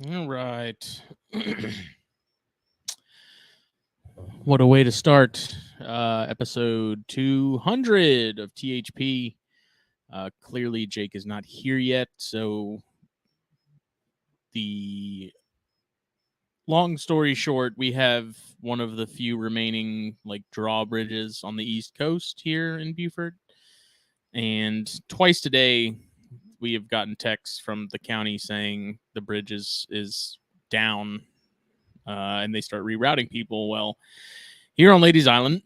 All right. What a way to start episode 200 of THP. Clearly, Jake is not here yet, so the long story short, we have one of the few remaining like drawbridges on the East Coast here in Beaufort, and twice today we have gotten texts from the county saying the bridge is down, and they start rerouting people. Well, here on Ladies Island,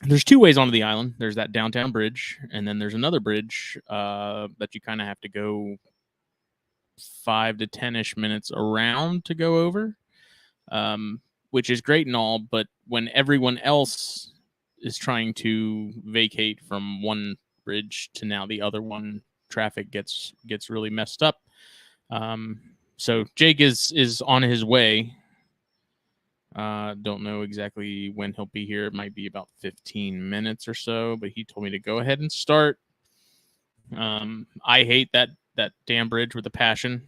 there's two ways onto the island. There's that downtown bridge, and then there's another bridge that you kind of have to go 5 to 10-ish minutes around to go over, which is great and all. But when everyone else is trying to vacate from one bridge to now the other one, traffic gets really messed up. So Jake is on his way. Don't know exactly when he'll be here. It might be about 15 minutes or so, but he told me to go ahead and start. I hate that damn bridge with a passion.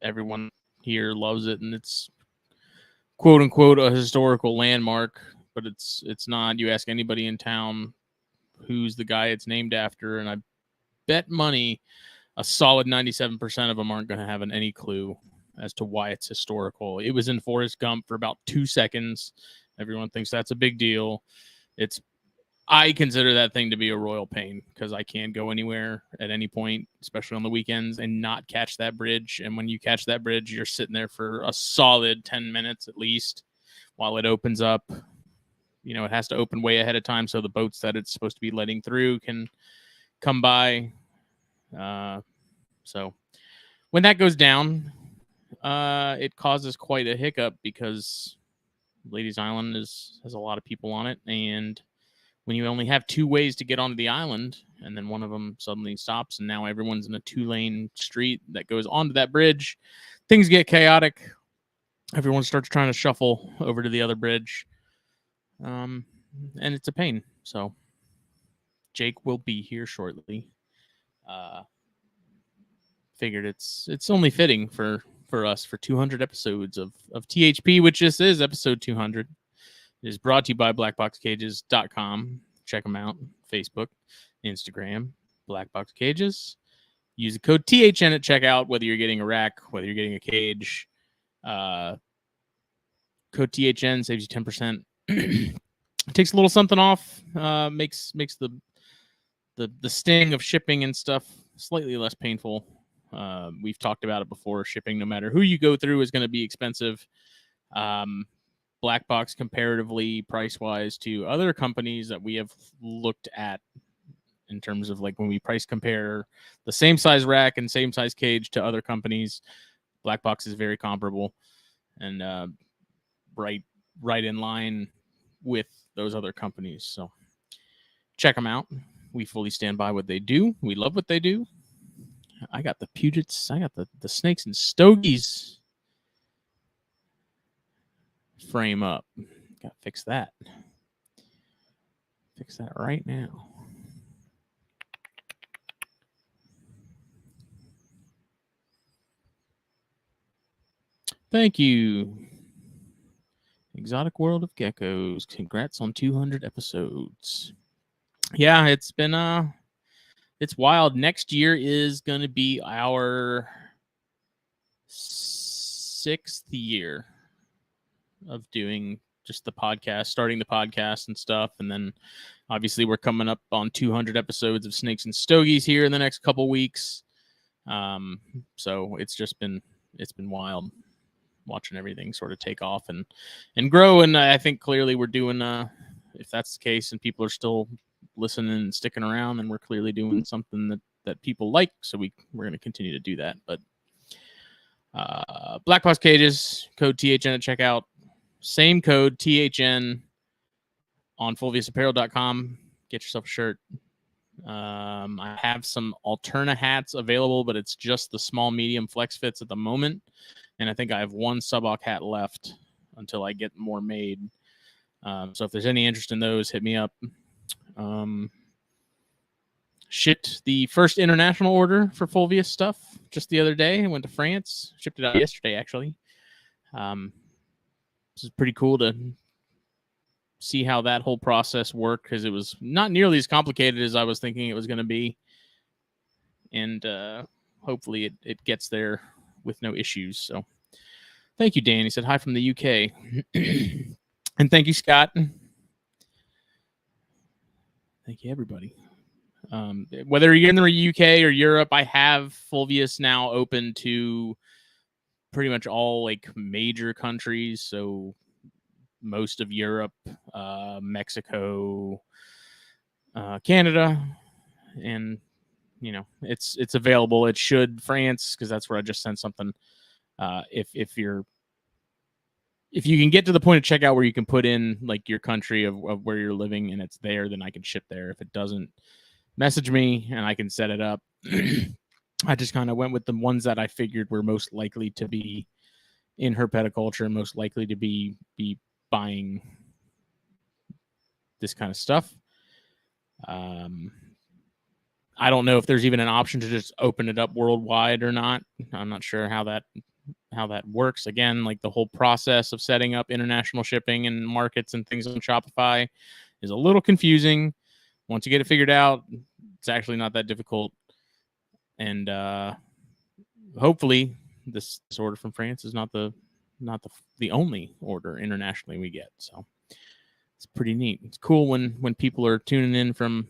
Everyone here loves it, and it's quote unquote a historical landmark, but it's not. You ask anybody in town who's the guy it's named after, and I bet money a solid 97% of them aren't going to have any clue as to why it's historical. It was in Forrest Gump for about 2 seconds. Everyone thinks that's a big deal. I consider that thing to be a royal pain because I can't go anywhere at any point, especially on the weekends, and not catch that bridge. And when you catch that bridge, you're sitting there for a solid 10 minutes at least while it opens up. You know, it has to open way ahead of time so the boats that it's supposed to be letting through can come by. So when that goes down, it causes quite a hiccup because Ladies Island has a lot of people on it, and when you only have two ways to get onto the island, and then one of them suddenly stops, and now everyone's in a 2-lane street that goes onto that bridge, things get chaotic. Everyone starts trying to shuffle over to the other bridge, and it's a pain. So Jake will be here shortly. Figured it's only fitting for us for 200 episodes of THP, which this is episode 200. It is brought to you by BlackBoxCages.com. Check them out. Facebook, Instagram, BlackBox Cages. Use the code THN at checkout, whether you're getting a rack, whether you're getting a cage. Code THN saves you 10%. Takes a little something off. Makes the sting of shipping and stuff slightly less painful. We've talked about it before. Shipping, no matter who you go through, is going to be expensive. BlackBox comparatively price-wise to other companies that we have looked at in terms of like when we price compare the same size rack and same size cage to other companies, BlackBox is very comparable and right in line with those other companies. So check them out. We fully stand by what they do. We love what they do. I got the Pugets. I got the Snakes and Stogies frame up. Got to fix that. Fix that right now. Thank you. Exotic World of Geckos. Congrats on 200 episodes. Yeah, it's been it's wild. Next year is going to be our 6th year of doing just the podcast, starting the podcast and stuff. And then obviously we're coming up on 200 episodes of Snakes and Stogies here in the next couple weeks. So it's been wild watching everything sort of take off and grow. And I think clearly we're doing, if that's the case and people are still listening and sticking around, then we're clearly doing something that people like. So we're going to continue to do that. But BlackBox Cages, code THN at checkout. Same code THN on FulviusApparel.com. Get yourself a shirt. I have some Alterna hats available, but it's just the small, medium flex fits at the moment. And I think I have one Subok hat left until I get more made. So if there's any interest in those, hit me up. Shipped the first international order for Fulvius stuff just the other day. I went to France. Shipped it out yesterday, actually. This is pretty cool to see how that whole process worked, because it was not nearly as complicated as I was thinking it was going to be. And hopefully it gets there with no issues. So thank you, Dan. He said hi from the UK. And thank you, Scott. Thank you, everybody. Whether you're in the UK or Europe, I have Fulvius now open to pretty much all like major countries. So most of Europe, Mexico, Canada, and it's available. It should France, because that's where I just sent something. If you can get to the point of checkout where you can put in like your country of where you're living and it's there, then I can ship there. If it doesn't, message me and I can set it up. I just kind of went with the ones that I figured were most likely to be in herpetoculture and most likely to be buying this kind of stuff. I don't know if there's even an option to just open it up worldwide or not. I'm not sure how that works. Again, like the whole process of setting up international shipping and markets and things on Shopify is a little confusing. Once you get it figured out, it's actually not that difficult. And hopefully this order from France is not the only order internationally we get. So it's pretty neat. It's cool when people are tuning in from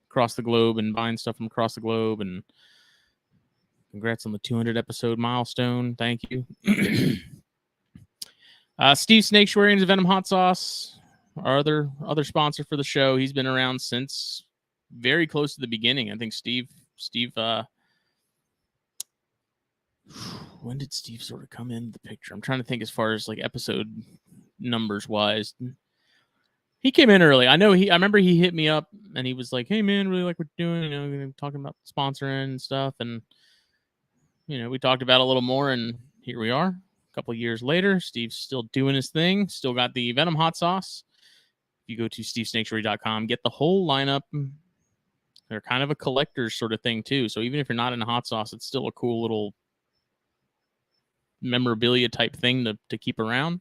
across the globe and buying stuff from across the globe. And congrats on the 200 episode milestone. Thank you. Steve Snaketuary and Venom Hot Sauce, our other sponsor for the show. He's been around since very close to the beginning. I think Steve when did Steve sort of come into the picture? I'm trying to think as far as like episode numbers wise. He came in early. I remember he hit me up and he was like, "Hey man, really like what you're doing, talking about sponsoring and stuff." And we talked about it a little more, and here we are. A couple of years later, Steve's still doing his thing. Still got the Venom Hot Sauce. If you go to stevesnaketuary.com, get the whole lineup. They're kind of a collector's sort of thing too. So even if you're not into hot sauce, it's still a cool little memorabilia type thing to keep around.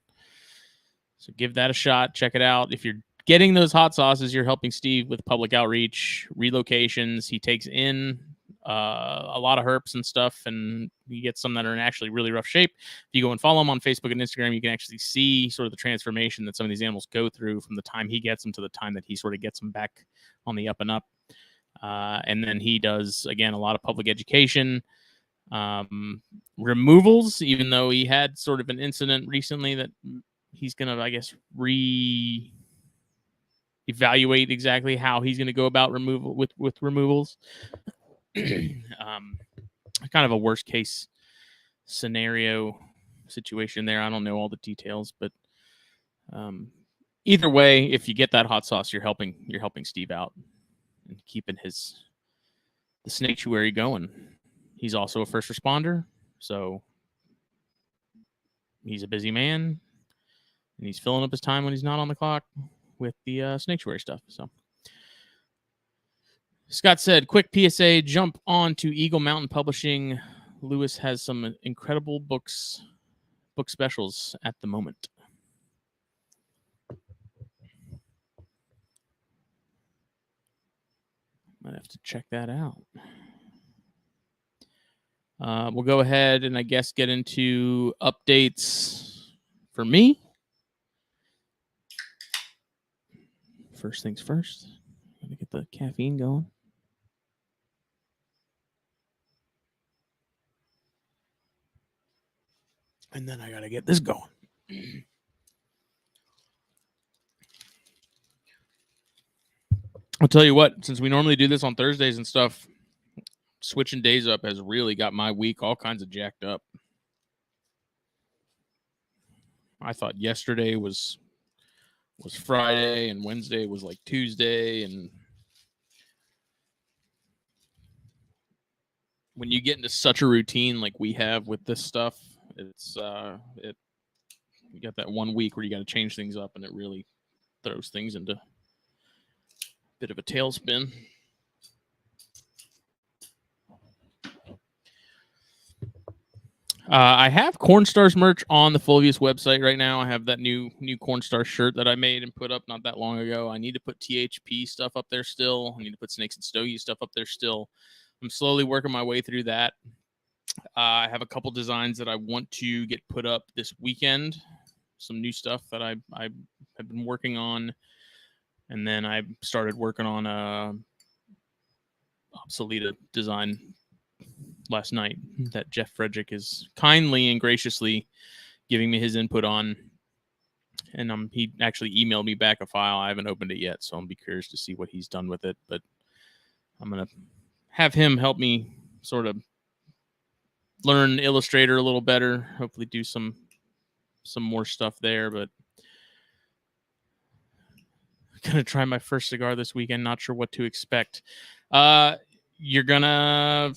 So give that a shot. Check it out. If you're getting those hot sauces, you're helping Steve with public outreach, relocations. He takes in a lot of herps and stuff, and you get some that are in actually really rough shape. If you go and follow him on Facebook and Instagram, you can actually see sort of the transformation that some of these animals go through from the time he gets them to the time that he sort of gets them back on the up and up. And then he does, again, a lot of public education, removals, even though he had sort of an incident recently that he's going to, I guess, evaluate exactly how he's going to go about removal with removals. Kind of a worst case scenario situation there. I don't know all the details, but either way, if you get that hot sauce, you're helping Steve out and keeping the Snaketuary going. He's also a first responder, so he's a busy man, and he's filling up his time when he's not on the clock with the Snaketuary stuff. So Scott said, quick PSA, jump on to Eagle Mountain Publishing. Lewis has some incredible book specials at the moment. Might have to check that out. We'll go ahead and I guess get into updates for me. First things first, gotta get the caffeine going. And then I gotta get this going. I'll tell you what, since we normally do this on Thursdays and stuff, switching days up has really got my week all kinds of jacked up. I thought yesterday was Friday and Wednesday was like Tuesday, and when you get into such a routine like we have with this stuff, it's you got that 1 week where you got to change things up, and it really throws things into a bit of a tailspin. I have Cornstars merch on the Fulvius website right now. I have that new Cornstar shirt that I made and put up not that long ago. I need to put THP stuff up there still. I need to put Snakes and Stogie stuff up there still. I'm slowly working my way through that. I have a couple designs that I want to get put up this weekend. Some new stuff that I have been working on. And then I started working on a obsolete design last night that Jeff Frederick is kindly and graciously giving me his input on. And he actually emailed me back a file. I haven't opened it yet, so I'll be curious to see what he's done with it. But I'm going to have him help me sort of learn Illustrator a little better, hopefully do some more stuff there. But I'm going to try my first cigar this weekend. Not sure what to expect. You're going to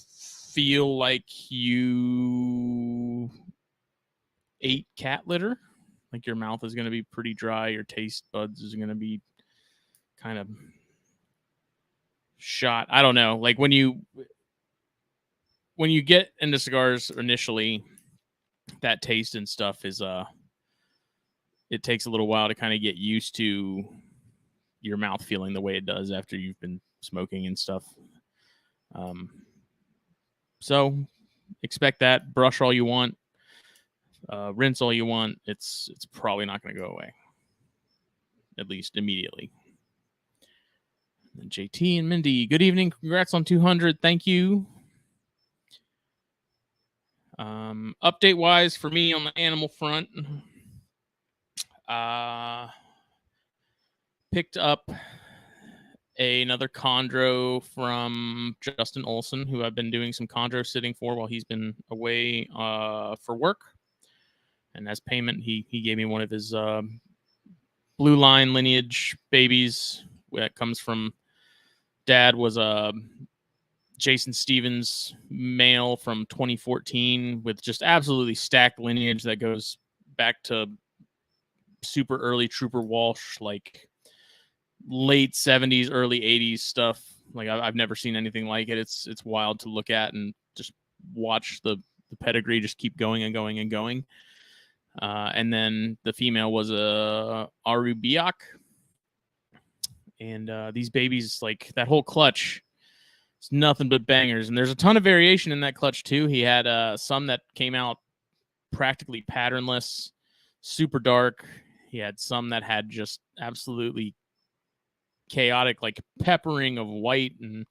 feel like you ate cat litter. Like your mouth is going to be pretty dry. Your taste buds is going to be kind of shot. I don't know. Like when you get into cigars initially, that taste and stuff is it takes a little while to kind of get used to your mouth feeling the way it does after you've been smoking and stuff. So expect that. Brush all you want. Rinse all you want. It's probably not going to go away, at least immediately. And JT and Mindy, good evening. Congrats on 200. Thank you. Update wise for me on the animal front, picked up another chondro from Justin Olson, who I've been doing some chondro sitting for while he's been away for work. And as payment, he gave me one of his blue line lineage babies that comes from dad was a Jason Stevens male from 2014 with just absolutely stacked lineage that goes back to super early Trooper Walsh, like late 70s, early 80s stuff. Like I've never seen anything like it. It's wild to look at and just watch the pedigree just keep going and going and going. And then the female was a Arubiak. And these babies, like that whole clutch, it's nothing but bangers. And there's a ton of variation in that clutch too. He had some that came out practically patternless, super dark. He had some that had just absolutely chaotic, like peppering of white and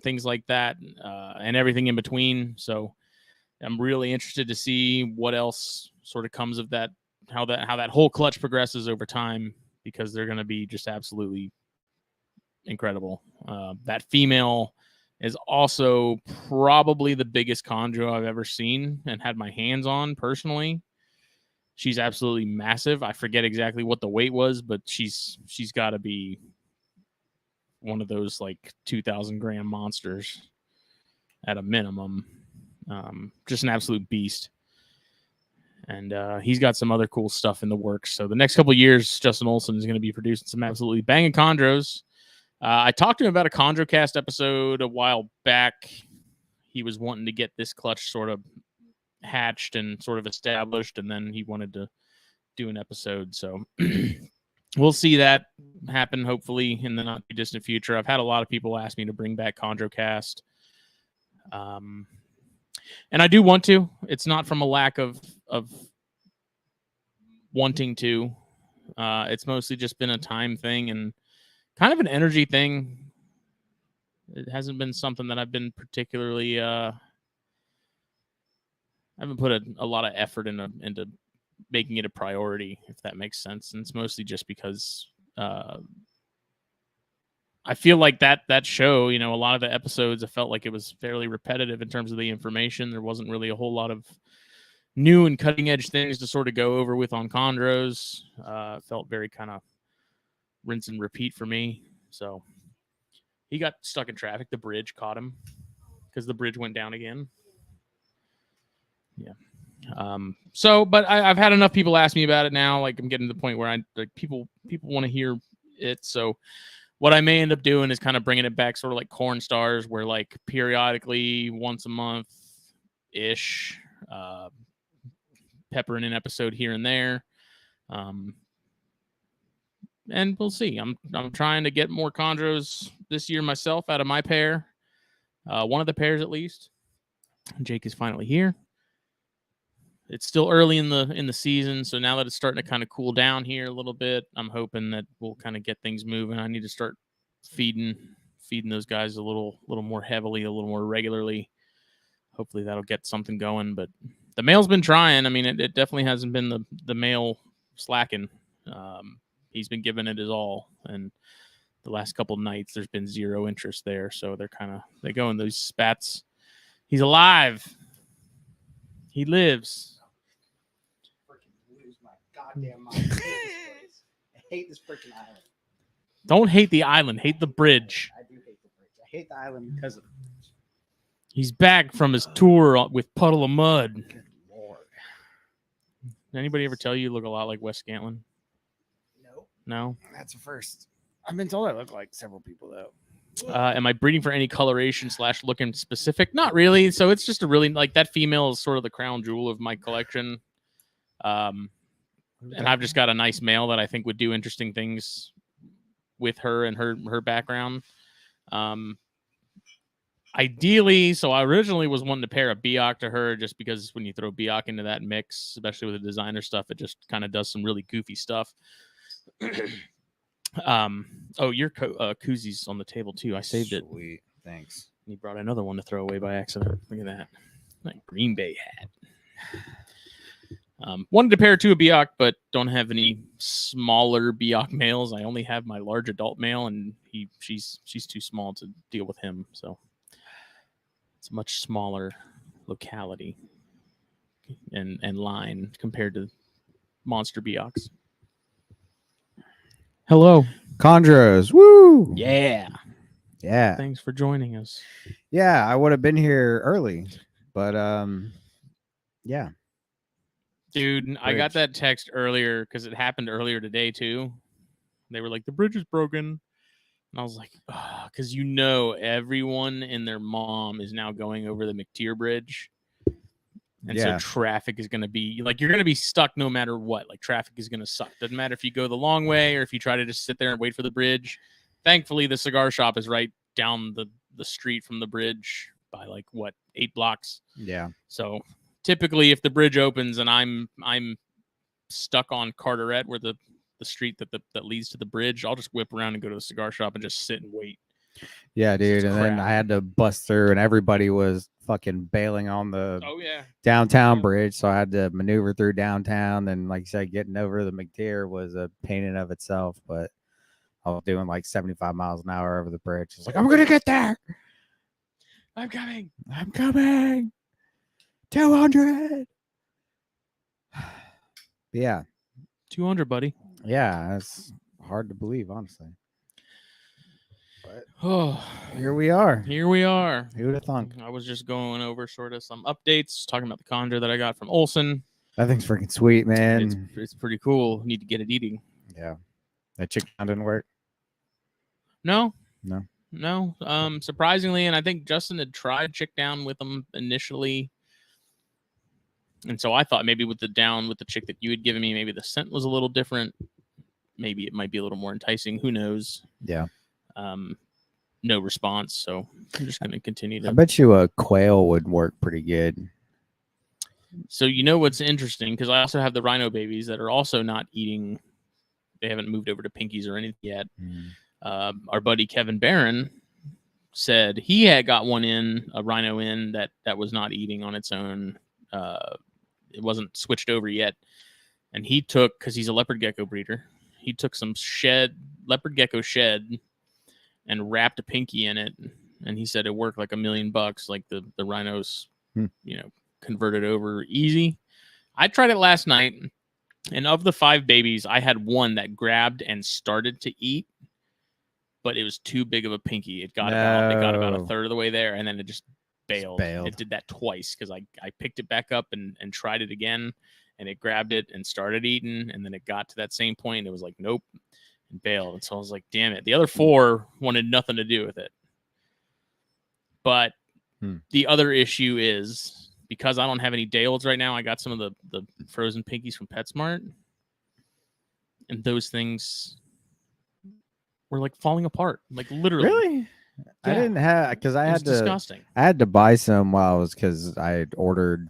things like that, and everything in between. So I'm really interested to see what else sort of comes of that, how that whole clutch progresses over time, because they're going to be just absolutely incredible. That female is also probably the biggest chondro I've ever seen and had my hands on personally. She's absolutely massive. I forget exactly what the weight was, but she's got to be one of those like 2,000 gram monsters at a minimum. Just an absolute beast. And he's got some other cool stuff in the works. So the next couple of years, Justin Olson is going to be producing some absolutely banging chondros. I talked to him about a ChondroCast episode a while back. He was wanting to get this clutch sort of hatched and sort of established, and then he wanted to do an episode. So we'll see that happen hopefully in the not too distant future. I've had a lot of people ask me to bring back ChondroCast. And I do want to. It's not from a lack of wanting to. It's mostly just been a time thing and kind of an energy thing. It hasn't been something that I've been particularly I haven't put a lot of effort into making it a priority, if that makes sense. And it's mostly just because I feel like that show, you know, a lot of the episodes, I felt like it was fairly repetitive in terms of the information. There wasn't really a whole lot of new and cutting edge things to sort of go over with on chondros. It felt very kind of rinse and repeat for me. So he got stuck in traffic. The bridge caught him because the bridge went down again. Yeah. But I've had enough people ask me about it now. Like I'm getting to the point where people want to hear it. So what I may end up doing is kind of bringing it back sort of like Corn Stars, where like periodically once a month ish, pepper in an episode here and there. And we'll see. I'm trying to get more chondros this year myself out of my pair. One of the pairs at least. Jake is finally here. It's still early in the season, so now that it's starting to kind of cool down here a little bit, I'm hoping that we'll kind of get things moving. I need to start feeding those guys a little more heavily, a little more regularly. Hopefully that'll get something going. But the male's been trying. I mean, it definitely hasn't been the male slacking. He's been giving it his all, and the last couple of nights there's been zero interest there. So they go in those spats. He's alive. He lives. Freaking lose my goddamn mind. I hate this freaking island. Don't hate the island. Hate the bridge. I do hate the bridge. I hate the island because of the bridge. He's back from his tour with Puddle of Mud. Good Lord. Anybody ever tell you look a lot like Wes Scantlin? No? That's a first. I've been told I look like several people, though. Am I breeding for any coloration / looking specific? Not really. So it's just a really, like, that female is sort of the crown jewel of my collection. And I've just got a nice male that I think would do interesting things with her and her background. Ideally, so I originally was wanting to pair a Biak to her just because when you throw Biak into that mix, especially with the designer stuff, it just kind of does some really goofy stuff. Your koozies on the table too. I saved it. Sweet, thanks. And he brought another one to throw away by accident. Look at that, like Green Bay hat. Wanted to pair to a Biak, but don't have any smaller Biak males. I only have my large adult male, and she's too small to deal with him. So it's a much smaller locality and line compared to monster Biaks. Hello. Chondros. Woo! Yeah. Yeah. Thanks for joining us. Yeah, I would have been here early, but yeah. Dude, I got that text earlier because it happened earlier today too. They were like, the bridge is broken. And I was like, because everyone and their mom is now going over the McTier Bridge. And so traffic is going to be like, you're going to be stuck no matter what. Like, traffic is going to suck. Doesn't matter if you go the long way or if you try to just sit there and wait for the bridge. Thankfully, the cigar shop is right down the street from the bridge by 8 blocks. Yeah. So typically, if the bridge opens and I'm stuck on Carteret, where the street that leads to the bridge, I'll just whip around and go to the cigar shop and just sit and wait. Yeah, dude. And then I had to bust through, and everybody was fucking bailing on the downtown bridge, so I had to maneuver through downtown. And like you said, getting over the McTier was a pain in of itself, but I was doing 75 miles an hour over the bridge. It's like, I'm gonna get there. I'm coming. 200. Yeah. 200, buddy. Yeah, it's hard to believe, honestly. But here we are. Who would have thunk? I was just going over sort of some updates, talking about the chondro that I got from Olson. That thing's freaking sweet, man. It's pretty cool. Need to get it eating. Yeah. That chick down didn't work? No. Surprisingly, and I think Justin had tried chick down with them initially. And so I thought maybe with the chick that you had given me, maybe the scent was a little different. Maybe it might be a little more enticing. Who knows? Yeah. No response. So I'm just going to continue to. I bet you a quail would work pretty good. So what's interesting, because I also have the rhino babies that are also not eating. They haven't moved over to pinkies or anything yet. Our buddy Kevin Barron said he had got a rhino in that was not eating on its own. It wasn't switched over yet. And he took, because he's a leopard gecko breeder, he took some leopard gecko shed and wrapped a pinky in it. And he said it worked like $1 million. Like the rhinos, converted over easy. I tried it last night. And of the 5 babies, I had one that grabbed and started to eat, but it was too big of a pinky. It got about a third of the way there, and then it just bailed. It did that twice because I picked it back up and tried it again, and it grabbed it and started eating, and then it got to that same point, and it was like, nope, and bailed. And so I was like, damn it. The other 4 wanted nothing to do with it. But the other issue is because I don't have any day-olds right now, I got some of the frozen pinkies from PetSmart, and those things were like falling apart, like literally. Really? Yeah. I didn't have because I had to. Disgusting. I had to buy some while I was because I had ordered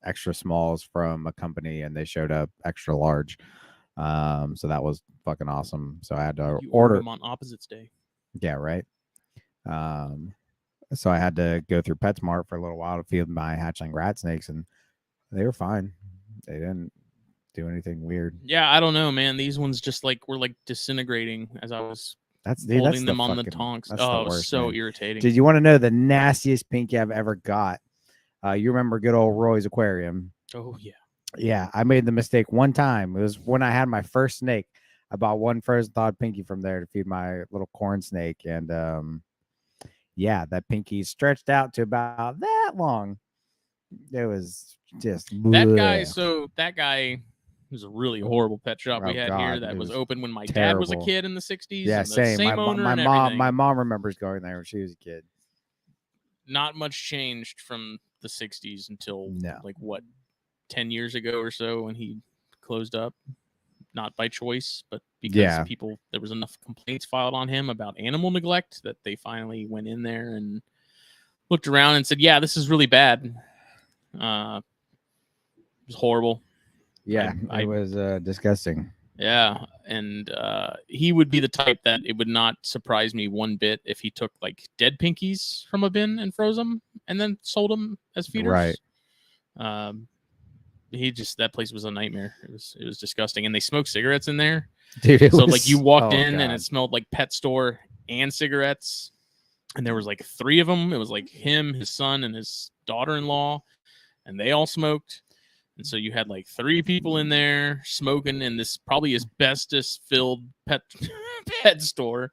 extra smalls from a company and they showed up extra large. So that was fucking awesome. So I had to order them on Opposites Day. Yeah, right. So I had to go through PetSmart for a little while to feed my hatchling rat snakes, and they were fine. They didn't do anything weird. Yeah, I don't know, man. These ones just were like disintegrating as I was holding them on the tonks. Oh, it was so irritating. Did you want to know the nastiest pinky I've ever got? You remember good old Roy's aquarium? Oh yeah. Yeah, I made the mistake one time. It was when I had my first snake. I bought one frozen thawed pinky from there to feed my little corn snake, and yeah, that pinky stretched out to about that long. It was just that guy. So that guy was a really horrible pet shop we had here that was open when my dad was a kid in the 60s. Yeah, same. My mom remembers going there when she was a kid. Not much changed from the 60s until like what, 10 years ago or so when he closed up. Not by choice, but because there was enough complaints filed on him about animal neglect that they finally went in there and looked around and said, yeah, this is really bad. It was horrible. Yeah, it was disgusting. Yeah, and he would be the type that it would not surprise me one bit if he took like dead pinkies from a bin and froze them and then sold them as feeders. Right. That place was a nightmare. It was disgusting, and they smoked cigarettes in there. Dude, so like you walked in and it smelled like pet store and cigarettes, and there was like 3 of them. It was like him, his son, and his daughter-in-law, and they all smoked. And so you had like 3 people in there smoking in this probably asbestos-filled pet store.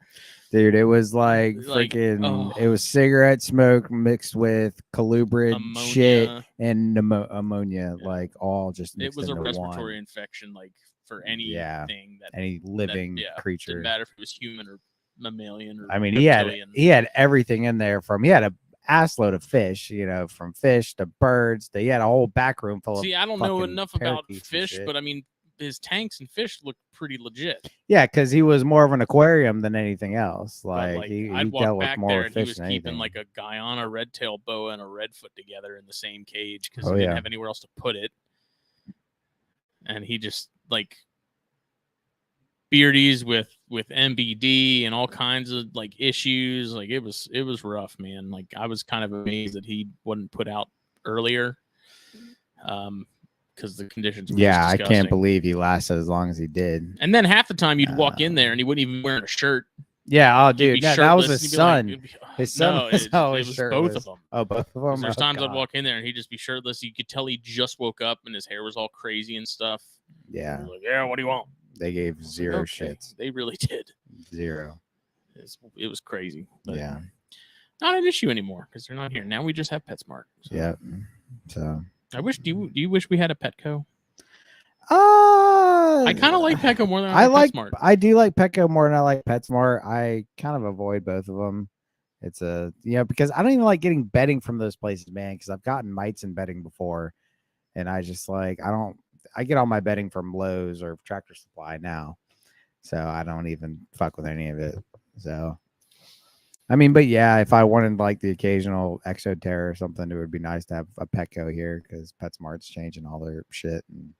Dude, it was like freaking. It was cigarette smoke mixed with colubrid shit and ammonia, like all just. It was a respiratory infection, like for anything any living creature. Didn't matter if it was human or mammalian. Or I mean, he had everything in there. He had a assload of fish, from fish to birds. He had a whole back room full of. See, I don't know enough about fish, but I mean, his tanks and fish looked pretty legit. Yeah, because he was more of an aquarium than anything else. He dealt with more fish. He was keeping like a Guyana red-tailed boa and a redfoot together in the same cage because he didn't have anywhere else to put it. And he just like beardies with MBD and all kinds of like issues. Like it was rough, man. Like I was kind of amazed that he wasn't put out earlier. Because the conditions were I can't believe he lasted as long as he did. And then half the time you'd walk in there and he wouldn't even wear a shirt. Yeah, dude, that was his son. His son was always shirtless. Both of them. Oh, both of them? There's times I'd walk in there and he'd just be shirtless. You could tell he just woke up and his hair was all crazy and stuff. Yeah. Like, yeah, what do you want? They gave zero shits. They really did. Zero. It was crazy. Yeah. Not an issue anymore because they're not here. Now we just have PetSmart. So. Yeah. So... Do you wish we had a Petco? I kind of like Petco more than I like PetSmart. I do like Petco more than I like PetSmart. I kind of avoid both of them. It's because I don't even like getting bedding from those places, man, because I've gotten mites in bedding before, and I just I get all my bedding from Lowe's or Tractor Supply now, so I don't even fuck with any of it. So I mean, but yeah, if I wanted like the occasional Exoterra or something, it would be nice to have a Petco here because PetSmart's changing all their shit. And...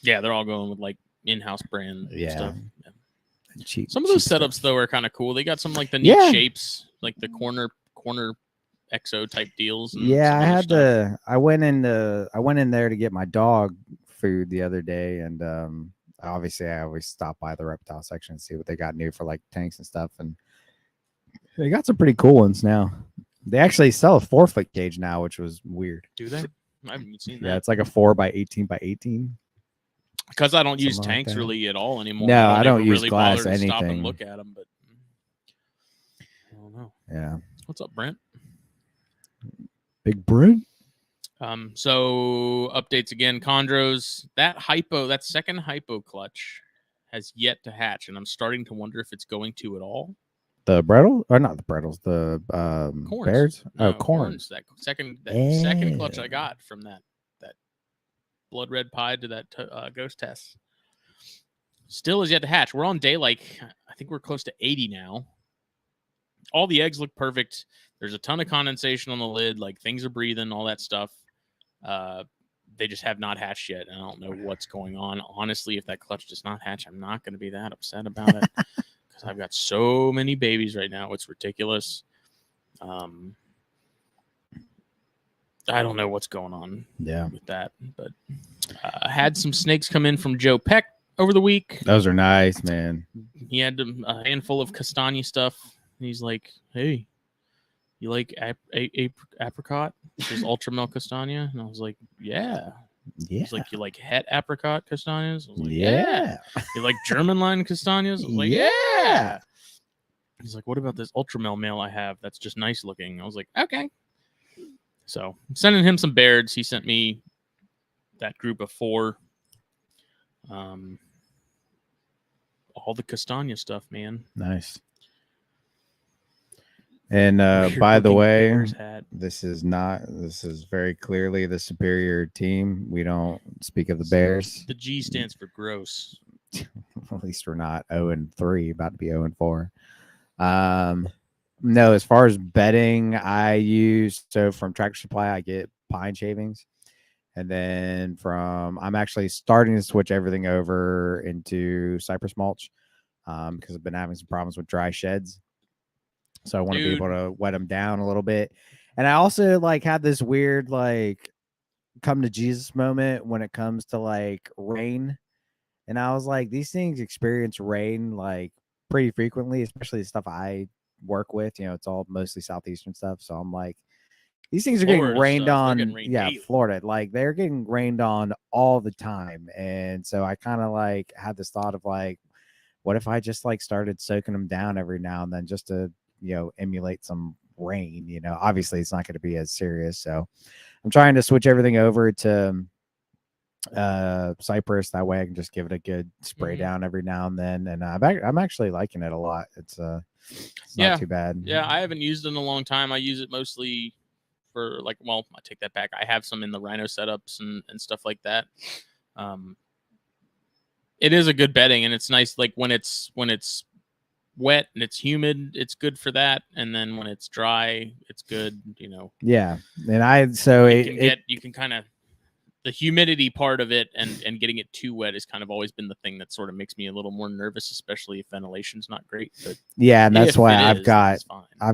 yeah, they're all going with like in-house brand stuff. Yeah. Cheap, some of those setups though are kind of cool. They got some like the neat shapes, like the corner Exo type deals. And I went in there to get my dog food the other day, and obviously I always stop by the reptile section and see what they got new for like tanks and stuff, and they got some pretty cool ones now. They actually sell a 4-foot cage now, which was weird. Do they? I haven't seen that. Yeah, it's like a 4x18x18. Because I don't use tanks really at all anymore. No, I don't use really glass anything. Stop and look at them, but I don't know. Yeah. What's up, Brent? Big Brent. So updates again. Chondros. That second hypo clutch has yet to hatch, and I'm starting to wonder if it's going to at all. The brettle or not the brettles, the corns. bears? No, oh, corns. That second clutch I got from that blood red pie to that ghost test. Still is yet to hatch. We're on day I think we're close to 80 now. All the eggs look perfect. There's a ton of condensation on the lid. Like things are breathing, all that stuff. They just have not hatched yet. And I don't know what's going on. Honestly, if that clutch does not hatch, I'm not going to be that upset about it because I've got so many babies right now. It's ridiculous. I don't know what's going on with that, but I had some snakes come in from Joe Peck over the week. Those are nice, man. He had a handful of castagna stuff. And he's like, hey, you like apricot? There's ultra milk castagna. And I was like, yeah. He's like, you like het apricot castañas? I was like, yeah. You like German line castañas? I was like, yeah. He's like, what about this ultra male I have that's just nice looking? I was like, okay. So I'm sending him some Bairds. He sent me that group of 4. All the castagna stuff, man. Nice. And by the way, this is very clearly the superior team. We don't speak of the Bears. The G stands for gross. At least we're not 0-3, about to be 0-4. No, as far as bedding, I use from Tractor Supply, I get pine shavings. And then I'm actually starting to switch everything over into cypress mulch because I've been having some problems with dry sheds. So I want to be able to wet them down a little bit. And I also had this weird come to Jesus moment when it comes to rain. And I was like, these things experience rain pretty frequently, especially the stuff I work with. It's all mostly southeastern stuff. So I'm like, these things are getting rained on. Florida. They're getting rained on all the time. And so I kind of had this thought of what if I just started soaking them down every now and then just to emulate some rain. Obviously it's not going to be as serious, so I'm trying to switch everything over to cypress. That way I can just give it a good spray down every now and then, and I'm actually liking it a lot. It's not too bad. I haven't used it in a long time. I use it mostly for I take that back. I have some in the rhino setups and stuff like that. It is a good bedding, and it's nice when it's wet and it's humid, it's good for that. And then when it's dry, it's good, Yeah. And you can kind of the humidity part of it and getting it too wet has kind of always been the thing that sort of makes me a little more nervous, especially if ventilation's not great. But yeah, and that's why I've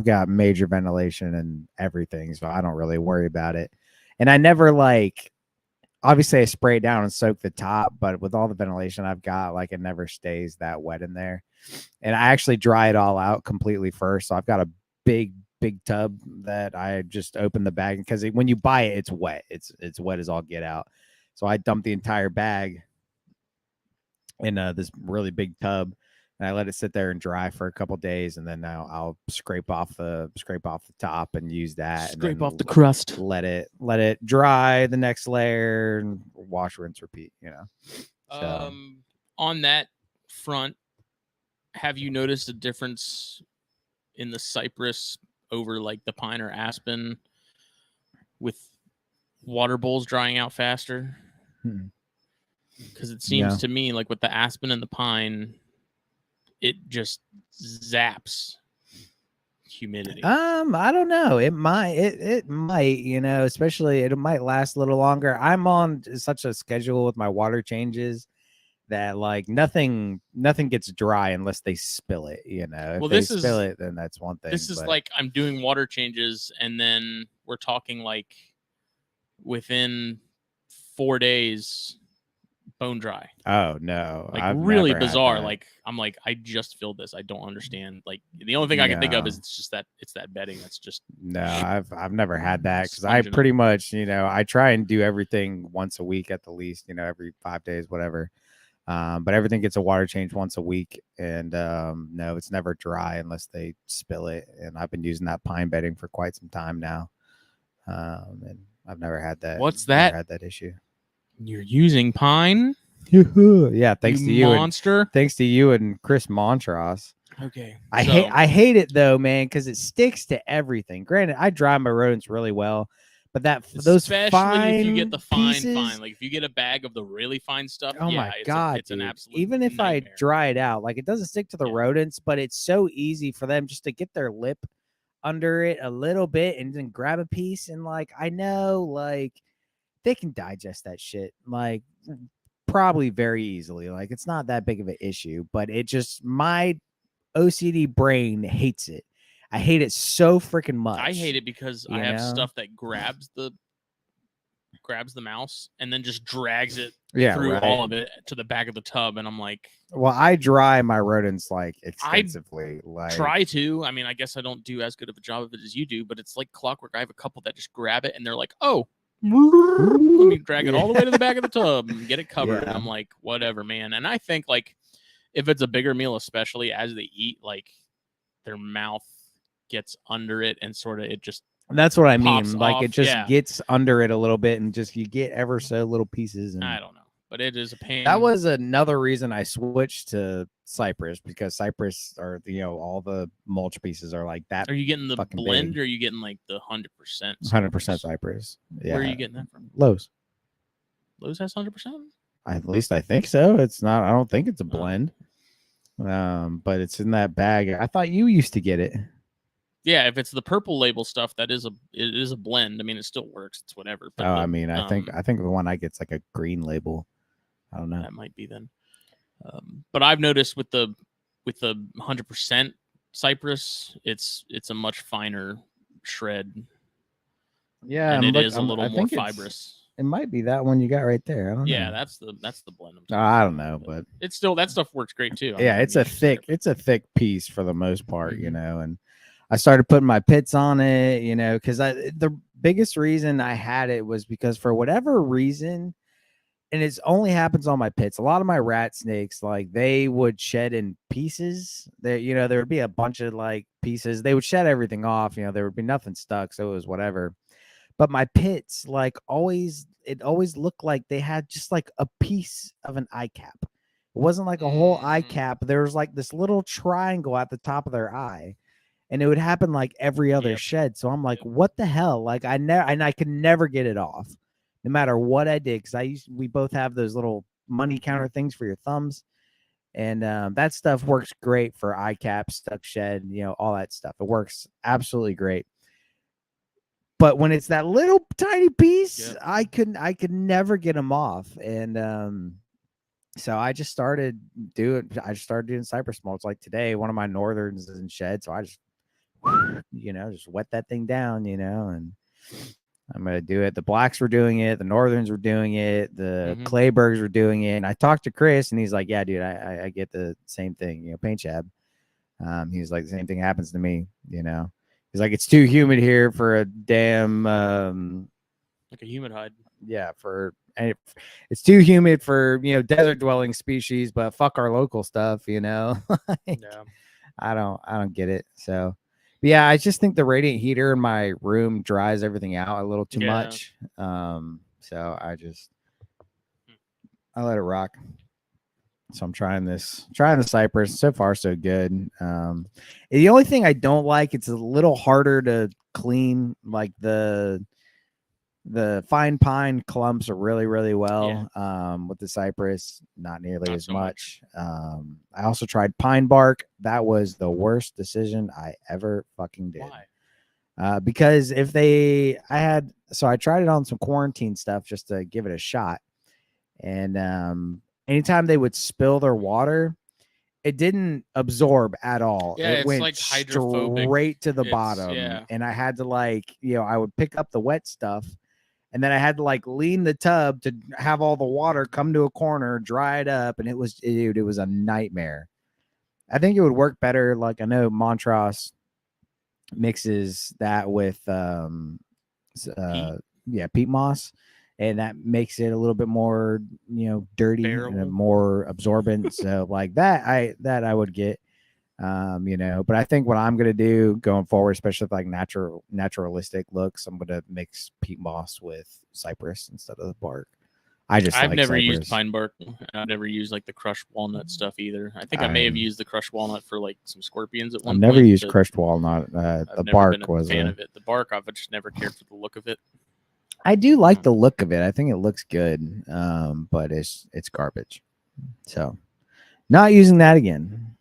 got major ventilation and everything, so I don't really worry about it. And I never obviously I spray it down and soak the top, but with all the ventilation I've got, it never stays that wet in there. And I actually dry it all out completely first. So I've got a big tub that I just open the bag, because when you buy it, it's wet. It's wet as all get out. So I dump the entire bag in this really big tub, and I let it sit there and dry for a couple days, and then I'll scrape off the top and use that. Scrape off the crust. Let it dry the next layer, and wash, rinse, repeat. So. On that front, have you noticed a difference in the cypress over the pine or aspen with water bowls drying out faster? Because it seems to me with the aspen and the pine, it just zaps humidity. I don't know. It might, especially it might last a little longer. I'm on such a schedule with my water changes that nothing gets dry unless they spill it. If they spill it, then that's one thing. This is I'm doing water changes, and then we're talking within 4 days, bone dry. Oh no, really bizarre. I'm I just filled this. I don't understand. The only thing I can think of is it's that bedding that's just no. I've never had that, because I pretty much I try and do everything once a week at the least. Every 5 days, whatever. But everything gets a water change once a week, and no, it's never dry unless they spill it. And I've been using that pine bedding for quite some time now, and I've never had that. What's that? Never had that issue. You're using pine? Yeah, thanks to you, monster. Thanks to you and Chris Montrose. Okay. I hate it though, man, because it sticks to everything. Granted, I dry my rodents really well, but those fine if you get the pieces, fine, like if you get a bag of the really fine stuff, oh my god, it's an absolute even if nightmare. I dry it out, like it doesn't stick to the rodents, but it's so easy for them just to get their lip under it a little bit and then grab a piece, and like I know like they can digest that shit like probably very easily. Like it's not that big of an issue, but it just my OCD brain hates it. I hate it so freaking much. I hate it because I have stuff that grabs the mouse and then just drags it through all of it to the back of the tub, and I'm like, well, I dry my rodents like extensively. I try to. I mean, I guess I don't do as good of a job of it as you do, but it's like clockwork. I have a couple that just grab it and they're like, oh, let me drag it all the way to the back of the tub and get it covered. And I'm like, whatever, man. And I think like if it's a bigger meal, especially as they eat, like their mouth gets under it and sort of it just that's what I mean. Like off. It just gets under it a little bit and just you get ever so little pieces. And I don't know, but it is a pain. That was another reason I switched to Cypress, because Cypress are all the mulch pieces are like that. Are you getting the blend or are you getting like the 100%? 100% Cypress. Yeah. Where are you getting that from? Lowe's. Lowe's has 100%. At least I think so. It's not. I don't think it's a blend. But it's in that bag. I thought you used to get it. Yeah, if it's the purple label stuff, it is a blend. I mean, it still works. It's whatever. But I mean, I think the one I get's like a green label. I don't know. That might be then. But I've noticed with the 100% Cypress, it's a much finer shred. Yeah, and it is a little more fibrous. It might be that one you got right there. I don't know. Yeah, that's the blend. I don't know, but it's still that stuff works great too. It's a thick piece for the most part, and I started putting my pits on it, because the biggest reason I had it was because for whatever reason, and it only happens on my pits. A lot of my rat snakes, like they would shed in pieces. There would be a bunch of like pieces. They would shed everything off. There would be nothing stuck, so it was whatever. But my pits, like it always looked like they had just like a piece of an eye cap. It wasn't like a whole eye cap. There was like this little triangle at the top of their eye. And it would happen like every other shed. So I'm like, what the hell? Like I could never get it off, no matter what I did. Because we both have those little money counter things for your thumbs, and that stuff works great for eye caps, stuck shed, all that stuff. It works absolutely great. But when it's that little tiny piece, I could never get them off, and so I just started doing Cypress mulch. Like today, one of my northerns is in shed, so I just just wet that thing down, and I'm gonna do it. The blacks were doing it, the northerns were doing it, the Claybergs were doing it. And I talked to Chris, and he's like, "Yeah, dude, I get the same thing, paint job." He's like, "The same thing happens to me, He's like, it's too humid here for a damn like a humid hide. Yeah, it's too humid for desert dwelling species, but fuck our local stuff, Yeah. I don't get it. So yeah, I just think the radiant heater in my room dries everything out a little too much. So I let it rock. So I'm trying the Cypress. So far, so good. The only thing I don't like, it's a little harder to clean. Like the fine pine clumps are really, really well. With the Cypress, not nearly as much. I also tried pine bark. That was the worst decision I ever fucking did. Why? Because I tried it on some quarantine stuff just to give it a shot, and anytime they would spill their water, it didn't absorb at all. Yeah, it went like hydrophobic. Straight to the bottom. Yeah. And I had to I would pick up the wet stuff, and then I had to lean the tub to have all the water come to a corner, dry it up. And it was a nightmare. I think it would work better. Like I know Montrose mixes that with, peat moss. And that makes it a little bit more, dirty and more absorbent. So like that I would get, but I think what I'm going to do going forward, especially with naturalistic looks, I'm going to mix peat moss with Cypress instead of the bark. I've never used pine bark. I've never used like the crushed walnut stuff either. I think I may have used the crushed walnut for like some scorpions at one point. I've never used crushed walnut. The bark was a fan of it. The bark, I've just never cared for the look of it. I do like the look of it. I think it looks good, but it's garbage. So, not using that again.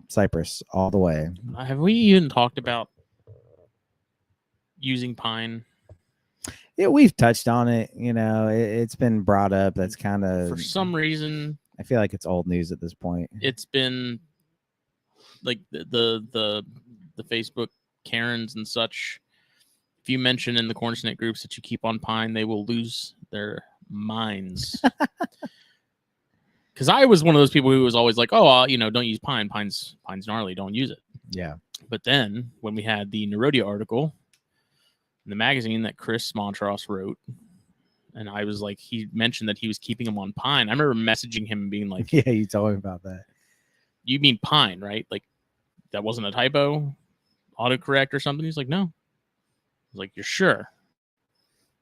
Cypress all the way. Have we even talked about using pine? Yeah, we've touched on it. You know, it's been brought up. That's kind of, for some reason, I feel like it's old news at this point. It's been like the Facebook Karens and such. If you mention in the Corn Snake groups that you keep on pine, they will lose their minds. Because I was one of those people who was always like, "Oh, don't use pine. Pine's gnarly. Don't use it." Yeah. But then when we had the Nerodia article in the magazine that Chris Montross wrote, and I was like, he mentioned that he was keeping them on pine. I remember messaging him and being like, "Yeah, you told me about that. You mean pine, right? Like that wasn't a typo, autocorrect or something?" He's like, "No." I was like, "You're sure?"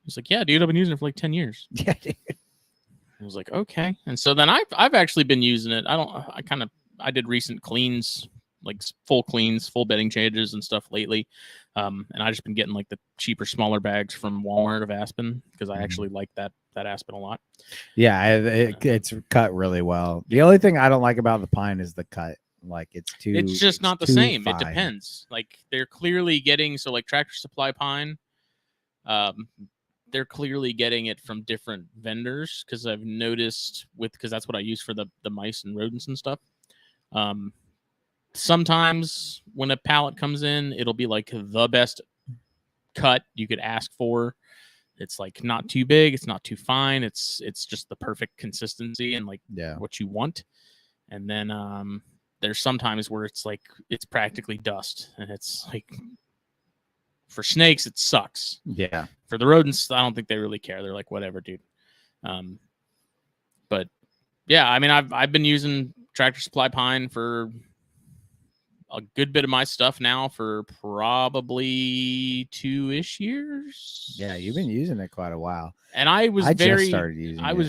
He's like, "Yeah, dude. I've been using it for like 10 years." Yeah, dude. I was like, "Okay." And so then I've actually been using it. I did recent cleans, like full cleans, full bedding changes and stuff lately. And I just been getting like the cheaper, smaller bags from Walmart of Aspen because I actually like that Aspen a lot. Yeah, it's cut really well. The only thing I don't like about the pine is the cut. Like it's just not the same. fine. It depends. Like they're clearly getting, so like Tractor Supply pine, they're clearly getting it from different vendors because I've noticed because that's what I use for the mice and rodents and stuff. Sometimes when a pallet comes in, it'll be like the best cut you could ask for. It's like not too big, it's not too fine. It's just the perfect consistency and like what you want. And then there's sometimes where it's like it's practically dust, and it's like for snakes it sucks. Yeah. For the rodents, I don't think they really care. They're like whatever, dude. But yeah, I mean I've been using Tractor Supply pine for a good bit of my stuff now for probably 2-ish years. Yeah, you've been using it quite a while. And I was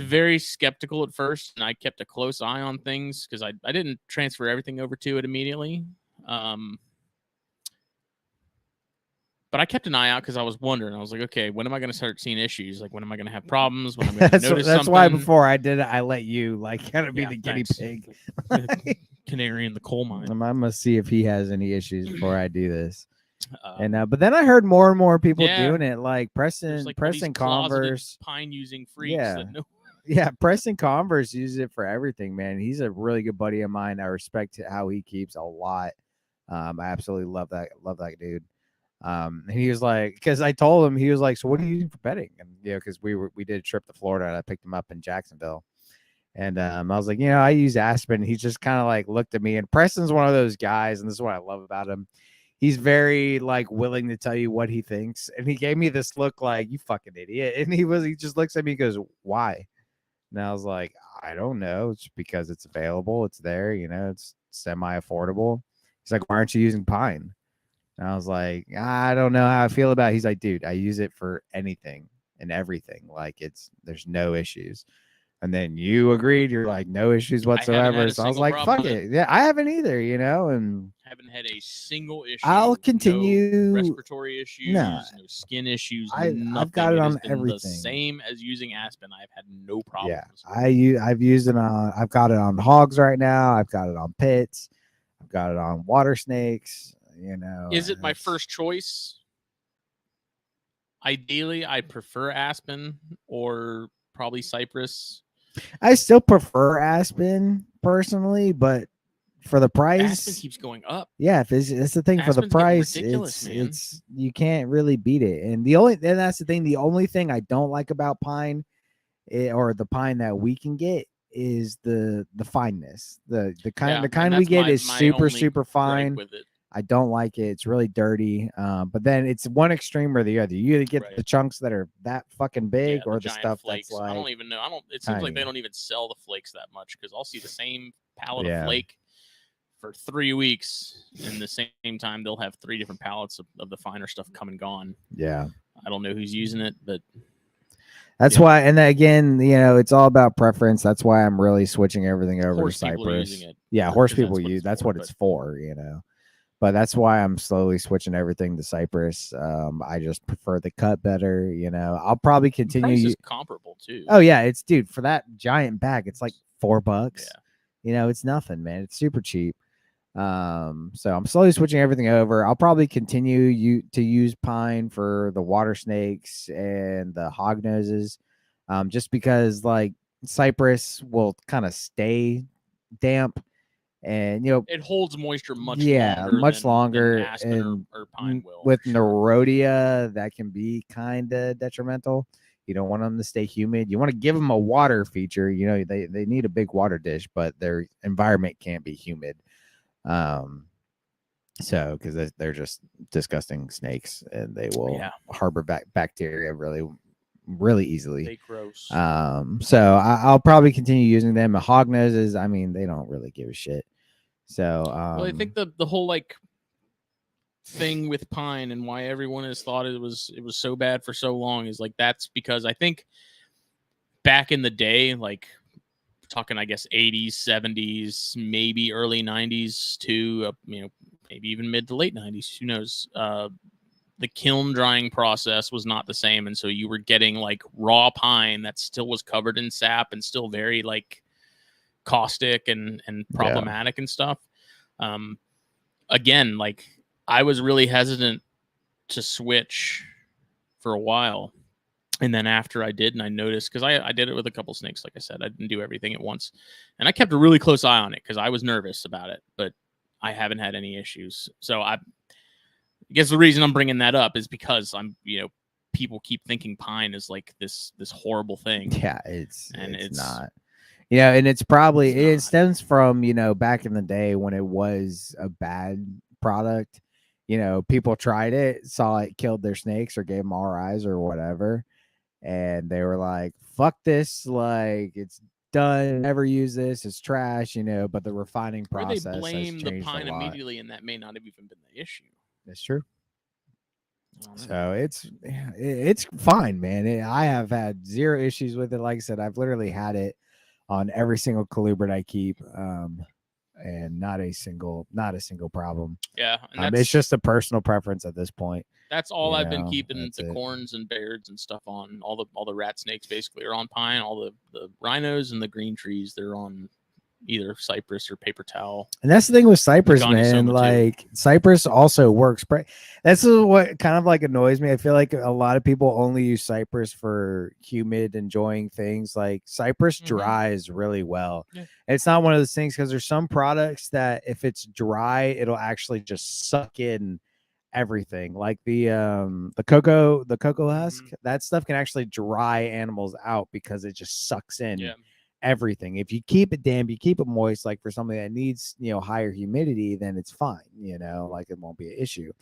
very skeptical at first, and I kept a close eye on things because I didn't transfer everything over to it immediately. But I kept an eye out because I was wondering. I was like, okay, when am I going to start seeing issues? Like, when am I going to have problems? When I'm going to notice something? That's why before I did it, I let you like kind of be the guinea pig. Canary in the coal mine. I'm gonna see if he has any issues before I do this. But then I heard more and more people doing it, like Preston Converse, pine using freaks. Yeah, Preston Converse uses it for everything, man. He's a really good buddy of mine. I respect how he keeps a lot. I absolutely love that dude. And he was like, because I told him, he was like, "So what are you using for bedding?" And because we did a trip to Florida, and I picked him up in Jacksonville. And I was like, I use Aspen. He just kind of like looked at me, and Preston's one of those guys, and this is what I love about him. He's very like willing to tell you what he thinks. And he gave me this look like, "You fucking idiot." And he just looks at me and goes, "Why?" And I was like, "I don't know. It's because it's available. It's there, it's semi-affordable." He's like, "Why aren't you using pine?" And I was like, "I don't know how I feel about it." He's like, "Dude, I use it for anything and everything. Like there's no issues." And then you agreed. You're like, "No issues whatsoever." So I was like, "Fuck it." Yeah, I haven't either, and haven't had a single issue. I'll continue. No respiratory issues, no skin issues. I've got it on everything. The same as using Aspen. I've had no problems. Yeah, I've used it on. I've got it on hogs right now. I've got it on pits. I've got it on water snakes. Is it my first choice? Ideally, I prefer Aspen or probably Cypress. I still prefer Aspen personally, but for the price, Aspen keeps going up. Yeah, that's the thing. Aspen's for the price, it's you can't really beat it. And that's the thing. The only thing I don't like about pine, or the pine that we can get, is the fineness. The kind we get is super fine. With it. I don't like it. It's really dirty. But then it's one extreme or the other. You either get the chunks that are that fucking big, or the stuff flakes. That's like I don't even know. It seems like they don't even sell the flakes that much, because I'll see the same pallet of flake for 3 weeks, and the same time they'll have 3 different pallets of the finer stuff come and gone. Yeah, I don't know who's using it, but That's why, and again, it's all about preference. That's why I'm really switching everything over to cypress. Yeah, horse people use. That's what it's for, But that's why I'm slowly switching everything to cypress. I just prefer the cut better. I'll probably continue. The price is comparable too. Oh yeah, it's for that giant bag. It's like $4. Yeah. It's nothing, man. It's super cheap. So I'm slowly switching everything over. I'll probably continue to use pine for the water snakes and the hog noses, just because like cypress will kind of stay damp, and it holds moisture much longer than aspen and or pine will. With Nerodia, that can be kind of detrimental. You don't want them to stay humid. You want to give them a water feature. They need a big water dish, but their environment can't be humid. So because they're just disgusting snakes, and they will harbor bacteria really easily. They gross. So I'll probably continue using them. The hog noses, I mean, they don't really give a shit. So well, I think the whole like thing with pine and why everyone has thought it was so bad for so long is like that's because I think back in the day, like talking I guess 80s, 70s, maybe early 90s to maybe even mid to late 90s, who knows, the kiln drying process was not the same, and so you were getting like raw pine that still was covered in sap and still very like caustic and problematic and stuff. Again, like I was really hesitant to switch for a while, and then after I did, and I noticed, because I did it with a couple snakes, like I said, I didn't do everything at once, and I kept a really close eye on it because I was nervous about it, but I haven't had any issues. So I guess the reason I'm bringing that up is because I'm people keep thinking pine is like this horrible thing. Yeah, it's not. And it's probably it stems from back in the day when it was a bad product. People tried it, saw it killed their snakes or gave them RIs or whatever, and they were like, "Fuck this! Like it's done. Never use this. It's trash." But the refining process. Or they blame the pine immediately, and that may not have even been the issue. That's true. So it's fine, man. I have had zero issues with it. Like I said, I've literally had it on every single colubrid I keep, and not a single problem. Yeah, and it's just a personal preference at this point. That's all I've been keeping the corns and beards and stuff on. All the rat snakes basically are on pine. All the rhinos and the green trees, they're on either cypress or paper towel. And that's the thing with cypress, man. Like cypress also works. That's what kind of like annoys me. I feel like a lot of people only use cypress for humid, enjoying things. Like cypress dries really well. Yeah. It's not one of those things because there's some products that if it's dry, it'll actually just suck in everything. Like the cocoa husk, that stuff can actually dry animals out because it just sucks in everything. If you keep it damp, you keep it moist, like for something that needs higher humidity, then it's fine, like it won't be an issue.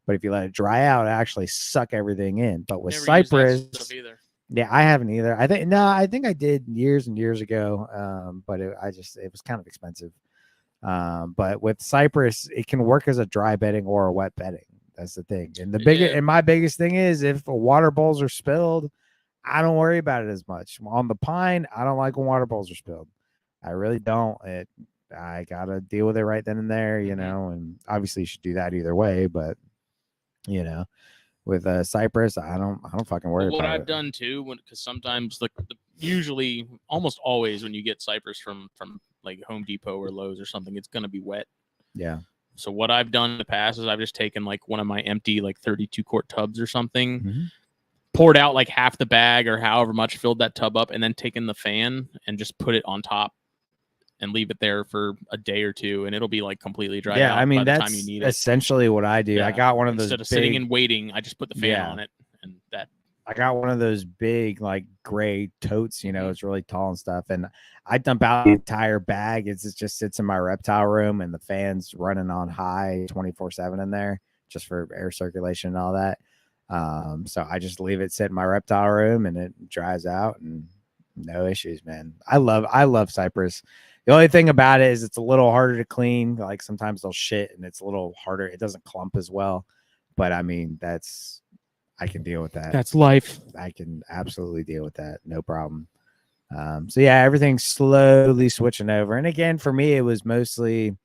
But if you let it dry out, it actually suck everything in. But with cypress, yeah, I haven't either. I think I did years and years ago, but it was kind of expensive. But with cypress, it can work as a dry bedding or a wet bedding. That's the thing. And my biggest thing is if water bowls are spilled, I don't worry about it as much. On the pine, I don't like when water bowls are spilled. I really don't. I gotta deal with it right then and there, and obviously you should do that either way. But with cypress, I don't fucking worry about it. What I've done too, because sometimes usually almost always when you get cypress from like Home Depot or Lowe's or something, it's gonna be wet. Yeah. So what I've done in the past is I've just taken like one of my empty like 32 quart tubs or something. Poured out like half the bag or however much, filled that tub up, and then taken the fan and just put it on top and leave it there for a day or two, and it'll be like completely dried out. I mean, by the time you need it. Essentially what I do. Yeah. I got one of those instead of sitting and waiting. I just put the fan on it, and that. I got one of those big like gray totes. It's really tall and stuff, and I dump out the entire bag. It just sits in my reptile room, and the fan's running on high 24/7 in there just for air circulation and all that. So I just leave it sit in my reptile room and it dries out and no issues, man. I love cypress. The only thing about it is it's a little harder to clean. Like sometimes they'll shit and it's a little harder. It doesn't clump as well, but I mean, I can deal with that. That's life. I can absolutely deal with that. No problem. So yeah, everything's slowly switching over. And again, for me, it was mostly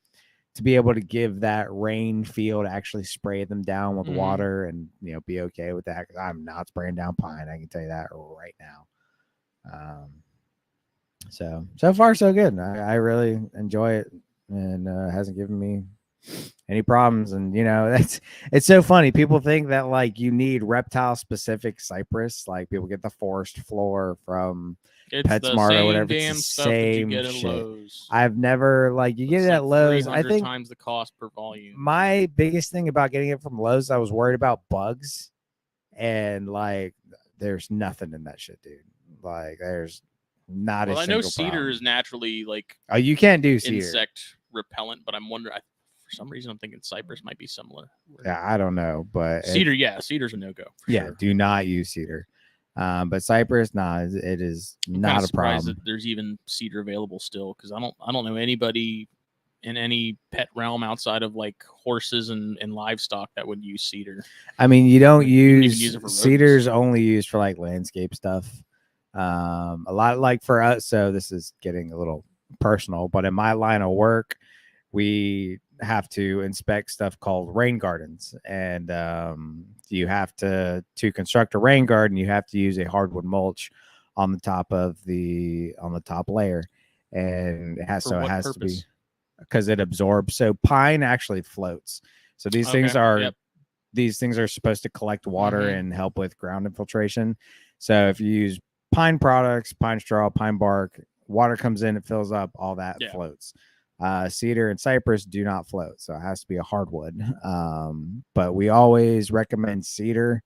to be able to give that rain feel to actually spray them down with water and, be okay with that. Cause I'm not spraying down pine. I can tell you that right now. So far so good. I really enjoy it, and hasn't given me any problems. And it's so funny. People think that like you need reptile specific cypress. Like people get the forest floor from PetSmart or whatever. It's the stuff that you get shit. at Lowe's. I've never you get it at Lowe's. I think times the cost per volume. My biggest thing about getting it from Lowe's, I was worried about bugs, and like there's nothing in that shit, dude. Like there's not a single problem. I know cedar is naturally like you can't do cedar insect repellent, but I'm wondering for some reason I'm thinking cypress might be similar. Yeah, I don't know, but cedar, cedar's a no-go. Sure. Do not use cedar. But cypress, it is not a problem. That there's even cedar available still, because I don't know anybody in any pet realm outside of like horses and livestock that would use cedar. I mean, you don't use cedar's only used for like landscape stuff. A lot like for us. So this is getting a little personal, but in my line of work, we have to inspect stuff called rain gardens, and you have to construct a rain garden, you have to use a hardwood mulch on the top layer, and it has to be because it absorbs. So pine actually floats. So these things are supposed to collect water and help with ground infiltration. So if you use pine products, pine straw, pine bark, water comes in, it fills up, all that floats. Cedar and cypress do not float, so it has to be a hardwood. But we always recommend cedar.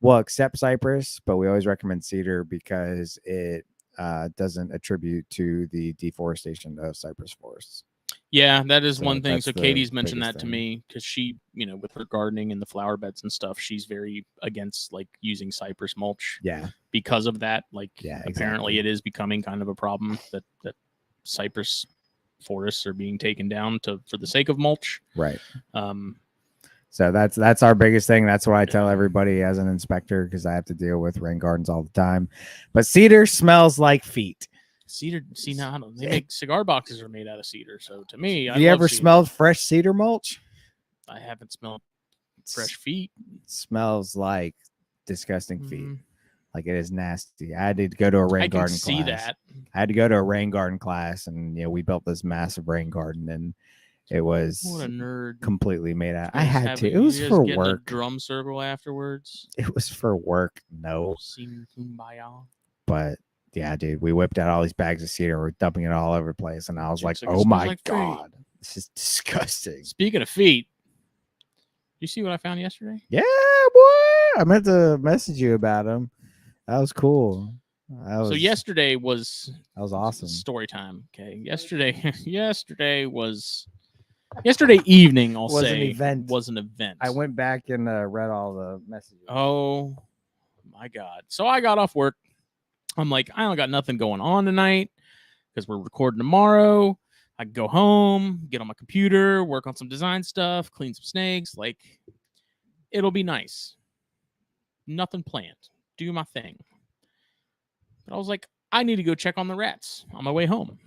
We'll accept cypress, but we always recommend cedar because it doesn't attribute to the deforestation of cypress forests. Yeah, that is one thing. So Katie's mentioned that to me because she, with her gardening and the flower beds and stuff, she's very against like using cypress mulch. Yeah. Because of that, apparently it is becoming kind of a problem that cypress forests are being taken down for the sake of mulch. Right. So that's our biggest thing. That's what I tell everybody as an inspector, because I have to deal with rain gardens all the time. But cedar smells like feet. Cedar, they make cigar boxes are made out of cedar. So to me, have you ever smelled fresh cedar mulch? I haven't smelled fresh feet. It smells like disgusting feet. Like it is nasty. I had to go to a rain garden class. I can see that. I had to go to a rain garden class, and we built this massive rain garden, and it was what a nerd completely made out. I had to. It was for work. A drum circle afterwards. It was for work. No. But yeah, dude, we whipped out all these bags of cedar. We're dumping it all over the place, and I was like, "Oh my god, this is disgusting." Speaking of feet, you see what I found yesterday? Yeah, boy. I meant to message you about them. That was cool. So yesterday was awesome. Story time. Okay. Yesterday evening, was an event. I went back and read all the messages. Oh my god. So I got off work. I'm like, I don't got nothing going on tonight because we're recording tomorrow. I can go home, get on my computer, work on some design stuff, clean some snakes. Like, it'll be nice. Nothing planned. Do my thing. But I was like, I need to go check on the rats on my way home.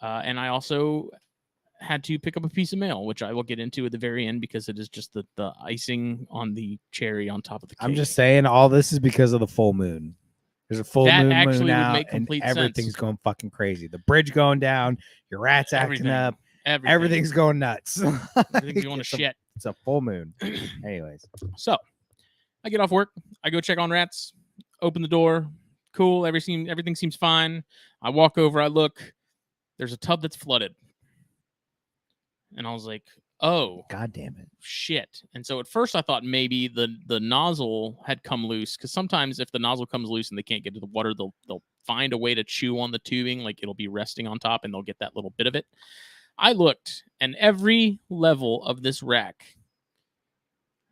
And I also had to pick up a piece of mail, which I will get into at the very end because it is just the icing on the cherry on top of the cake. I'm just saying all this is because of the full moon. There's a full moon out, and everything's going fucking crazy. The bridge going down, your rats acting up, everything's going nuts. Everything's going to shit. It's a full moon. Anyways. So I get off work. I go check on rats, open the door. Cool. Everything seems fine. I walk over. I look. There's a tub that's flooded. And I was like, oh. God damn it. Shit. And so at first I thought maybe the nozzle had come loose. Because sometimes if the nozzle comes loose and they can't get to the water, they'll find a way to chew on the tubing. Like it'll be resting on top and they'll get that little bit of it. I looked, and every level of this rack,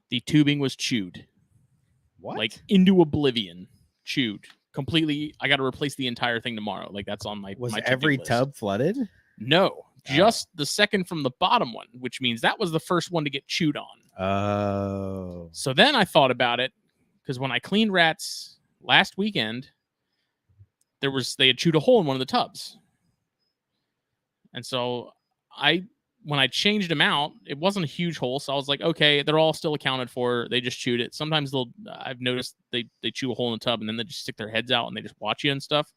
the tubing was chewed. What? Like into oblivion. Chewed. Completely. I got to replace the entire thing tomorrow. Like that's on my Was my every list. Tub flooded? No. Just the second from the bottom one, which means that was the first one to get chewed on. Oh. So then I thought about it, because when I cleaned rats last weekend, they had chewed a hole in one of the tubs. And so when I changed them out, it wasn't a huge hole. So I was like, okay, they're all still accounted for. They just chewed it. Sometimes I've noticed they chew a hole in the tub and then they just stick their heads out and they just watch you and stuff.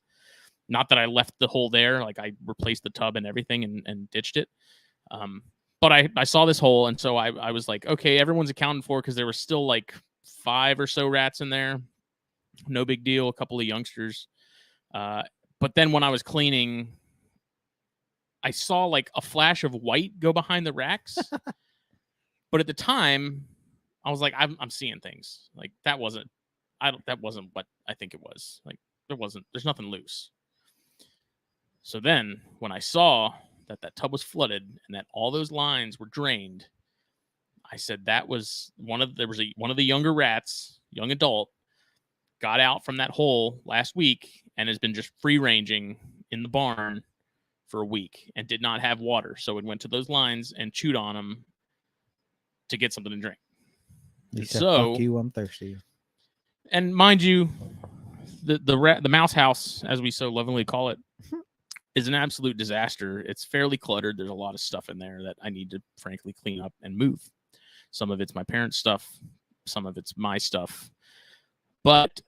Not that I left the hole there. Like, I replaced the tub and everything and ditched it. But I saw this hole. And so I was like, okay, everyone's accounted for, because there were still like 5 or so rats in there. No big deal. A couple of youngsters. But then when I was cleaning, I saw like a flash of white go behind the racks. But at the time, I was like, I'm seeing things. Like, that wasn't what I think it was. Like, there's nothing loose. So then when I saw that tub was flooded and that all those lines were drained, I said that was one of the younger rats, young adult, got out from that hole last week and has been just free ranging in the barn for a week and did not have water. So it went to those lines and chewed on them to get something to drink. He said, fuck you, I'm thirsty. And mind you, the mouse house, as we so lovingly call it, is an absolute disaster. It's fairly cluttered. There's a lot of stuff in there that I need to frankly clean up and move. Some of it's my parents' stuff. Some of it's my stuff. But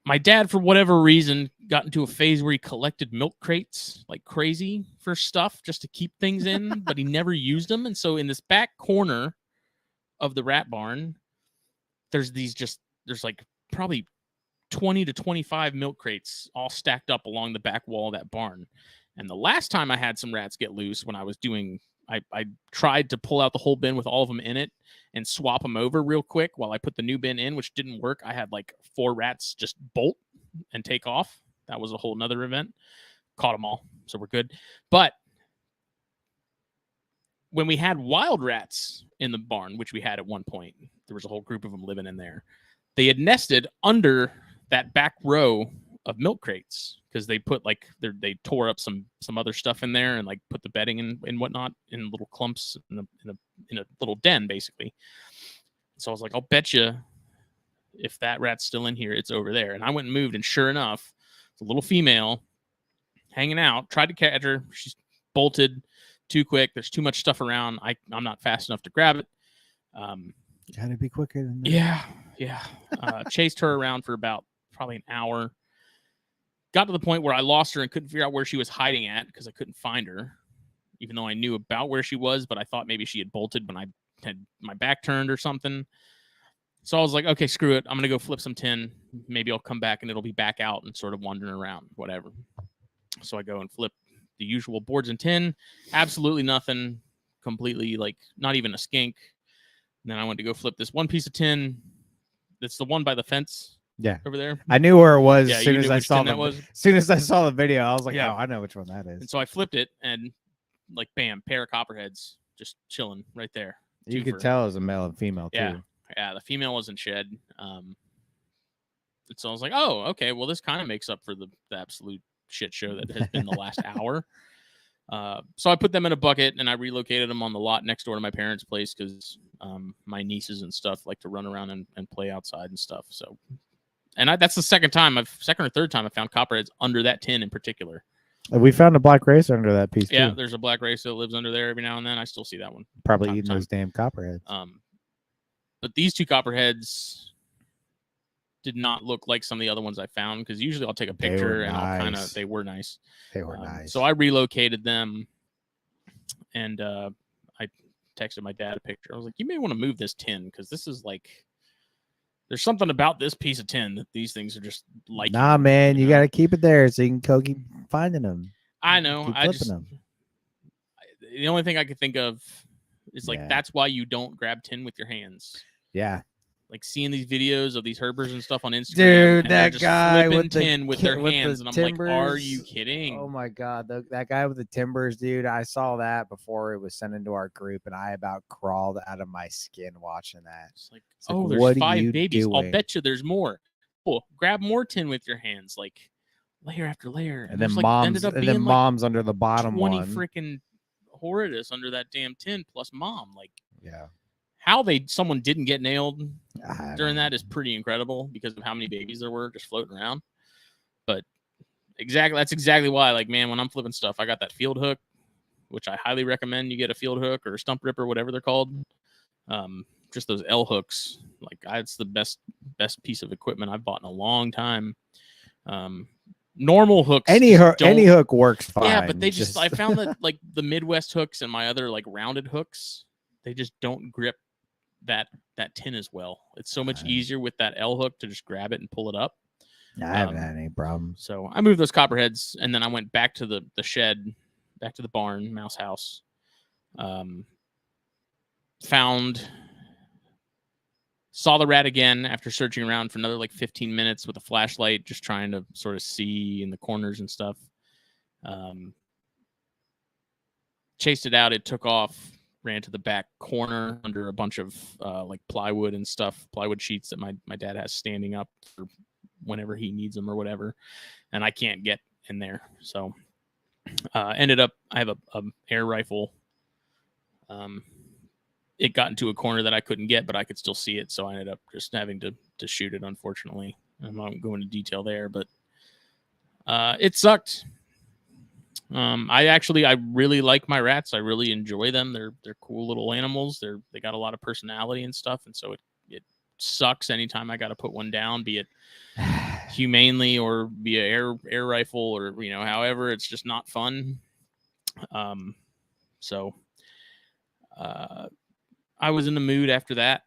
my dad, for whatever reason, got into a phase where he collected milk crates like crazy for stuff just to keep things in, but he never used them. And so in this back corner of the rat barn, there's like probably 20 to 25 milk crates all stacked up along the back wall of that barn. And the last time I had some rats get loose, when I was I tried to pull out the whole bin with all of them in it and swap them over real quick while I put the new bin in, which didn't work. I had like 4 rats just bolt and take off. That was a whole nother event. Caught them all, so we're good. But when we had wild rats in the barn, which we had at one point, there was a whole group of them living in there. They had nested under that back row of milk crates because they put like they tore up some other stuff in there and like put the bedding and whatnot in little clumps in a little den basically. So I was like, I'll bet you if that rat's still in here, it's over there. And I went and moved, and sure enough, it's a little female hanging out. Tried to catch her. She's bolted too quick. There's too much stuff around. I'm not fast enough to grab it. Gotta be quicker than that. Yeah. Chased her around for about probably an hour. Got to the point where I lost her and couldn't figure out where she was hiding at because I couldn't find her, even though I knew about where she was, but I thought maybe she had bolted when I had my back turned or something. So I was like, okay, screw it. I'm going to go flip some tin. Maybe I'll come back and it'll be back out and sort of wandering around, whatever. So I go and flip the usual boards and tin. Absolutely nothing. Completely, like, not even a skink. And then I went to go flip this one piece of tin. That's the one by the fence. Yeah, over there. I knew where it was as soon as I saw the video. I was like, yeah. Oh, I know which one that is. And so I flipped it, and like, bam, pair of copperheads just chilling right there. You could tell it was a male and female too. Yeah, the female wasn't shed. And so I was like, oh, okay, well, this kind of makes up for the absolute shit show that has been the last hour. So I put them in a bucket and I relocated them on the lot next door to my parents' place because my nieces and stuff like to run around and play outside and stuff. So, and that's the second or third time I found copperheads under that tin in particular. We found a black racer under that piece too. Yeah, there's a black racer that lives under there every now and then. I still see that one. Probably eating those damn copperheads. But these two copperheads did not look like some of the other ones I found, because usually I'll take a picture and I'll they were nice. They were nice. So I relocated them, and I texted my dad a picture. I was like, you may want to move this tin, because this is like, there's something about this piece of tin that these things are just like. Nah, man, you got to keep it there so you can keep finding them. I know. The only thing I could think of is like, that's why you don't grab tin with your hands. Yeah. Like seeing these videos of these herbers and stuff on Instagram. Dude, that guy with tin with their hands, and I'm timbers. like, are you kidding? Oh my God, that guy with the timbers, dude! I saw that before it was sent into our group, and I about crawled out of my skin watching that. It's like, there's 5 babies. I'll bet you there's more. Cool, grab more tin with your hands, like layer after layer, and then mom's under the bottom 20 freaking horridus under that damn tin plus mom, like, yeah. how someone didn't get nailed during that is pretty incredible because of how many babies there were just floating around. But that's exactly why, like, man, when I'm flipping stuff, I got that field hook, which I highly recommend you get a field hook or a stump ripper, whatever they're called. Just those L hooks, like, it's the best piece of equipment I've bought in a long time. Normal hooks, any hook works fine. Yeah, but they just I found that like the Midwest hooks and my other like rounded hooks, they just don't grip that tin as well. It's so much easier with that L hook to just grab it and pull it up. I haven't had any problem. So I moved those copperheads, and then I went back to the shed, back to the barn, mouse house. Saw the rat again after searching around for another like 15 minutes with a flashlight, just trying to sort of see in the corners and stuff. Chased it out. It took off, ran to the back corner under a bunch of like plywood and stuff, plywood sheets that my dad has standing up for whenever he needs them or whatever. And I can't get in there. So ended up, I have a air rifle. It got into a corner that I couldn't get, but I could still see it. So I ended up just having to shoot it, unfortunately. I won't go into detail there, but it sucked. I really like my rats. I really enjoy them. They're cool little animals. They got a lot of personality and stuff. And so it sucks anytime I got to put one down, be it humanely or via air rifle or, however. It's just not fun. So I was in the mood after that,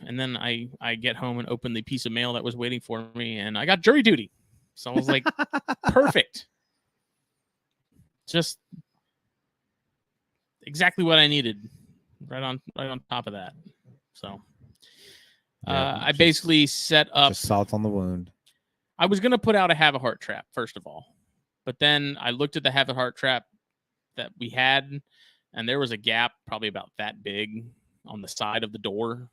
and then I get home and open the piece of mail that was waiting for me, and I got jury duty. So I was like, perfect. Just exactly what I needed, right on top of that. So I basically set up just salt on the wound. I was gonna put out a have a heart trap first of all, but then I looked at the have a heart trap that we had, and there was a gap probably about that big on the side of the door,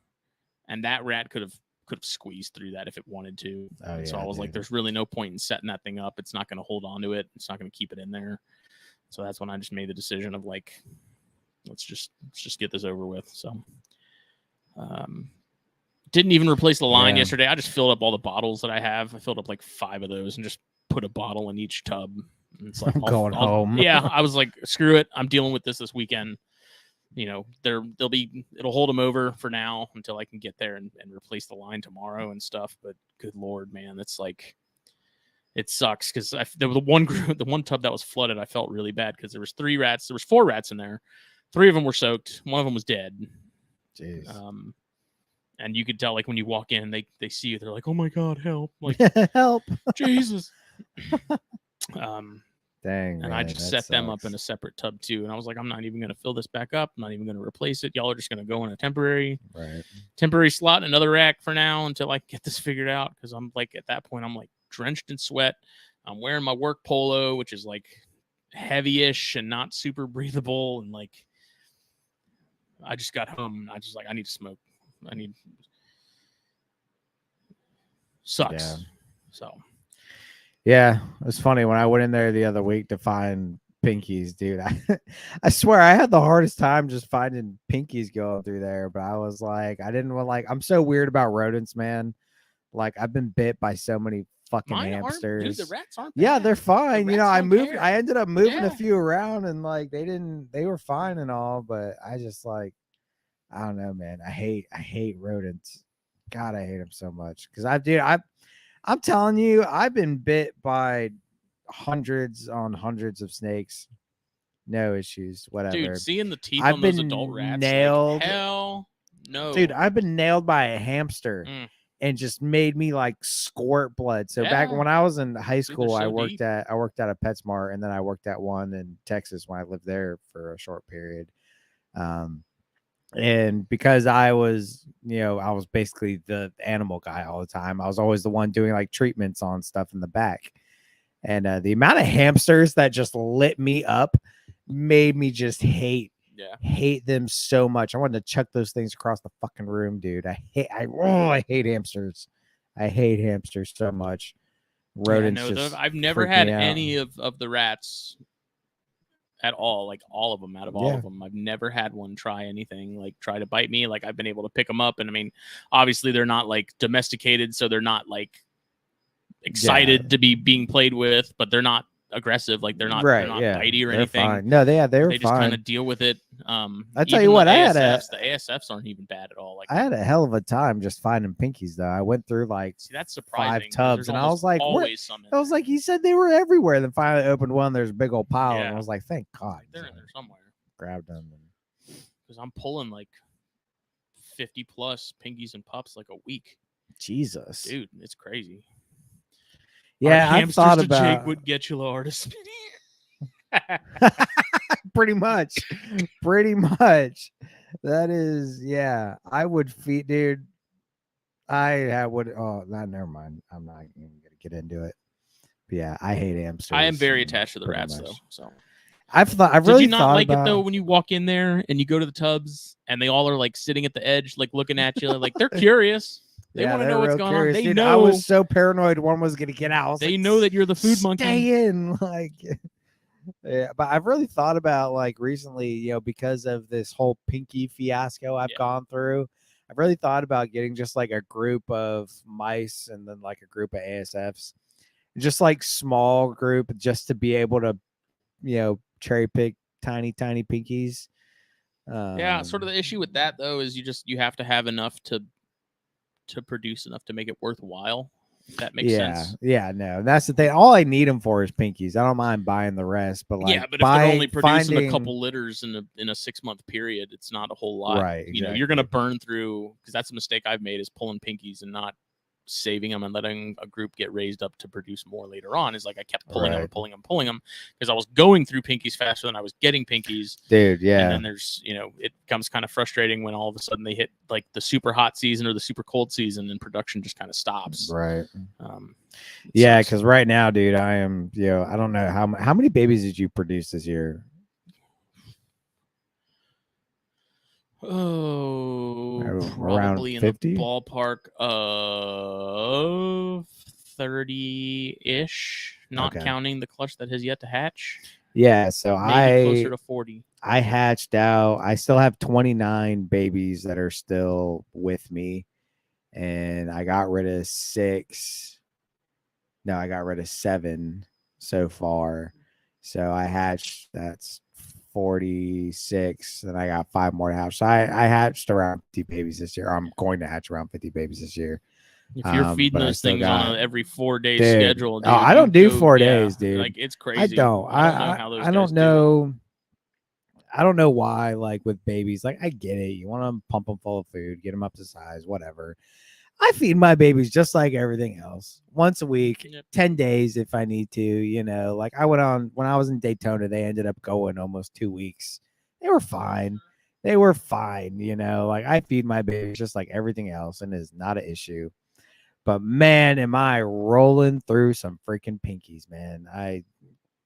and that rat could have squeezed through that if it wanted to. So I was like, there's really no point in setting that thing up. It's not going to hold on to it. It's not going to keep it in there. So that's when I just made the decision of like, let's just get this over with. So didn't even replace the line yesterday. I just filled up all the bottles that I have. I filled up like 5 of those and just put a bottle in each tub. And it's like, going home. Yeah, I was like, screw it. I'm dealing with this weekend. It'll hold them over for now until I can get there and replace the line tomorrow and stuff. But good Lord, man, it's like, it sucks because there was the one tub that was flooded. I felt really bad because there was 3 rats. There was 4 rats in there. 3 of them were soaked. One of them was dead. Jeez. And you could tell, like, when you walk in, they see you. They're like, "Oh my God, help!" Like, help, Jesus. Dang, and I just set them up in a separate tub too. And I was like, I'm not even going to fill this back up. I'm not even going to replace it. Y'all are just going to go in a temporary slot in another rack for now until I get this figured out. Because I'm like, at that point, I'm like drenched in sweat. I'm wearing my work polo, which is like heavy-ish and not super breathable. And like, I just got home and I just like, I need to smoke. Sucks. Yeah. So. Yeah, it's funny when I went in there the other week to find pinkies, dude. I swear I had the hardest time just finding pinkies going through there. But I was like, I'm so weird about rodents, man. Like, I've been bit by so many fucking hamsters. Dude, the rats aren't bad. Yeah, they're fine. I ended up moving a few around, and like they were fine and all. But I just like, I don't know, man. I hate rodents. God, I hate them so much because I'm telling you, I've been bit by hundreds of snakes. No issues, whatever. Dude, seeing the teeth on those adult rats, nailed. Like, hell no. Dude, I've been nailed by a hamster and just made me like squirt blood. So back when I was in high school, I worked at a PetSmart, and then I worked at one in Texas when I lived there for a short period. And because I was basically the animal guy all the time, I was always the one doing like treatments on stuff in the back. And the amount of hamsters that just lit me up made me just hate them so much. I wanted to chuck those things across the fucking room, dude. I hate hamsters. I hate hamsters so much. Rodents. I've never had any of the rats at all. Like all of them, out of all of them, I've never had one try anything, like try to bite me. Like I've been able to pick them up, and I mean, obviously they're not like domesticated, so they're not like excited to be being played with, but they're not aggressive. Like they're not bitey or anything. Fine. No, they just kind of deal with it. I tell you what, the ASFs aren't even bad at all. Like I had a hell of a time just finding pinkies though. I went through like that's surprising, 5 tubs, and I was like, always some. I was like, he said they were everywhere. Then finally opened one. There's a big old pile, and I was like, thank God, they're in there somewhere. Grabbed them because I'm pulling like 50 plus pinkies and pups like a week. Jesus, dude, it's crazy. Yeah, I thought about Jake would get you artist. Pretty much. That is, yeah. I would feed, dude. I would. Oh, never mind. I'm not even gonna get into it. But yeah, I hate hamsters. I am very attached to the rats, though. So I've really Did you not like it though when you walk in there and you go to the tubs and they all are like sitting at the edge, like looking at you, like they're curious. They want to know what's going on. They know. I was so paranoid one was going to get out. They know that you're the food monkey. Stay in, like. Yeah, but I've really thought about like recently, because of this whole pinky fiasco I've gone through. I've really thought about getting just like a group of mice and then like a group of ASFs, just like small group, just to be able to, cherry pick tiny pinkies. Yeah, sort of the issue with that though is you have to have enough to produce enough to make it worthwhile. If that makes sense. Yeah, no, that's the thing. All I need them for is pinkies. I don't mind buying the rest, but like, but if they're only producing a couple litters in a 6-month period, it's not a whole lot. Right. Exactly. You're gonna burn through, because that's a mistake I've made, is pulling pinkies and not saving them and letting a group get raised up to produce more later on. Is like I kept pulling them because I was going through pinkies faster than I was getting pinkies, dude. Yeah, and then there's it becomes kind of frustrating when all of a sudden they hit like the super hot season or the super cold season and production just kind of stops. Right. Yeah, because right now, dude, I am I don't know how many babies did you produce this year? Probably around 50? In the ballpark of 30-ish, not counting the clutch that has yet to hatch. Yeah, so maybe closer to 40. I hatched out. I still have 29 babies that are still with me, and I got rid of 6. No, I got rid of 7 so far. So I hatched. That's 46, and I got 5 more to hatch. So I hatched around 50 babies this year. I'm going to hatch around 50 babies this year. If you're feeding those things on an every 4-day schedule, dude, I don't do 4 days, dude. Like it's crazy. I don't. I don't know. I don't know why. Like with babies, like I get it. You want to pump them full of food, get them up to size, whatever. I feed my babies just like everything else, once a week, 10 days if I need to, like I went on when I was in Daytona, they ended up going almost 2 weeks. They were fine. Like I feed my babies just like everything else, and it's not an issue. But man, am I rolling through some freaking pinkies, man. I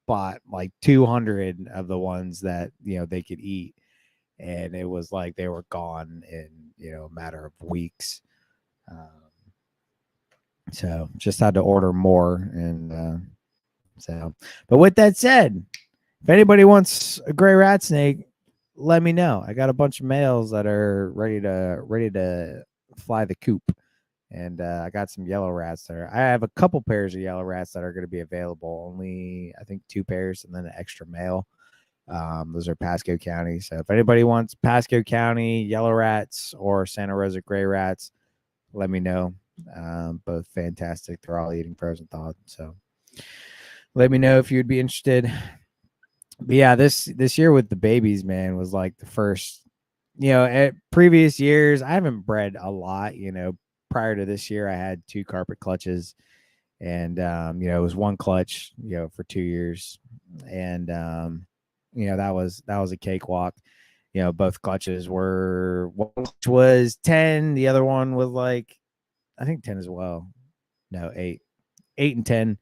bought like 200 of the ones that, they could eat. And it was like they were gone in, a matter of weeks. So just had to order more. And but with that said, if anybody wants a gray rat snake, let me know. I got a bunch of males that are ready to fly the coop. And I got some yellow rats there. I have a couple pairs of yellow rats that are going to be available. Only, I think, 2 pairs and then an extra male. Those are Pasco County. So if anybody wants Pasco County yellow rats or Santa Rosa gray rats, let me know. Both fantastic. They're all eating frozen thawed. So let me know if you'd be interested. But yeah, this year with the babies, man, was like the first, at previous years, I haven't bred a lot, prior to this year, I had 2 carpet clutches, and it was 1 clutch, for 2 years, and that was a cakewalk. Both clutches were, one clutch was 10, the other one was like, I think 10 as well. No, 8 and 10,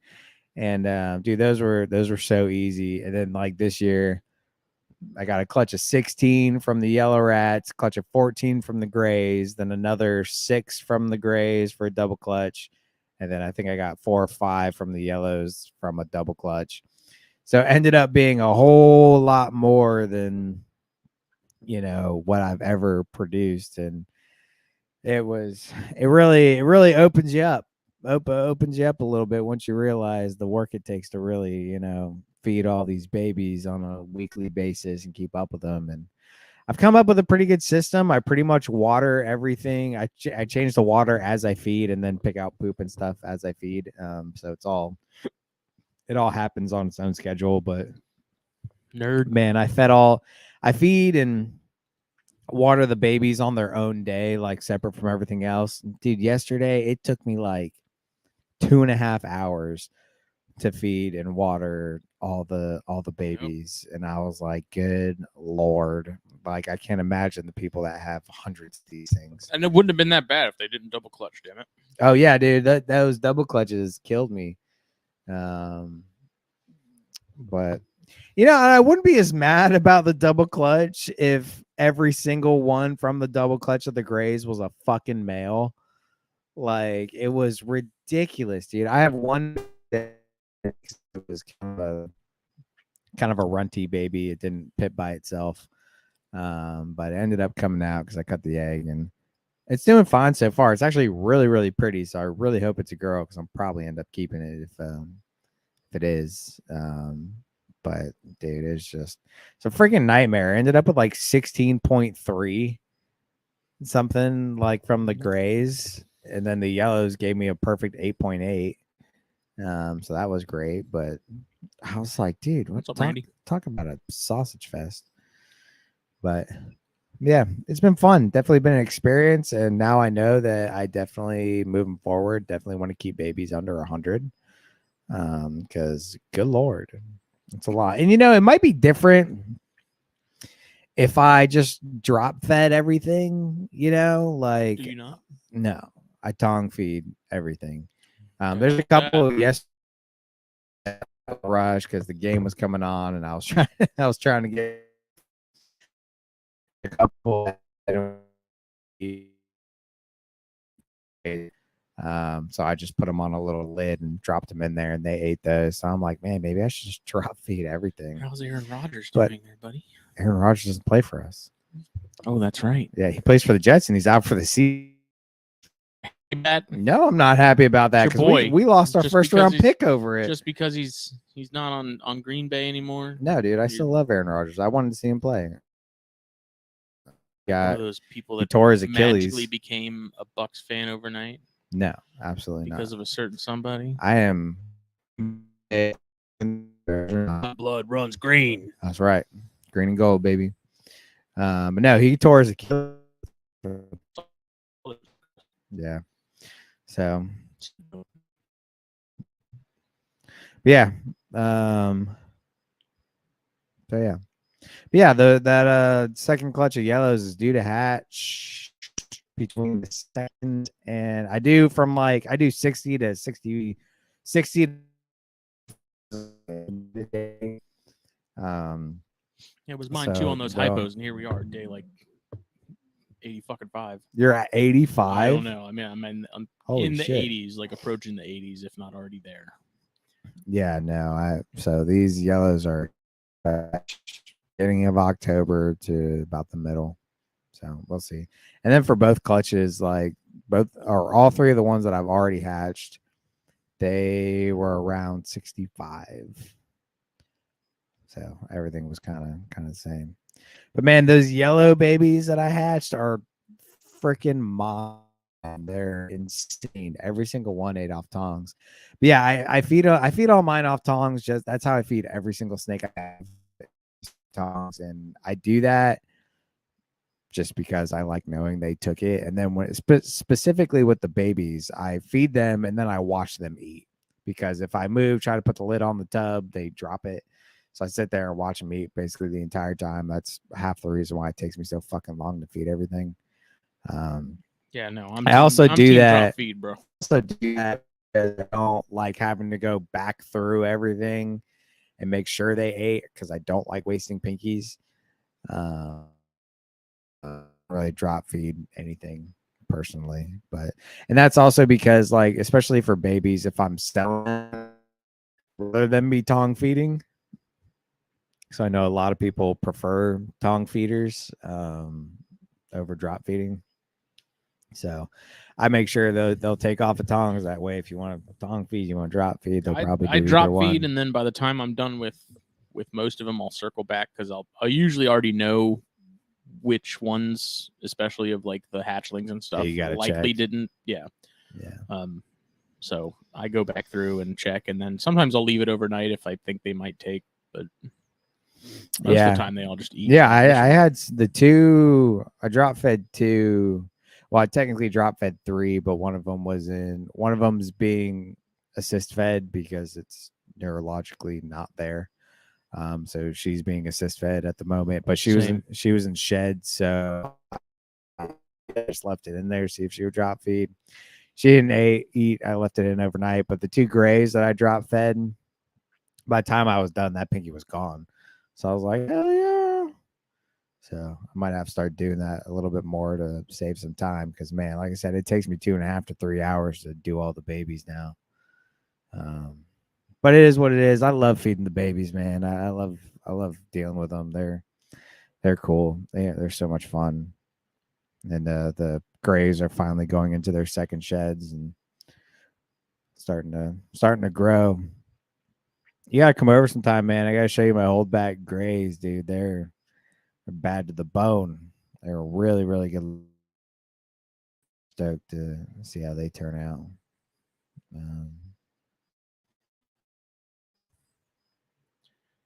and dude, those were so easy. And then like this year, I got a clutch of 16 from the yellow rats, clutch of 14 from the grays, then another 6 from the grays for a double clutch. And then I think I got 4 or 5 from the yellows from a double clutch. So it ended up being a whole lot more than, you know, what I've ever produced. And it really opens you up. Opens you up a little bit once you realize the work it takes to really, you know, feed all these babies on a weekly basis and keep up with them. And I've come up with a pretty good system. I pretty much water everything. I change the water as I feed and then pick out poop and stuff as I feed. So it all happens on its own schedule. But man, I feed and water the babies on their own day, like separate from everything else. Dude, yesterday it took me like 2.5 hours to feed and water all the babies. Yep. And I was like, good Lord. Like, I can't imagine the people that have hundreds of these things. And it wouldn't have been that bad if they didn't double clutch, damn it. Oh yeah, dude. Those double clutches killed me. But you know, I wouldn't be as mad about the double clutch if every single one from the double clutch of the grays was a fucking male. Like, it was ridiculous, dude. I have one that was kind of a runty baby. It didn't pit by itself, but it ended up coming out because I cut the egg, and it's doing fine so far. It's actually really, really pretty, so I really hope it's a girl because I'll probably end up keeping it if it is. But dude, it's just it's a freaking nightmare. I ended up with like 16.3 something, like, from the grays, and then the yellows gave me a perfect 8.8. So that was great. But I was like, dude, what talk about a sausage fest. But yeah, it's been fun. Definitely been an experience. And now I know that I definitely, moving forward, definitely want to keep babies under 100. Because good Lord, it's a lot. And you know, it might be different if I just drop fed everything, you know, like. Do you not? No, I tongue feed everything. There's a couple rush because the game was coming on and I was trying to get a couple. So I just put them on a little lid and dropped them in there, and they ate those. So I'm like, man, maybe I should just drop feed everything. How's Aaron Rodgers doing there, buddy? Aaron Rodgers doesn't play for us. Oh, that's right. Yeah, he plays for the Jets, and he's out for the season. No, I'm not happy about that because we lost our first round pick over it. Just because he's not on Green Bay anymore. No, dude, I still love Aaron Rodgers. I wanted to see him play. One of those people that tore his Achilles, magically became a Bucs fan overnight. No, absolutely because of a certain somebody. I am. My blood runs green. That's right, green and gold, baby. But no, he tore his Achilles. Yeah. So, yeah. So yeah. That second clutch of yellows is due to hatch between the second and I do 60 to 60. It was mine too on those hypos, and here we are, day like 80-5. You're at 85? I don't know. I mean, I'm in the 80s, like approaching the 80s, if not already there. Yeah, no. So these yellows are beginning of October to about the middle. So we'll see. And then for both clutches, like all three of the ones that I've already hatched, they were around 65. So everything was kind of the same. But man, those yellow babies that I hatched are freaking mom. They're insane. Every single one ate off tongs. But yeah, I feed all mine off tongs. Just that's how I feed every single snake I have, tongs, and I do that just because I like knowing they took it. And then when specifically with the babies, I feed them and then I watch them eat, because if I try to put the lid on the tub, they drop it. So I sit there and watch them eat basically the entire time. That's half the reason why it takes me so fucking long to feed everything. Yeah, no, I also do that. Feed, bro. Also do that because I don't like having to go back through everything and make sure they ate, because I don't like wasting pinkies. Really drop feed anything personally, and that's also because, like, especially for babies, if I'm selling rather than me tongue feeding, So I know a lot of people prefer tongue feeders over drop feeding. So I make sure they'll take off the tongs. That way, if you want a tongue feed, you want to drop feed, they'll probably do drop either feed, one. and then by the time I'm done with most of them, I'll circle back because I'll usually already know which ones, especially of like the hatchlings and stuff, likely check. Didn't. Yeah. So I go back through and check, and then sometimes I'll leave it overnight if I think they might take, but most of the time they all just eat. Yeah, I had the two. I drop fed two. Well, I technically drop fed three, but one of them's being assist fed because it's neurologically not there. So she's being assist fed at the moment, but she was in shed, so I just left it in there, see if she would drop feed. She didn't eat. I left it in overnight, but the two grays that I drop fed, by the time I was done, that pinky was gone. So I was like, hell yeah. So I might have to start doing that a little bit more to save some time because, man, like I said, it takes me 2.5 to 3 hours to do all the babies now. But it is what it is. I love feeding the babies, man. I love dealing with them. They're cool. They're so much fun. And the grays are finally going into their second sheds and starting to grow. You gotta come over sometime, man. I gotta show you my holdback grays, dude. They're bad to the bone. They're really, really good. Stoked to see how they turn out.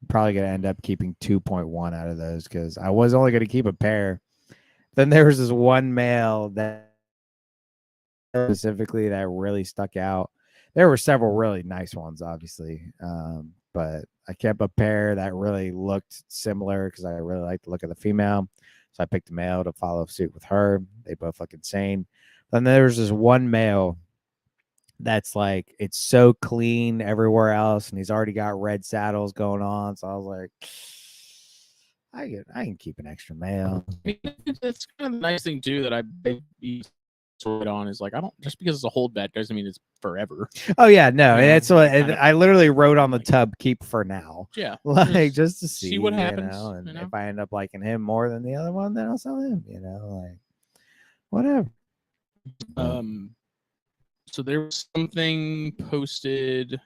Probably gonna end up keeping 2.1 out of those because I was only gonna keep a pair. Then there was this one male that specifically that really stuck out. There were several really nice ones, obviously, but I kept a pair that really looked similar because I really liked the look of the female. So I picked a male to follow suit with her. They both look insane. Then there was this one male that's like, it's so clean everywhere else, and he's already got red saddles going on. So I was like, I can keep an extra male. It's kind of the nice thing too that I sort on is like, I don't, just because it's a holdback doesn't mean it's forever. Oh yeah, no, that's what I literally wrote on the tub, keep for now. Yeah, like just to see what happens. And if I end up liking him more than the other one, then I'll sell him. Like whatever. So there was something posted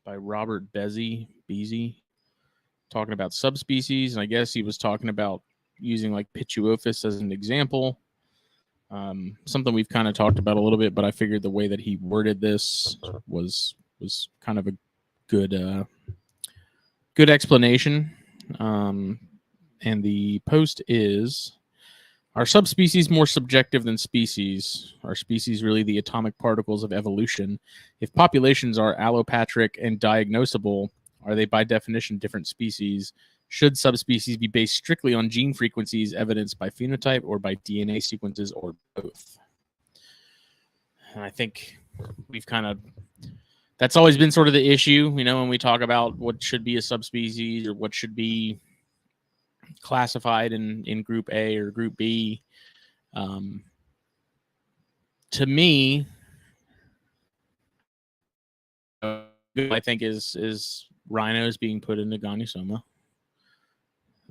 by Robert Beasy talking about subspecies, and I guess he was talking about using like Pituophis as an example. Something we've kind of talked about a little bit, but I figured the way that he worded this was kind of a good explanation. And the post is: are subspecies more subjective than species? Are species really the atomic particles of evolution? If populations are allopatric and diagnosable, are they by definition different species? Should subspecies be based strictly on gene frequencies evidenced by phenotype or by DNA sequences or both? And I think we've that's always been sort of the issue, when we talk about what should be a subspecies or what should be classified in group A or group B. To me, I think is rhinos being put into Gonyosoma.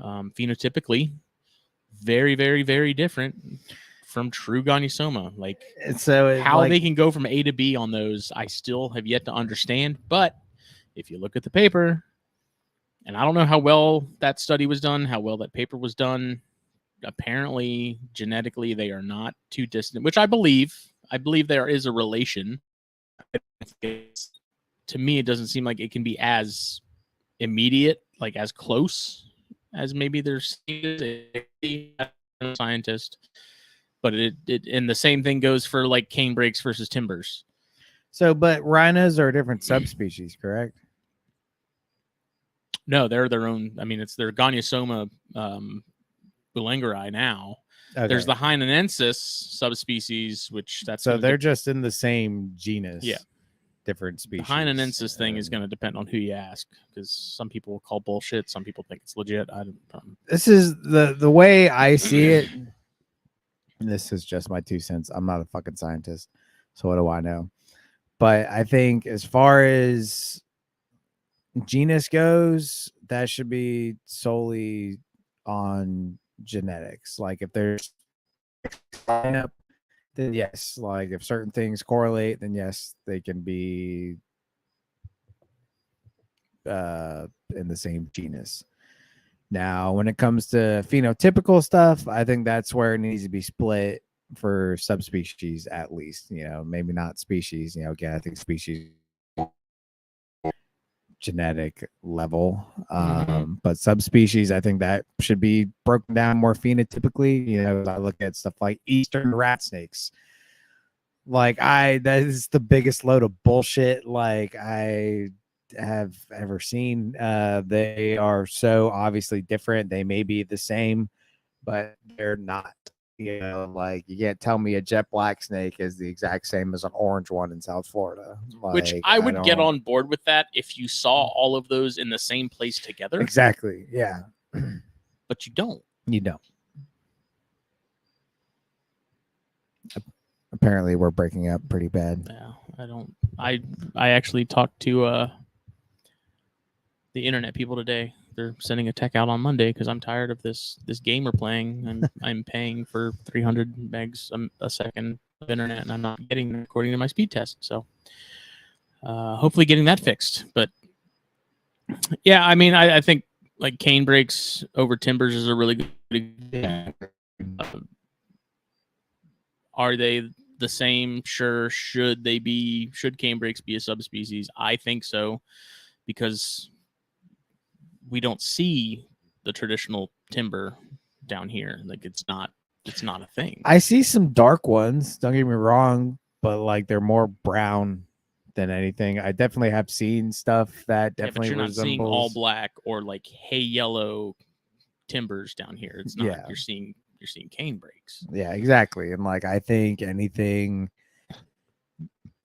Phenotypically, very, very, very different from true Gonyosoma. Like, so how they can go from A to B on those, I still have yet to understand. But if you look at the paper, and I don't know how well that study was done, how well that paper was done, apparently genetically they are not too distant, which I believe. I believe there is a relation. To me, it doesn't seem like it can be as immediate, like as close as maybe there's a scientist. But it and the same thing goes for like cane breaks versus timbers. So, but rhinos are a different subspecies, correct? No, they're their own. I mean, it's their Gonyosoma bulengeri now. Okay. There's the Hynenensis subspecies, which that's so they're just in the same genus. Yeah, different species. The Hynenensis thing is going to depend on who you ask, because some people will call bullshit, some people think it's legit. This is the way I see it. This is just my 2 cents. I'm not a fucking scientist, so what do I know? But I think as far as genus goes, that should be solely on genetics. Like if there's lineup, then yes. Like if certain things correlate, then yes, they can be in the same genus. Now, when it comes to phenotypical stuff, I think that's where it needs to be split for subspecies at least. Maybe not species. Again, I think species genetic level, but subspecies, I think that should be broken down more phenotypically. I look at stuff like eastern rat snakes. Like that is the biggest load of bullshit like I have ever seen. They are so obviously different. They may be the same, but they're not. Like you can't tell me a jet black snake is the exact same as an orange one in South Florida. Which I would get on board with that if you saw all of those in the same place together. Exactly. Yeah. But you don't. You don't. Apparently we're breaking up pretty bad. Yeah, I don't. I actually talked to the internet people today. They're sending a tech out on Monday because I'm tired of this game we're playing. I'm paying for 300 megs a second of internet, and I'm not getting it according to my speed test. So hopefully getting that fixed. But yeah, I mean, I think like cane breaks over timbers is a really good. Are they the same? Sure. Should cane breaks be a subspecies? I think so, because we don't see the traditional timber down here. Like it's not a thing. I see some dark ones, don't get me wrong, but like they're more brown than anything. I definitely have seen stuff that definitely but you're resembles... not seeing all black or like hay yellow timbers down here. It's not. Yeah. You're seeing cane breaks. Yeah, exactly. And like I think anything,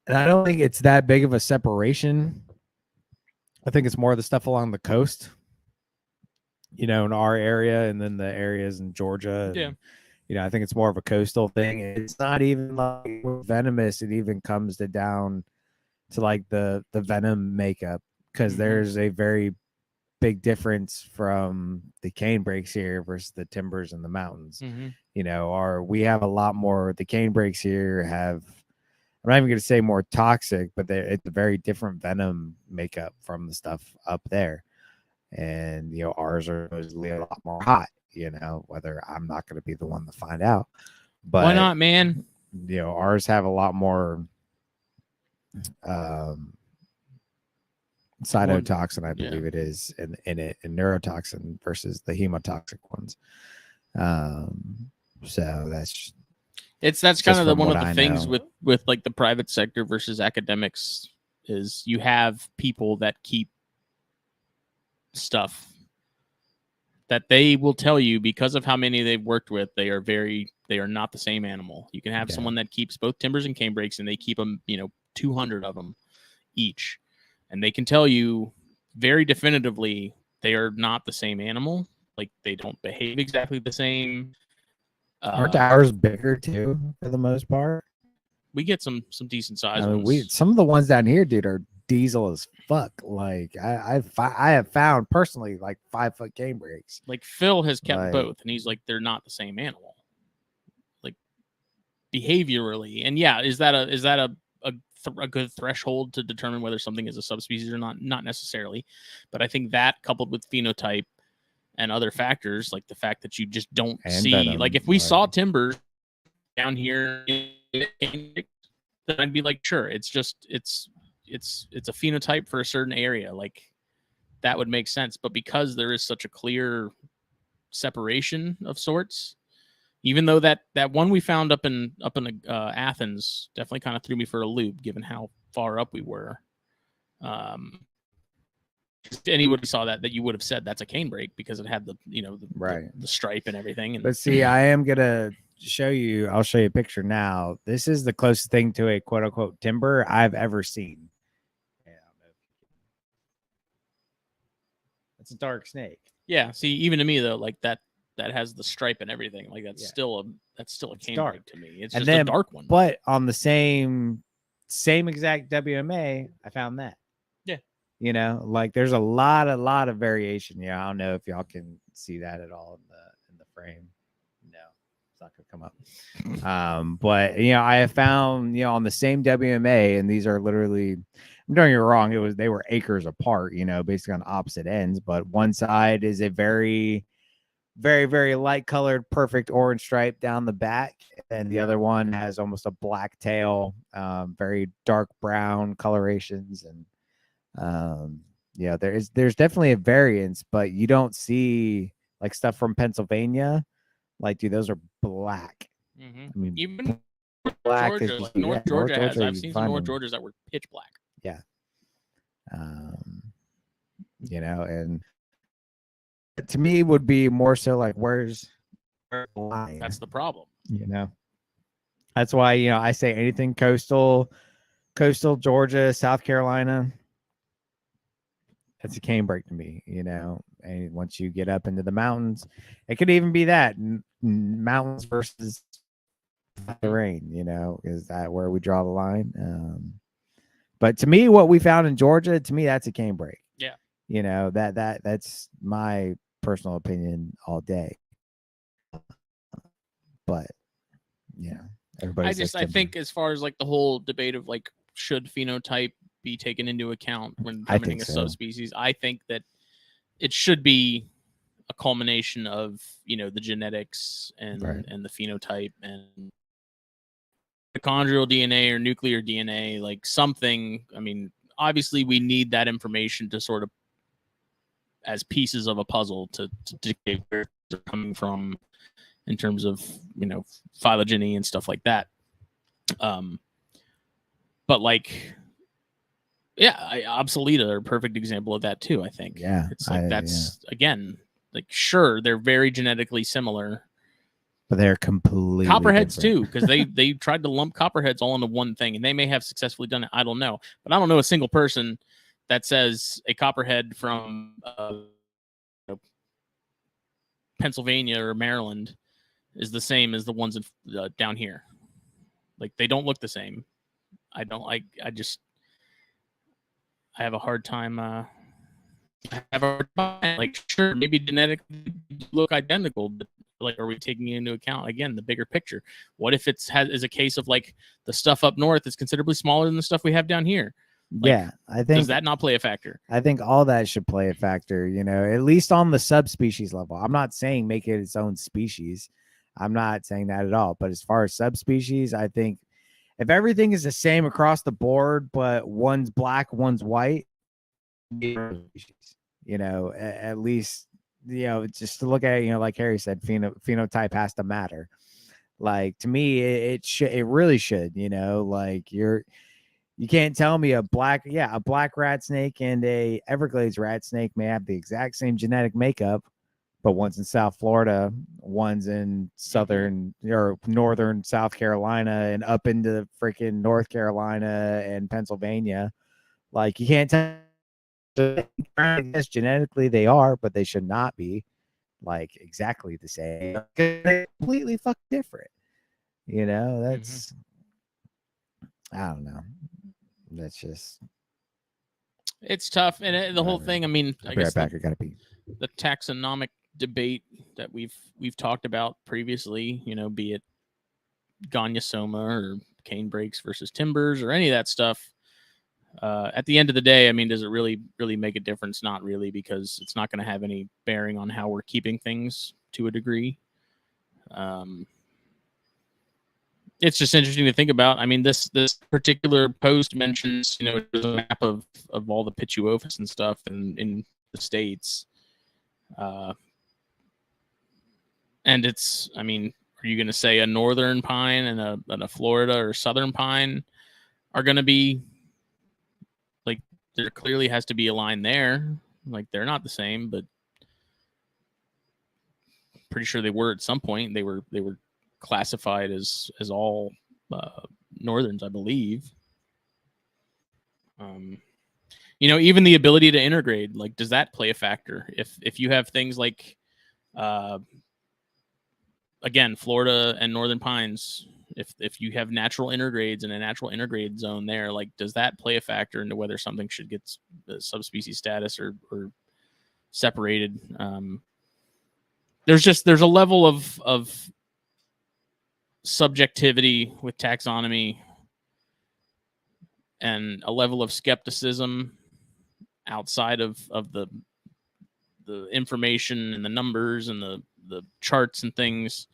and I don't think it's that big of a separation. I think it's more of the stuff along the coast, in our area, and then the areas in Georgia. And, I think it's more of a coastal thing. It's not even like venomous. It even comes down to like the venom makeup, because there's a very big difference from the cane breaks here versus the timbers in the mountains. We have a lot more. The cane breaks here have, I'm not even going to say more toxic, but it's a very different venom makeup from the stuff up there. And, ours are supposedly a lot more hot, whether I'm not going to be the one to find out. But why not, man? Ours have a lot more cytotoxin, I believe it is, in it, and neurotoxin versus the hemotoxic ones. So that's kind of one of the things with like the private sector versus academics is you have people that keep stuff that they will tell you because of how many they've worked with, they are not the same animal. You can have someone that keeps both timbers and cane breaks, and they keep them, 200 of them each, and they can tell you very definitively they are not the same animal. Like they don't behave exactly the same. Aren't ours bigger too, for the most part? We get some decent size ones. Some of the ones down here, dude, are diesel as fuck. Like I have found personally like 5-foot cane breaks. Like Phil has kept both, and he's like, they're not the same animal, like behaviorally. And yeah, is that a good threshold to determine whether something is a subspecies or not? Not necessarily, but I think that coupled with phenotype and other factors, like the fact that you just don't see venom, like if we saw timber down here, then I'd be like, sure, it's a phenotype for a certain area, like that would make sense. But because there is such a clear separation of sorts, even though that one we found up in Athens definitely kind of threw me for a loop, given how far up we were. If anybody saw that you would have said that's a cane break because it had the stripe and everything. And but see, I am gonna show you. I'll show you a picture now. This is the closest thing to a quote unquote timber I've ever seen. It's a dark snake. Yeah. See, even to me though, like that has the stripe and everything. Like that's still a cane break to me. It's just a dark one. But on the same exact WMA, I found that. Yeah. You know, like there's a lot of variation. Yeah, I don't know if y'all can see that at all in the frame. No, it's not gonna come up. But you know, I have found, you know, on the same WMA, and these are literally, I'm doing it wrong. They were acres apart, you know, basically on opposite ends. But one side is a very, very, very light colored, perfect orange stripe down the back, and the other one has almost a black tail, very dark brown colorations, and yeah, there's definitely a variance, but you don't see like stuff from Pennsylvania. Like, dude, those are black. Mm-hmm. I mean, even black Georgia, like North Georgia has. I've seen some North Georgias that were pitch black. Yeah. You know, and to me would be more so like, where's the line? That's the problem. You know, that's why, you know, I say anything coastal Georgia, South Carolina, that's a cane break to me, you know. And once you get up into the mountains, it could even be that mountains versus the rain, you know, is that where we draw the line? But to me, what we found in Georgia, to me, that's a cane break. Yeah. You know, that's my personal opinion all day. But yeah, I think as far as like the whole debate of like, should phenotype be taken into account when determining a subspecies, I think that it should be a culmination of, you know, the genetics and the phenotype and mitochondrial DNA or nuclear DNA, like something. I mean, obviously we need that information to sort of as pieces of a puzzle to dictate where they're coming from in terms of, you know, phylogeny and stuff like that. But like, yeah, Obsoleta are a perfect example of that too. I think. Yeah, it's like again, like, sure, they're very genetically similar, but they're completely copperheads different. too, because they tried to lump copperheads all into one thing, and they may have successfully done it. I don't know, but I don't know a single person that says a copperhead from Pennsylvania or Maryland is the same as the ones in, down here. Like, they don't look the same. I have a hard time. Like, sure, maybe genetically look identical, but like, are we taking into account again the bigger picture? What if is a case of like the stuff up north is considerably smaller than the stuff we have down here? Like, yeah, I think, does that not play a factor? I think all that should play a factor, you know, at least on the subspecies level. I'm not saying make it its own species. I'm not saying that at all. But as far as subspecies, I think if everything is the same across the board, but one's black, one's white, you know, at least, you know, just to look at it, you know, like Harry said, phenotype has to matter. Like, to me, it really should, you know, like you can't tell me a black rat snake and a Everglades rat snake may have the exact same genetic makeup, but one's in South Florida, one's in southern or northern South Carolina, and up into freaking North Carolina and Pennsylvania. Like, you can't tell. Yes, genetically they are, but they should not be like exactly the same. They're completely fucking different. You know, that's I don't know. That's just, it's tough, and the whole thing. I mean, I guess I gotta be the taxonomic debate that we've talked about previously. You know, be it Gonyosoma or cane breaks versus timbers or any of that stuff. At the end of the day, I mean, does it really make a difference? Not really, because it's not going to have any bearing on how we're keeping things to a degree. It's just interesting to think about. I mean, this particular post mentions, you know, there's a map of all the Pituophis and stuff in the States. And it's, I mean, are you going to say a northern pine and a Florida or southern pine are going to be, like, there clearly has to be a line there. Like, they're not the same, but pretty sure they were at some point. They were classified as all northerns, I believe. You know, even the ability to intergrade, like, does that play a factor? If you have things like, again, Florida and northern pines If you have natural intergrades in a natural intergrade zone there, like, does that play a factor into whether something should get subspecies status or separated? There's a level of subjectivity with taxonomy and a level of skepticism outside of the information and the numbers and the charts and things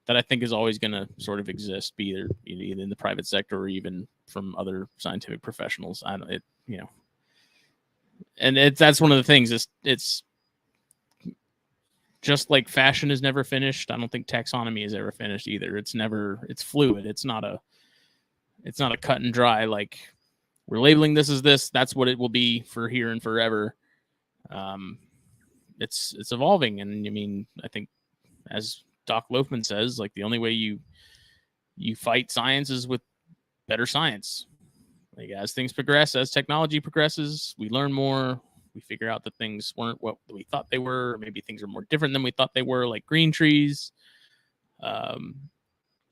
that I think is always going to sort of exist, be either in the private sector or even from other scientific professionals. And that's one of the things. It's just like fashion is never finished. I don't think taxonomy is ever finished either. It's fluid. It's not a cut and dry, like, we're labeling this as this, that's what it will be for here and forever. It's evolving. And I mean, I think, as Doc Loafman says, like, the only way you fight science is with better science. Like, as things progress, as technology progresses, we learn more. We figure out that things weren't what we thought they were, or maybe things are more different than we thought they were, like green trees,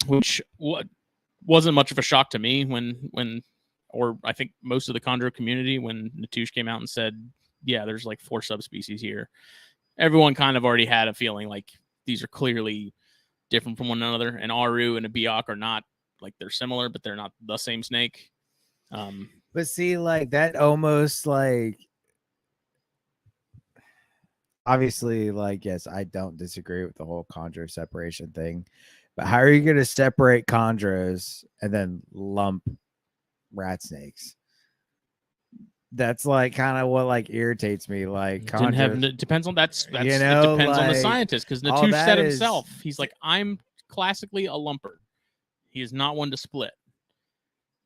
which wasn't much of a shock to me when, or I think most of the chondro community, when Natush came out and said, yeah, there's like 4 subspecies here. Everyone kind of already had a feeling like these are clearly different from one another, and Aru and a Biak are not, like, they're similar, but they're not the same snake. But see, like, that almost, like, obviously, like, yes, I don't disagree with the whole chondro separation thing, but how are you going to separate chondros and then lump rat snakes? That's like kind of what, like, irritates me. Like, it depends on that's it depends on the scientist, because Natush said himself, he's like, I'm classically a lumper. He is not one to split.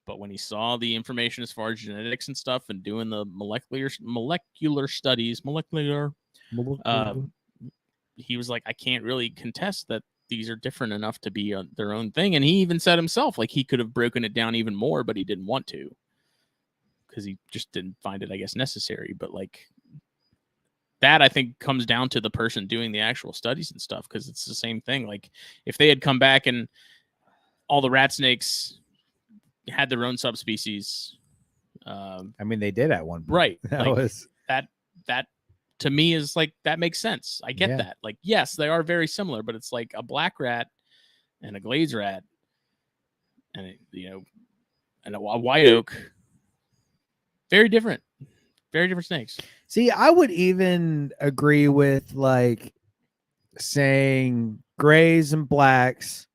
But when he saw the information as far as genetics and stuff and doing the molecular studies, he was like, I can't really contest that these are different enough to be their own thing. And he even said himself, like, he could have broken it down even more, but he didn't want to, because he just didn't find it, I guess, necessary. But, like, that, I think, comes down to the person doing the actual studies and stuff, because it's the same thing. Like, if they had come back and all the rat snakes had their own subspecies, I mean, they did at one point. Right? That to me is like, that makes sense. I get that. Like, yes, they are very similar, but it's like a black rat and a glades rat, and and a white oak. Very different snakes. See, I would even agree with, like, saying grays and blacks,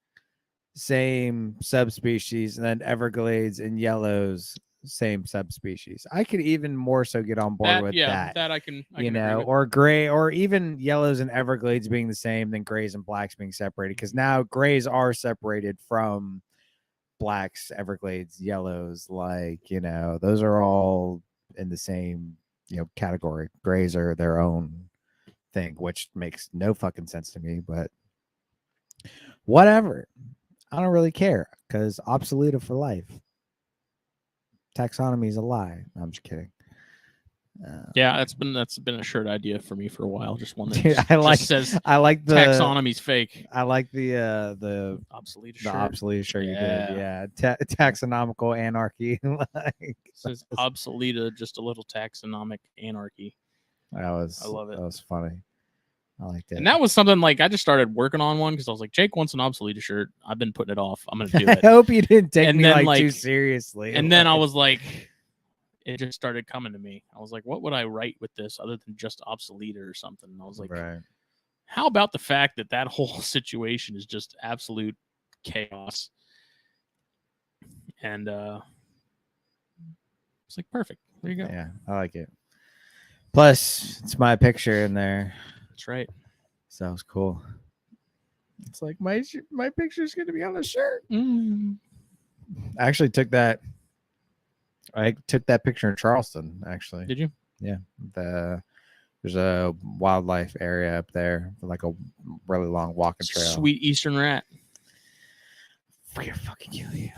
same subspecies, and then Everglades and yellows, same subspecies. I could even more so get on board with that. That I can or gray, or even yellows and Everglades being the same, than grays and blacks being separated, because now grays are separated from blacks, Everglades, yellows. Like, those are all in the same category. Grays are their own thing, which makes no fucking sense to me, but whatever. I don't really care, because obsolete for life. Taxonomy is a lie. No, I'm just kidding. Yeah, that's been a shirt idea for me for a while. Just one that says I like the taxonomy's fake. I like the obsolete shirt. The obsolete shirt you did. Yeah, taxonomical anarchy. Like, it says obsolete, just a little taxonomic anarchy. I love it. That was funny. I like that. And that was something, like, I just started working on one because I was like, Jake wants an obsolete shirt. I've been putting it off. I'm gonna do it. I hope you didn't take me like too seriously. And then I was like, it just started coming to me. I was like, what would I write with this other than just obsolete or something? And I was like, how about the fact that whole situation is just absolute chaos? And it's like, perfect. There you go. Yeah, I like it. Plus, it's my picture in there. That's right. So it's cool. It's like, my picture's going to be on the shirt. Mm. I actually took that picture in Charleston, actually. Did you? Yeah. There's a wildlife area up there, like a really long walking trail. Sweet Eastern rat. We're gonna fucking kill you.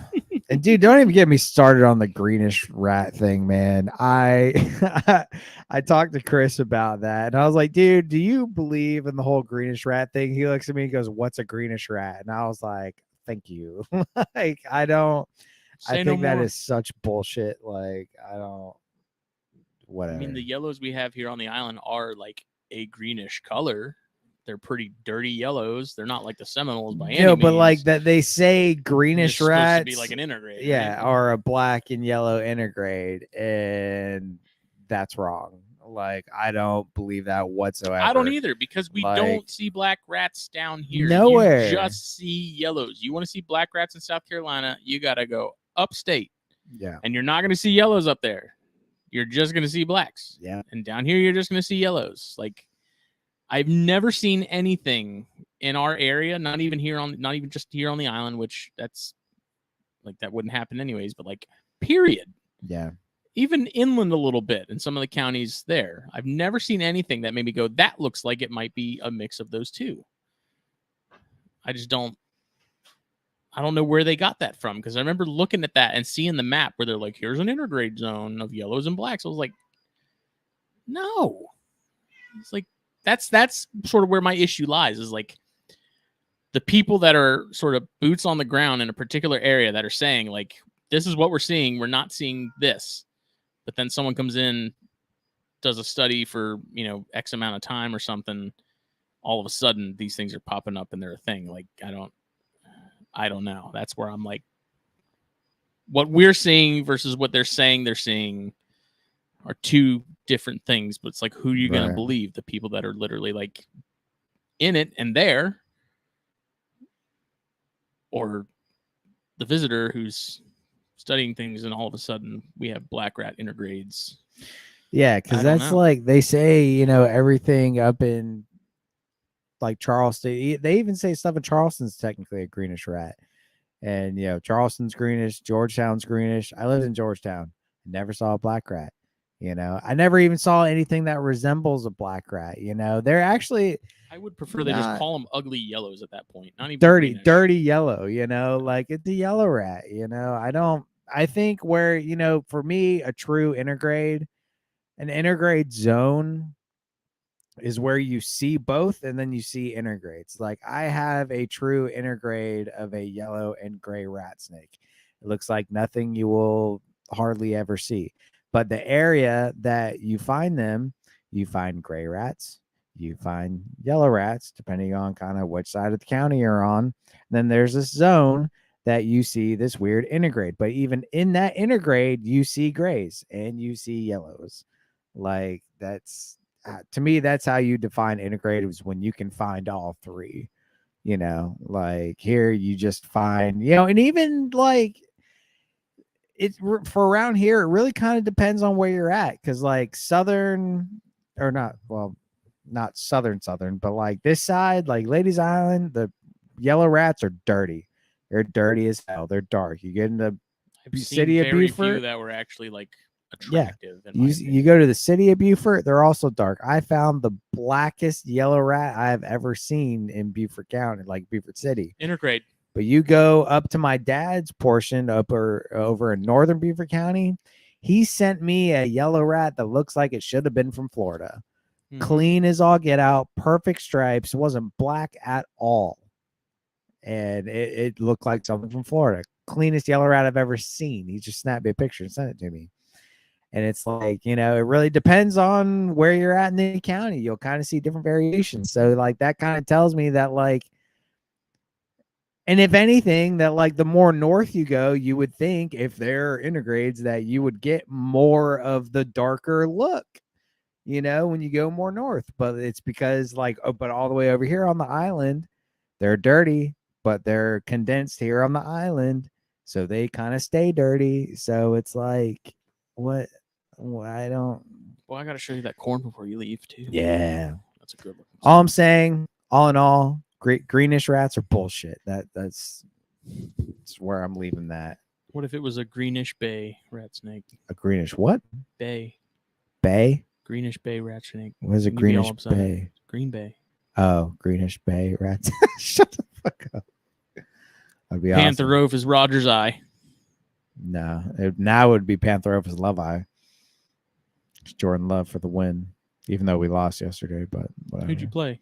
And dude, don't even get me started on the greenish rat thing, man. I talked to Chris about that, and I was like, dude, do you believe in the whole greenish rat thing? He looks at me and goes, what's a greenish rat? And I was like, thank you. Like, I don't. I think that is such bullshit. Like, I don't. Whatever. I mean, the yellows we have here on the island are like a greenish color. They're pretty dirty yellows. They're not like the Seminoles by any means. No, but like that, they say greenish rats supposed to be like an intergrade. Yeah, right? or a black and yellow intergrade, and that's wrong. Like, I don't believe that whatsoever. I don't either, because we don't see black rats down here. Nowhere. You just see yellows. You want to see black rats in South Carolina, you got to go upstate. Yeah. And you're not going to see yellows up there. You're just going to see blacks. Yeah. And down here, you're just going to see yellows. Like, I've never seen anything in our area, not even just here on the island, which that's like, that wouldn't happen anyways, but like, period. Yeah. Even inland a little bit in some of the counties there. I've never seen anything that made me go, that looks like it might be a mix of those two. I don't know where they got that from, because I remember looking at that and seeing the map where they're like, here's an intergrade zone of yellows and blacks. I was like, no. It's like, that's sort of where my issue lies, is like the people that are sort of boots on the ground in a particular area that are saying, like, this is what we're seeing. We're not seeing this. But then someone comes in, does a study for, X amount of time or something. All of a sudden, these things are popping up and they're a thing. Like, I don't know. That's where I'm like, what we're seeing versus what they're seeing are two different things. But it's like, who are you going to believe? The people that are literally like in it and there, or the visitor who's studying things and all of a sudden we have black rat intergrades. Yeah, because that's like, they say, everything up in like Charleston, they even say stuff in Charleston's technically a greenish rat. And Charleston's greenish, Georgetown's greenish. I lived in Georgetown, never saw a black rat. I never even saw anything that resembles a black rat. They're actually, I would prefer they just call them ugly yellows at that point. Not even dirty yellow, like it's a yellow rat. I think where, for me, a true intergrade, an intergrade zone is where you see both and then you see intergrades. Like, I have a true intergrade of a yellow and gray rat snake. It looks like nothing you will hardly ever see. But the area that you find them, you find gray rats, you find yellow rats, depending on kind of which side of the county you're on. And then there's this zone that you see this weird intergrade. But even in that intergrade, you see grays and you see yellows. Like, that's, to me, that's how you define integrated, is when you can find all three. Like, here you just find, and even like, it's for around here, it really kind of depends on where you're at, because like southern, or not, well, not southern, but like this side, like Ladies Island, the yellow rats are dirty. They're dirty as hell. They're dark. You get in the city of Beaufort, that were actually like attractive. Yeah, you go to the city of Beaufort, they're also dark. I found the blackest yellow rat I have ever seen in Beaufort County, like Beaufort City. Intergrade. But you go up to my dad's portion over in northern Beaufort County, he sent me a yellow rat that looks like it should have been from Florida. Mm-hmm. Clean as all get out, perfect stripes. It wasn't black at all. And it looked like something from Florida. Cleanest yellow rat I've ever seen. He just snapped me a picture and sent it to me. And it's like, it really depends on where you're at in the county. You'll kind of see different variations. So like, that kind of tells me that like, and if anything, that like the more north you go, you would think if they're intergrades that you would get more of the darker look, when you go more north. But it's because like, but all the way over here on the island, they're dirty, but they're condensed here on the island. So they kind of stay dirty. So it's like, what? I don't. Well, I got to show you that corn before you leave too. Yeah. That's a good one. All I'm saying, all in all, greenish rats are bullshit. That's where I'm leaving that. What if it was a greenish bay rat snake? A greenish what? Bay. Bay? Greenish bay rat snake. What is a greenish bay? Green bay. Oh, greenish bay rats. Shut the fuck up. That'd be Pantherophis is Roger's eye. No, now it would be Pantherophis Love Eye. It's Jordan Love for the win, even though we lost yesterday. But whatever. Who'd you play?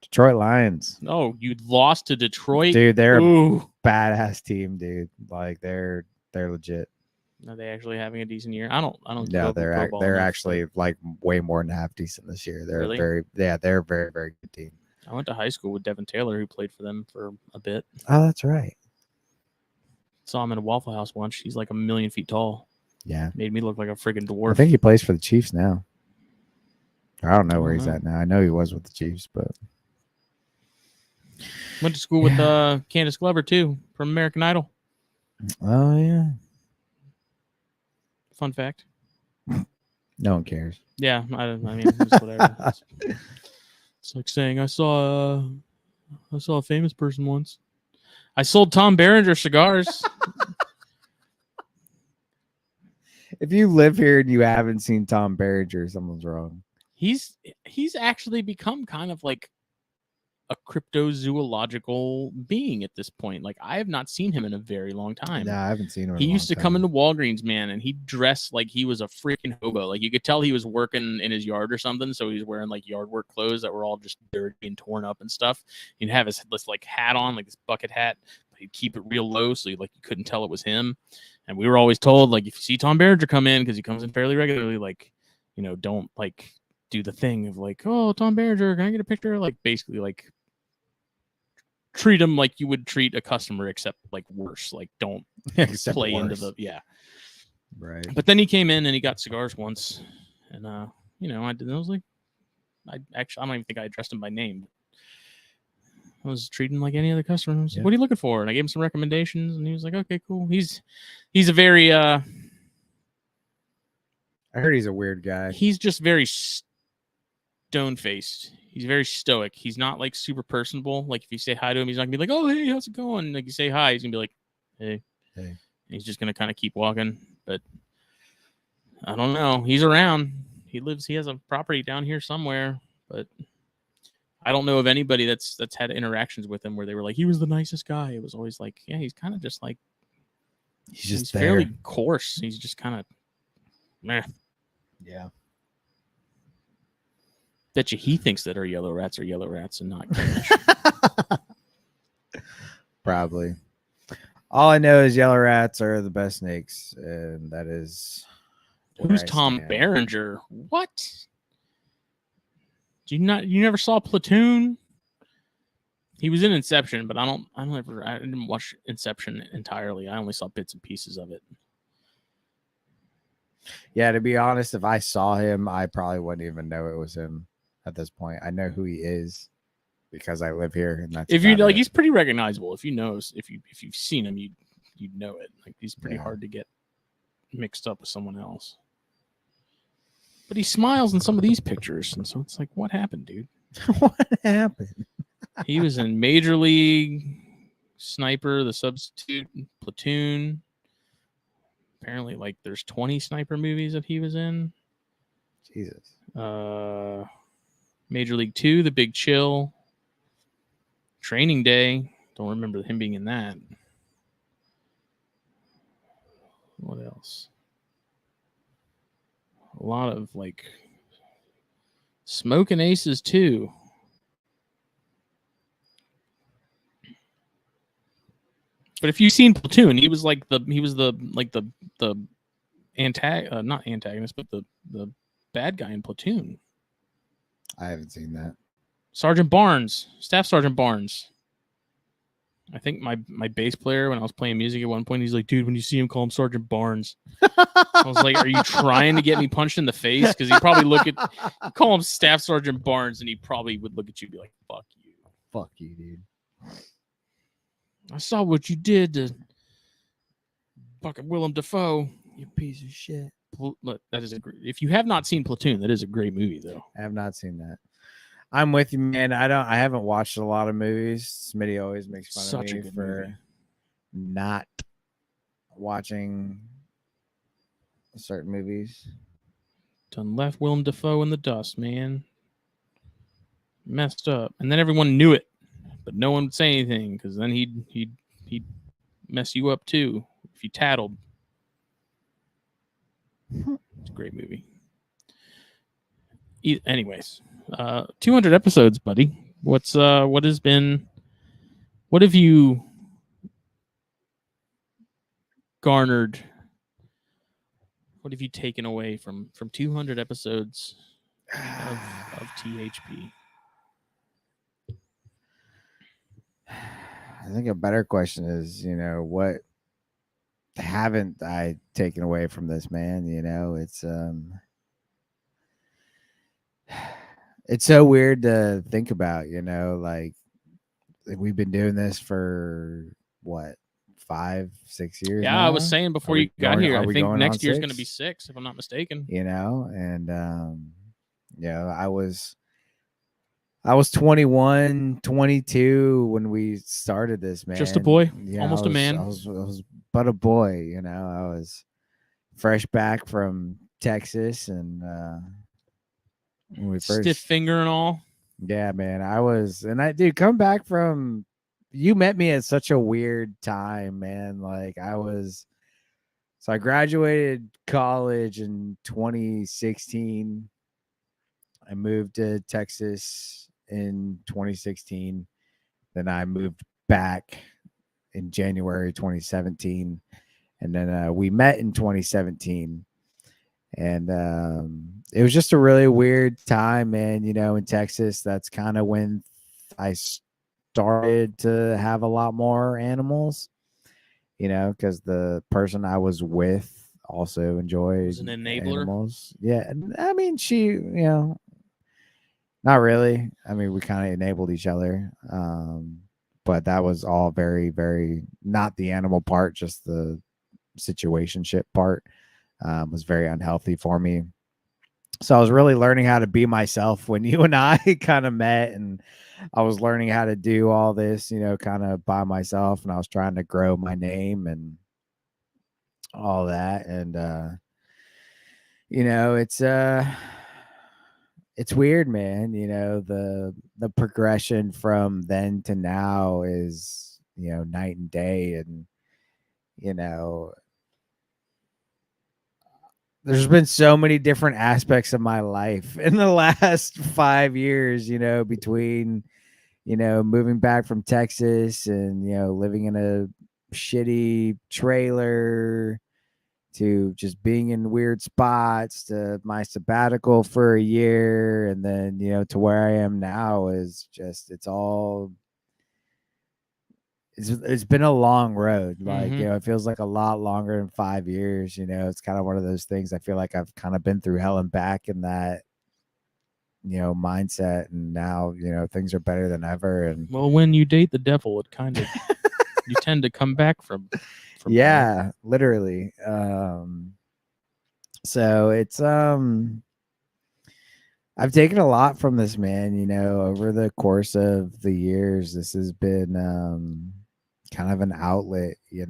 Detroit Lions. Oh, you lost to Detroit, dude. They're a badass team, dude. Like they're legit. Are they actually having a decent year? I don't. No, they're actually like way more than half decent this year. They're really? they're a very, very good team. I went to high school with Devin Taylor, who played for them for a bit. Oh, that's right. Saw him in a Waffle House once. He's like 1 million feet tall. Yeah, made me look like a friggin' dwarf. I think he plays for the Chiefs now. I don't know where he's at now. I know he was with the Chiefs, but went to school with Candace Glover too, from American Idol. Oh yeah. Fun fact. No one cares. Yeah, I mean, it's whatever. It's like saying I saw a famous person once. I sold Tom Berenger cigars. If you live here and you haven't seen Tom Berenger, something's wrong. He's actually become kind of like a cryptozoological being at this point. Like, I have not seen him in a very long time. No, I haven't seen him. He used to come into Walgreens, man, and he dressed like he was a freaking hobo. Like, you could tell he was working in his yard or something. So he's wearing like yard work clothes that were all just dirty and torn up and stuff. He'd have this like hat on, like this bucket hat. He'd keep it real low, so you couldn't tell it was him. And we were always told, like, if you see Tom Berenger come in, because he comes in fairly regularly, like, don't like do the thing of like, oh, Tom Berenger, can I get a picture? Like, basically, like, treat him like you would treat a customer, except like worse. Like, don't play worse. Into the right. But then he came in and he got cigars once, and I was like, I don't even think I addressed him by name. I was treating him like any other customer. I was like, what are you looking for? And I gave him some recommendations, and he was like, okay, cool. He's a very I heard he's a weird guy. He's just very stone-faced. He's very stoic. He's not like super personable. Like, if you say hi to him, he's not gonna be like, oh, hey, how's it going? Like, you say hi, he's gonna be like, hey. And he's just gonna kind of keep walking. But I don't know. He's around. He has a property down here somewhere, but I don't know of anybody that's had interactions with him where they were like, he was the nicest guy. It was always like, yeah, he's kind of just like, he's fairly coarse. He's just kind of meh. Yeah. Bet you he thinks that our yellow rats are yellow rats and not cash. Probably. All I know is yellow rats are the best snakes, and that is. Who's Tom Berenger? What? You never saw Platoon? He was in Inception, but I didn't watch Inception entirely. I only saw bits and pieces of it. Yeah, to be honest, if I saw him, I probably wouldn't even know it was him at this point. I know who he is because I live here, and that's if you like, he's pretty recognizable. If you've seen him, you'd know it. Like, he's pretty hard to get mixed up with someone else. But he smiles in some of these pictures, and so it's like, what happened, dude? What happened? He was in Major League, Sniper, The Substitute, Platoon. Apparently, like, there's 20 Sniper movies that he was in. Jesus. Major League 2, The Big Chill. Training Day. Don't remember him being in that. What else? A lot of, like, Smoking Aces too. But if you've seen Platoon, he was the not antagonist, but the bad guy in Platoon. I haven't seen that. Sergeant Barnes, Staff Sergeant Barnes. I think my bass player, when I was playing music at one point, he's like, dude, when you see him, call him Sergeant Barnes. I was like, are you trying to get me punched in the face? Because he'd probably call him Staff Sergeant Barnes, and he probably would look at you and be like, fuck you. Fuck you, dude. I saw what you did to fucking Willem Dafoe. You piece of shit. Look, if you have not seen Platoon, that is a great movie, though. I have not seen that. I'm with you, man. I haven't watched a lot of movies. Smitty always makes fun of me for not watching certain movies. Done left Willem Dafoe in the dust, man. Messed up. And then everyone knew it, but no one would say anything, because then he'd mess you up too if you tattled. It's a great movie. Anyways, 200 episodes, buddy. what have you garnered? What have you taken away from 200 episodes of THP? I think a better question is, what haven't I taken away from this, man? It's so weird to think about, like we've been doing this for what, 5-6 years Yeah, now? I was saying before you got here, I think next year's going to be 6, 6, if I'm not mistaken. And I was 21, 22 when we started this, man. Just a boy, yeah, almost a man. I was but a boy, I was fresh back from Texas, and when we Stiff first, finger and all. yeah, man, dude, come back from, you met me at such a weird time, man. Like so I graduated college in 2016. I moved to Texas in 2016. Then I moved back in January 2017. And then we met in 2017. And it was just a really weird time, man. In Texas, that's kind of when I started to have a lot more animals, because the person I was with also enjoyed Was an enabler. Animals. Yeah. I mean, she, not really. I mean, we kind of enabled each other. But that was all very, very, not the animal part, just the situationship part was very unhealthy for me. So I was really learning how to be myself when you and I kind of met, and I was learning how to do all this, kind of by myself, and I was trying to grow my name and all that. And, it's weird, man. The progression from then to now is, night and day. And, there's been so many different aspects of my life in the last 5 years, between, moving back from Texas and, living in a shitty trailer, to just being in weird spots, to my sabbatical for a year, and then, to where I am now is just, it's been a long road. Like, it feels like a lot longer than 5 years. It's kind of one of those things. I feel like I've kind of been through hell and back in that, mindset. And now, things are better than ever. And well, when you date the devil, it kind of, you tend to come back from yeah, there. Literally. So it's, I've taken a lot from this, man. Over the course of the years, this has been kind of an outlet, been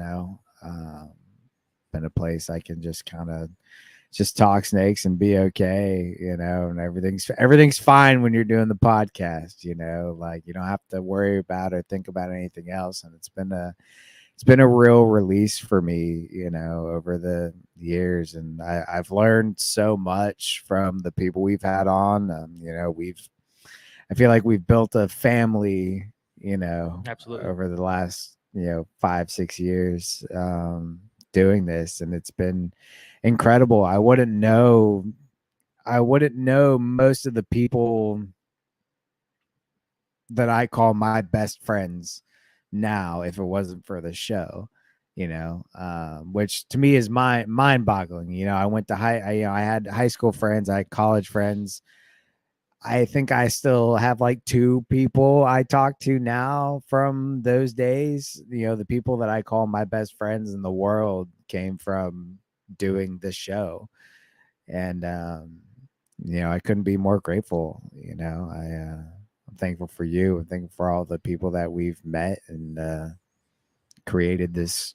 a place I can just kind of just talk snakes and be okay, and everything's fine when you're doing the podcast, like you don't have to worry about or think about anything else. And it's been a real release for me, over the years. And I've learned so much from the people we've had on. I feel like we've built a family, absolutely, over the last, 5-6 years doing this. And it's been incredible. I wouldn't know most of the people that I call my best friends now if it wasn't for the show, which to me is mind boggling. I went to I had high school friends, I had college friends. I think I still have like 2 people I talk to now from those days. The people that I call my best friends in the world came from doing this show. And, I couldn't be more grateful. I'm thankful for you. I'm thankful for all the people that we've met and created this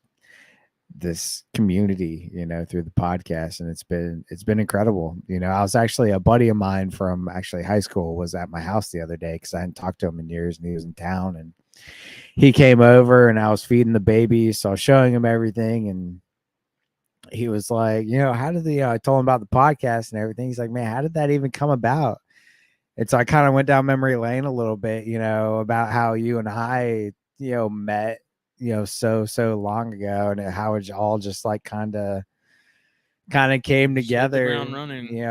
community, through the podcast. And it's been incredible. I was actually, a buddy of mine from actually high school was at my house the other day because I hadn't talked to him in years, and he was in town, and he came over, and I was feeding the baby, so I was showing him everything. And he was like, how did I told him about the podcast and everything. He's like, man, how did that even come about? And so I kind of went down memory lane a little bit, about how you and I, met, so long ago, and how it all just like kind of came together.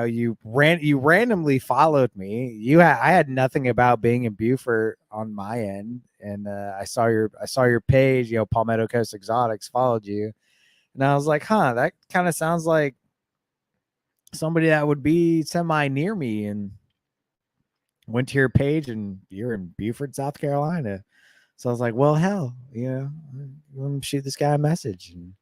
You randomly followed me. I had nothing about being in Beaufort on my end, and I saw your page, Palmetto Coast Exotics, followed you, and I was like, that kind of sounds like somebody that would be semi near me, and went to your page, and you're in Beaufort, South Carolina. So I was like, well, hell, let me shoot this guy a message. And,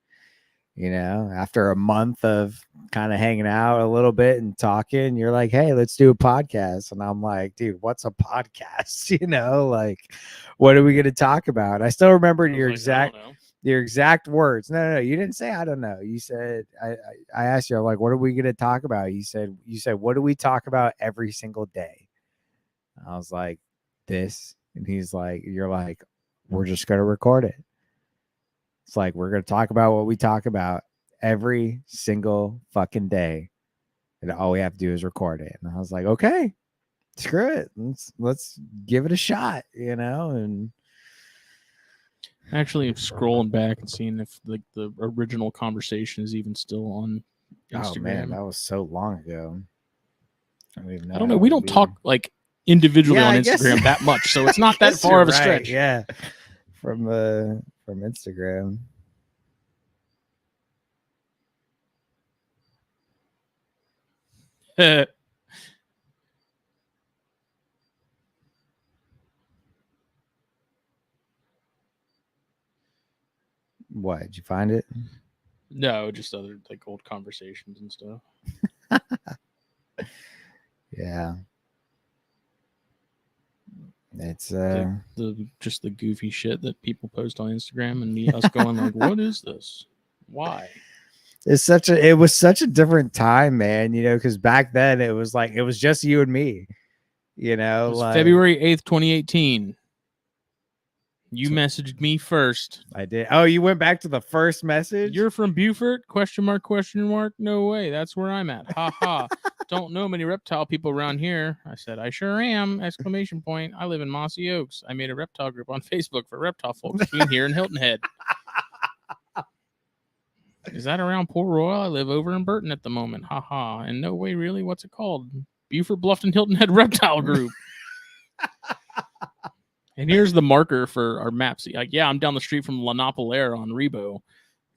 after a month of kind of hanging out a little bit and talking, you're like, hey, let's do a podcast. And I'm like, dude, what's a podcast? Like, what are we going to talk about? I still remember your exact words. No, you didn't say, I don't know. You said, I asked you, like, what are we going to talk about? You said, what do we talk about every single day? I was like, this. And he's like, you're like, we're just going to record it. It's like, we're going to talk about what we talk about every single fucking day. And all we have to do is record it. And I was like, okay, screw it. Let's give it a shot, and actually scrolling back and seeing if like the original conversation is even still on Instagram. Oh man, that was so long ago. I don't know. We don't talk like individually on Instagram that much, so it's not that far of a stretch. Yeah, from Instagram. What, did you find it? No, just other like old conversations and stuff. Yeah. It's just the goofy shit that people post on Instagram, and us going like, what is this? Why? It was such a different time, man, because back then it was like, it was just you and me, it was like February 8th, 2018. You messaged me first. I did. Oh, you went back to the first message? You're from Beaufort? ? No way. That's where I'm at. Ha ha. Don't know many reptile people around here. I said, I sure am. ! I live in Mossy Oaks. I made a reptile group on Facebook for reptile folks between here and Hilton Head. Is that around Port Royal? I live over in Burton at the moment. Ha ha. And no way, really? What's it called? Beaufort, Bluffton, Hilton Head Reptile Group. And here's the marker for our maps. Like, yeah, I'm down the street from La Nopalera on Rebo.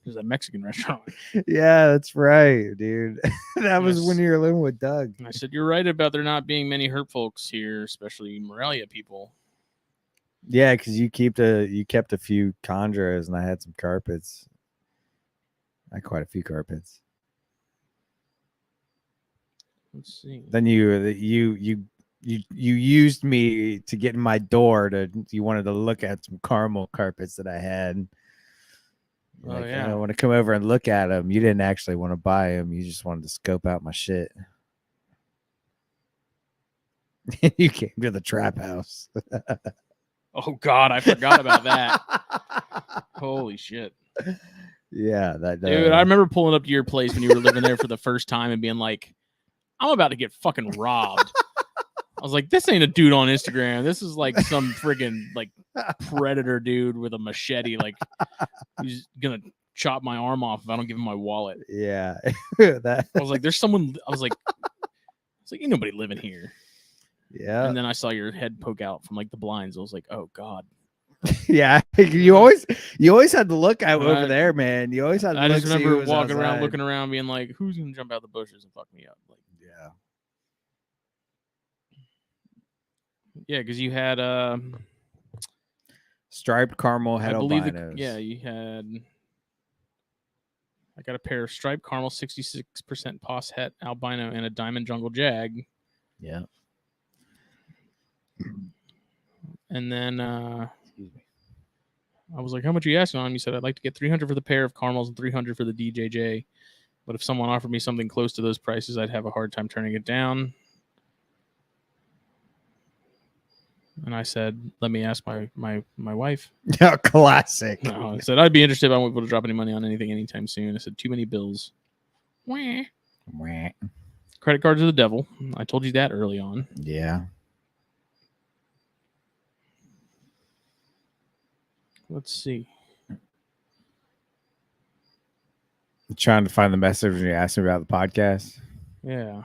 There's a Mexican restaurant. Yeah, that's right, dude. That was when you were living with Doug. And I said, you're right about there not being many hurt folks here, especially Morelia people. Yeah, because you kept a few chondros, and I had some carpets. I had quite a few carpets. Let's see. Then you used me to get in my door you wanted to look at some caramel carpets that I had. Like, I want to come over and look at them. You didn't actually want to buy them. You just wanted to scope out my shit. You came to the trap house. Oh God, I forgot about that. Holy shit. Yeah, that dude. I remember pulling up to your place when you were living there for the first time and being like, I'm about to get fucking robbed. I was like, this ain't a dude on Instagram. This is like some friggin' like predator dude with a machete. Like, he's gonna chop my arm off if I don't give him my wallet. Yeah. I was like, there's someone. I was like, ain't nobody living here. Yeah. And then I saw your head poke out from like the blinds. I was like, oh God. Yeah, you always had to look out over there, man. You always had to I look. Just remember walking around, looking around, being like, who's gonna jump out the bushes and fuck me up? Like, yeah. Yeah, because you had striped caramel head albinos. You had. I got a pair of striped caramel 66% pos het albino and a diamond jungle jag. Yeah. And then excuse me. I was like, how much are you asking on him? You said, I'd like to get $300 for the pair of caramels and $300 for the DJJ. But if someone offered me something close to those prices, I'd have a hard time turning it down. And I said, let me ask my wife. Yeah, classic. No, I said, I'd be interested if I won't be able to drop any money on anything anytime soon. I said, too many bills. Wah. Credit cards are the devil. I told you that early on. Yeah. Let's see. I'm trying to find the message when you asked me about the podcast. Yeah.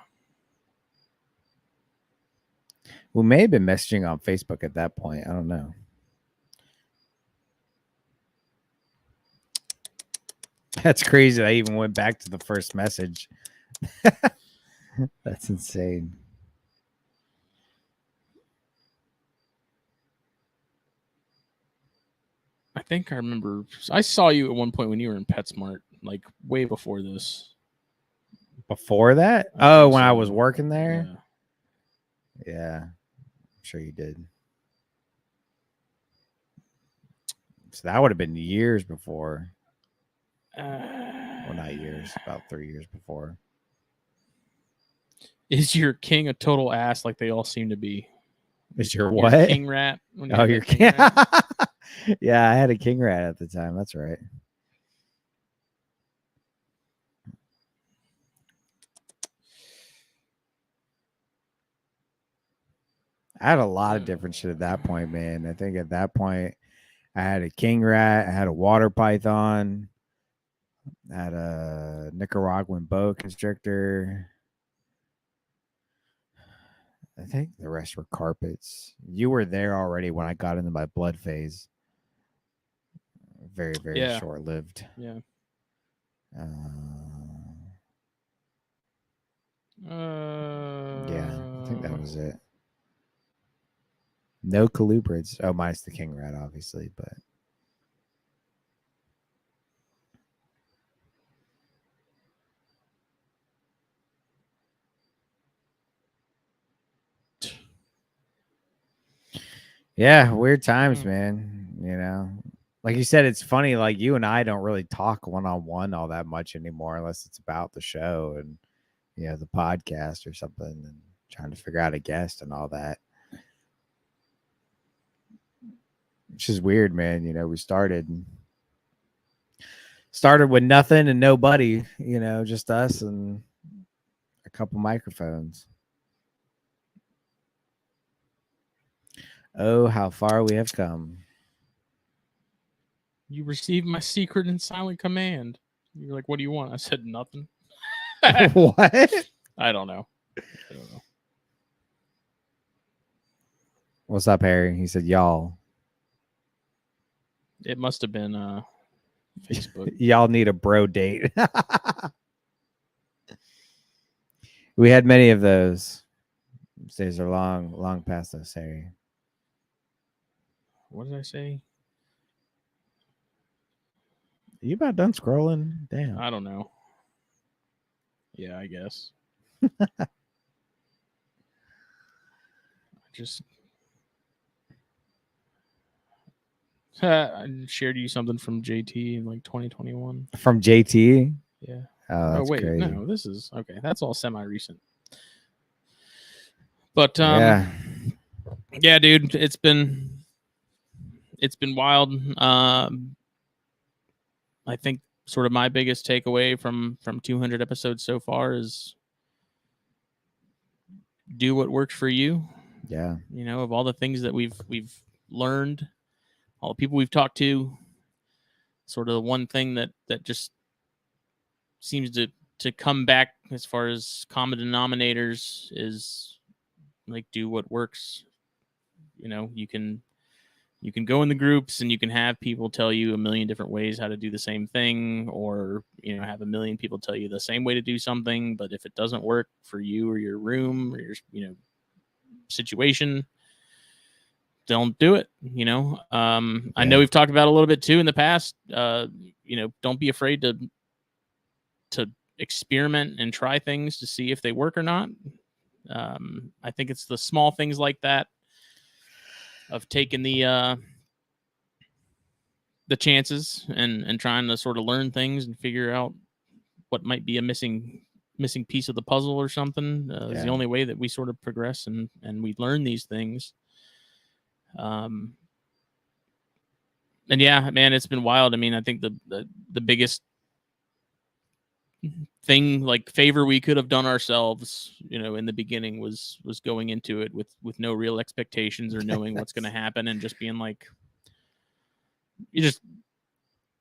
We may have been messaging on Facebook at that point. I don't know. That's crazy. I even went back to the first message. That's insane. I think I remember. I saw you at one point when you were in PetSmart, like way before this. Before that? Oh, when I was working there? Yeah. I'm sure you did. So that would have been years before. Well, not years, about 3 years before. Is your king a total ass like they all seem to be? Is your what? Your king rat? Oh, your king rat? Yeah, I had a king rat at the time. That's right. I had a lot of different shit at that point, man. I think at that point, I had a king rat. I had a water python. I had a Nicaraguan boa constrictor. I think the rest were carpets. You were there already when I got into my blood phase. Very, very short-lived. Yeah. Yeah, I think that was it. No colubrids. Oh, minus the king rat, obviously, but yeah, weird times, man. You know, like you said, it's funny. Like you and I don't really talk one-on-one all that much anymore, unless it's about the show and the podcast or something, and trying to figure out a guest and all that. Which is weird, man. We started with nothing and nobody, just us and a couple microphones. Oh, how far we have come. You received my secret and silent command. You're like, what do you want? I said nothing. What? I don't know. What's up, Harry? He said, y'all. It must have been Facebook. Y'all need a bro date. We had many of those. These days are long past us, Harry. What did I say? Are you about done scrolling? Damn. I don't know. Yeah, I guess. I shared you something from JT in like 2021. From JT? Yeah. Oh, wait, crazy. No, this is okay. That's all semi-recent. But yeah, dude, it's been wild. I think sort of my biggest takeaway from 200 episodes so far is do what works for you. Yeah. Of all the things that we've learned, all the people we've talked to, sort of the one thing that just seems to come back as far as common denominators is like do what works. You can go in the groups and you can have people tell you a million different ways how to do the same thing, or have a million people tell you the same way to do something, but if it doesn't work for you or your room or your situation, don't do it. I know we've talked about it a little bit too in the past. Don't be afraid to experiment and try things to see if they work or not. I think it's the small things like that of taking the chances and trying to sort of learn things and figure out what might be a missing piece of the puzzle or something. Is the only way that we sort of progress and we learn these things. And yeah, man, it's been wild. I mean, I think the biggest thing, like favor we could have done ourselves, in the beginning was going into it with no real expectations or knowing what's going to happen and just being like, you just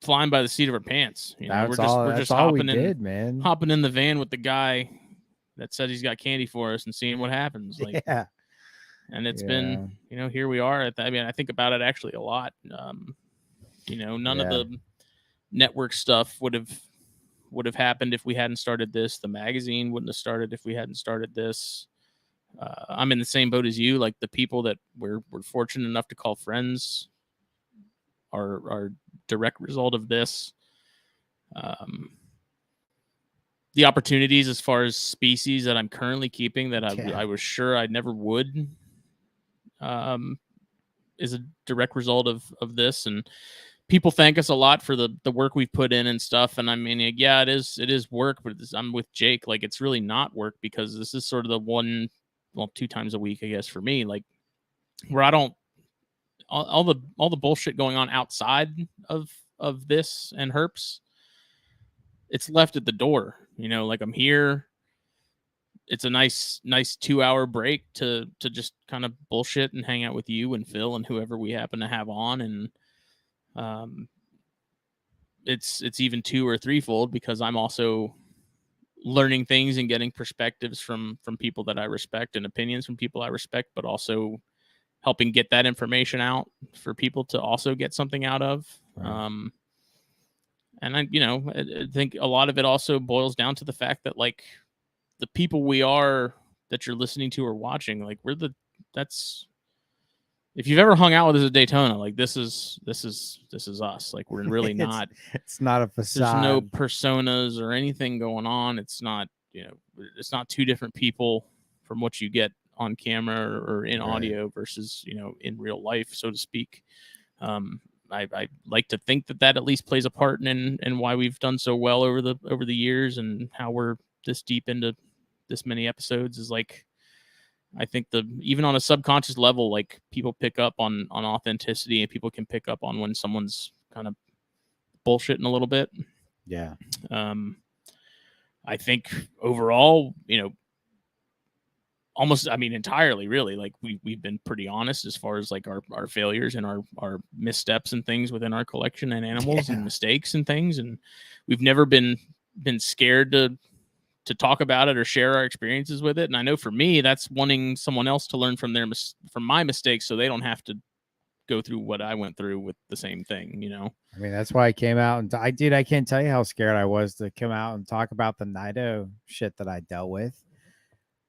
flying by the seat of our pants. You know, we're just hopping in the van with the guy that said he's got candy for us and seeing what happens. Like, yeah. And it's been, you know, here we are. I mean, I think about it actually a lot. You know, none of the network stuff would have happened if we hadn't started this. The magazine wouldn't have started if we hadn't started this. I'm in the same boat as you. Like, the people that we're fortunate enough to call friends are direct result of this. The opportunities as far as species that I'm currently keeping that I was sure I never would, is a direct result of this. And people thank us a lot for the work we've put in and stuff. And I mean, yeah, it is work, but I'm with Jake. Like, it's really not work, because this is sort of the 2 times a week, I guess, for me, like, where I don't, all the bullshit going on outside of this and herps, it's left at the door. You know, like, I'm here. It's a nice 2-hour break to just kind of bullshit and hang out with you and Phil and whoever we happen to have on. And it's even 2 or 3-fold, because I'm also learning things and getting perspectives from people that I respect and opinions from people I respect, but also helping get that information out for people to also get something out of. Right. And I think a lot of it also boils down to the fact that, like, the people we are that you're listening to or watching, like, that's, if you've ever hung out with us at Daytona, like, this is us. Like, we're really not. It's not a facade. There's no personas or anything going on. It's not, it's not 2 different people from what you get on camera or in audio versus, in real life, so to speak. I like to think that at least plays a part in why we've done so well over the years, and how we're this deep into this many episodes. Is like, I think even on a subconscious level, like, people pick up on authenticity, and people can pick up on when someone's kind of bullshitting a little bit. Yeah. I think overall, almost, I mean, entirely, really, like, we've been pretty honest as far as, like, our failures and our missteps and things within our collection and animals and mistakes and things. And we've never been scared to talk about it or share our experiences with it. And I know for me, that's wanting someone else to learn from from my mistakes, so they don't have to go through what I went through with the same thing, I mean, that's why I came out and I can't tell you how scared I was to come out and talk about the Nido shit that I dealt with.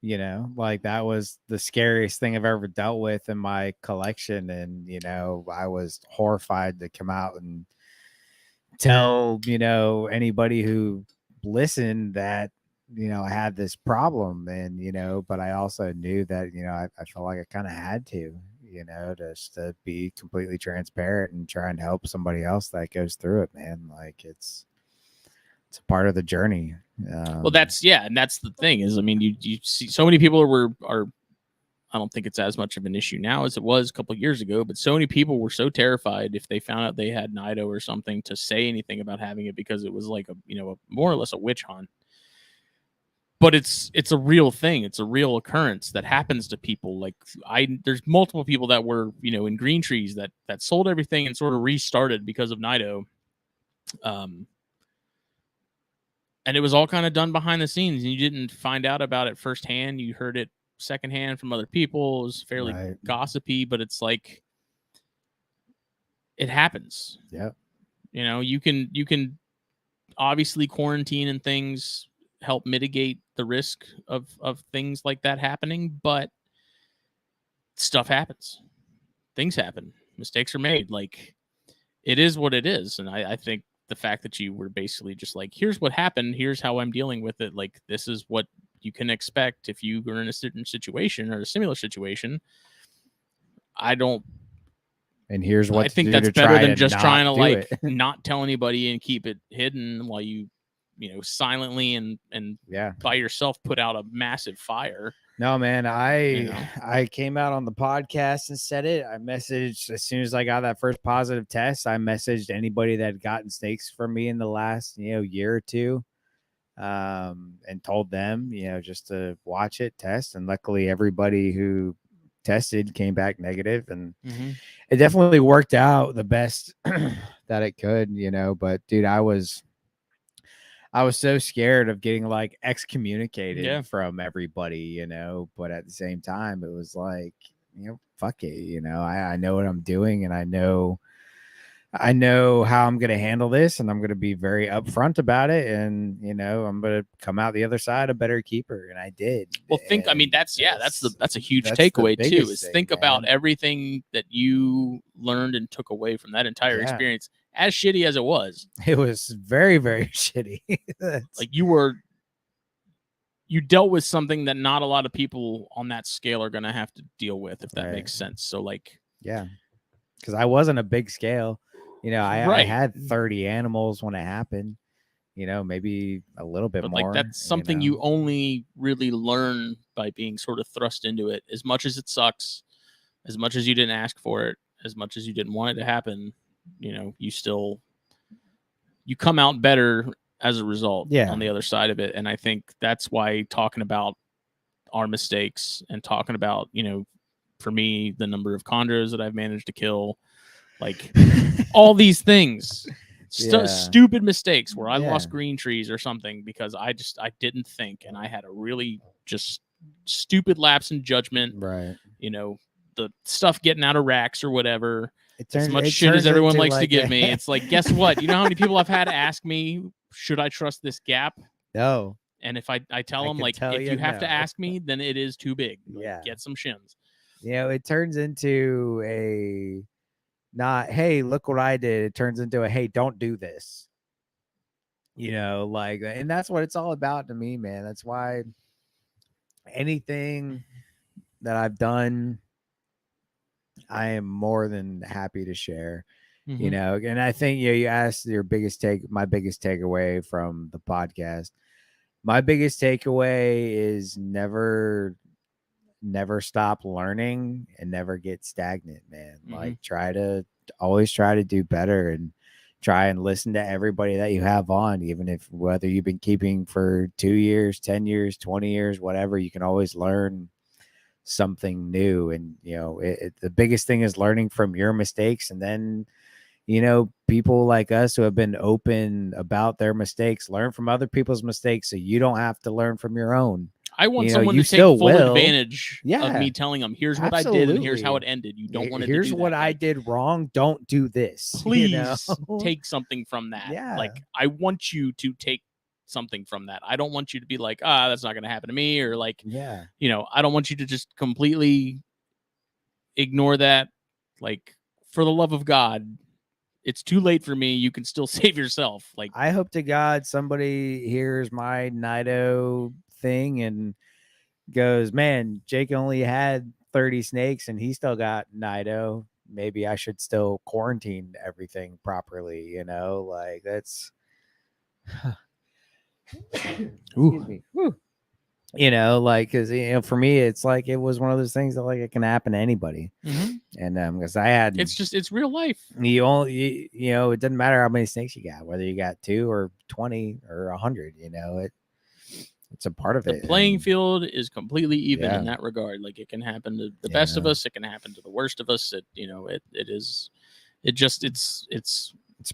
Like, that was the scariest thing I've ever dealt with in my collection. And, I was horrified to come out and tell, anybody who listened that, I had this problem. And, but I also knew that, I felt like I kind of had to, just to be completely transparent and try and help somebody else that goes through it, man. Like, it's a part of the journey. Well, and that's the thing is, I mean, you see so many people are, I don't think it's as much of an issue now as it was a couple of years ago, but so many people were so terrified if they found out they had Nido or something to say anything about having it, because it was like a more or less a witch hunt. But it's a real thing. It's a real occurrence that happens to people. Like, there's multiple people that were, in green trees that sold everything and sort of restarted because of Nido. And it was all kind of done behind the scenes, and you didn't find out about it firsthand. You heard it secondhand from other people. It was fairly gossipy, but it's like, it happens. Yeah. You can obviously quarantine and things help mitigate the risk of things like that happening, but stuff happens. Things happen. Mistakes are made. Like, it is what it is. And I think the fact that you were basically just like, here's what happened, here's how I'm dealing with it, like, this is what you can expect if you are in a certain situation or a similar situation. And here's what I think that's better than just trying to like not tell anybody and keep it hidden while you silently and by yourself put out a massive fire. No, man, I came out on the podcast and said it. I messaged as soon as I got that first positive test. I messaged anybody that had gotten snakes from me in the last year or two, and told them just to watch it, test. And luckily, everybody who tested, came back negative, and it definitely worked out the best that it could, but dude, I was so scared of getting like excommunicated from everybody, but at the same time it was like, fuck it, I know what I'm doing, and I know how I'm going to handle this, and I'm going to be very upfront about it. And, I'm going to come out the other side a better keeper. And I did. Well, that's a huge takeaway too, is think about everything that you learned and took away from that entire experience, as shitty as it was. It was very, very shitty. Like you dealt with something that not a lot of people on that scale are going to have to deal with, if that makes sense. So because I wasn't a big scale. I had 30 animals when it happened, maybe a little bit more. Like, that's something you only really learn by being sort of thrust into it. As much as it sucks, as much as you didn't ask for it, as much as you didn't want it to happen, you come out better as a result on the other side of it. And I think that's why talking about our mistakes and talking about, for me, the number of chondros that I've managed to kill, like all these things, stupid mistakes where I lost green trees or something because I didn't think, and I had a really just stupid lapse in judgment. Right. The stuff getting out of racks or whatever. As much shit as everyone likes to give me, it's like, guess what? You know how many people I've had ask me, should I trust this gap? No. And if I tell them, like, if you have to ask me, then it is too big. Like, get some shims. It turns into a not, hey, look what I did. It turns into a, hey, don't do this. And that's what it's all about to me, man. That's why anything that I've done, I am more than happy to share. And I think you asked my biggest takeaway from the podcast. My biggest takeaway is never stop learning and never get stagnant, man. Like, always try to do better, and try and listen to everybody that you have on, even if whether you've been keeping for 2 years, 10 years, 20 years, whatever, you can always learn something new. And the biggest thing is learning from your mistakes, and then people like us who have been open about their mistakes, learn from other people's mistakes, so you don't have to learn from your own. I want someone to take full advantage of me telling them, here's what I did and here's how it ended. You don't want to do that. Here's what I did wrong. Don't do this. Please take something from that. Yeah. Like, I want you to take something from that. I don't want you to be like, that's not going to happen to me, or like, I don't want you to just completely ignore that. Like, for the love of God, it's too late for me. You can still save yourself. Like, I hope to God somebody hears my Nido thing and goes, man, Jake only had 30 snakes and he still got Nido. Maybe I should still quarantine everything properly. Like, that's excuse me. Like, because for me, it's like, it was one of those things that, like, it can happen to anybody. And because it's real life. It doesn't matter how many snakes you got, whether you got 2 or 20 or 100. It's a part of it. The playing field is completely even in that regard. Like, it can happen to the best of us. It can happen to the worst of us. It's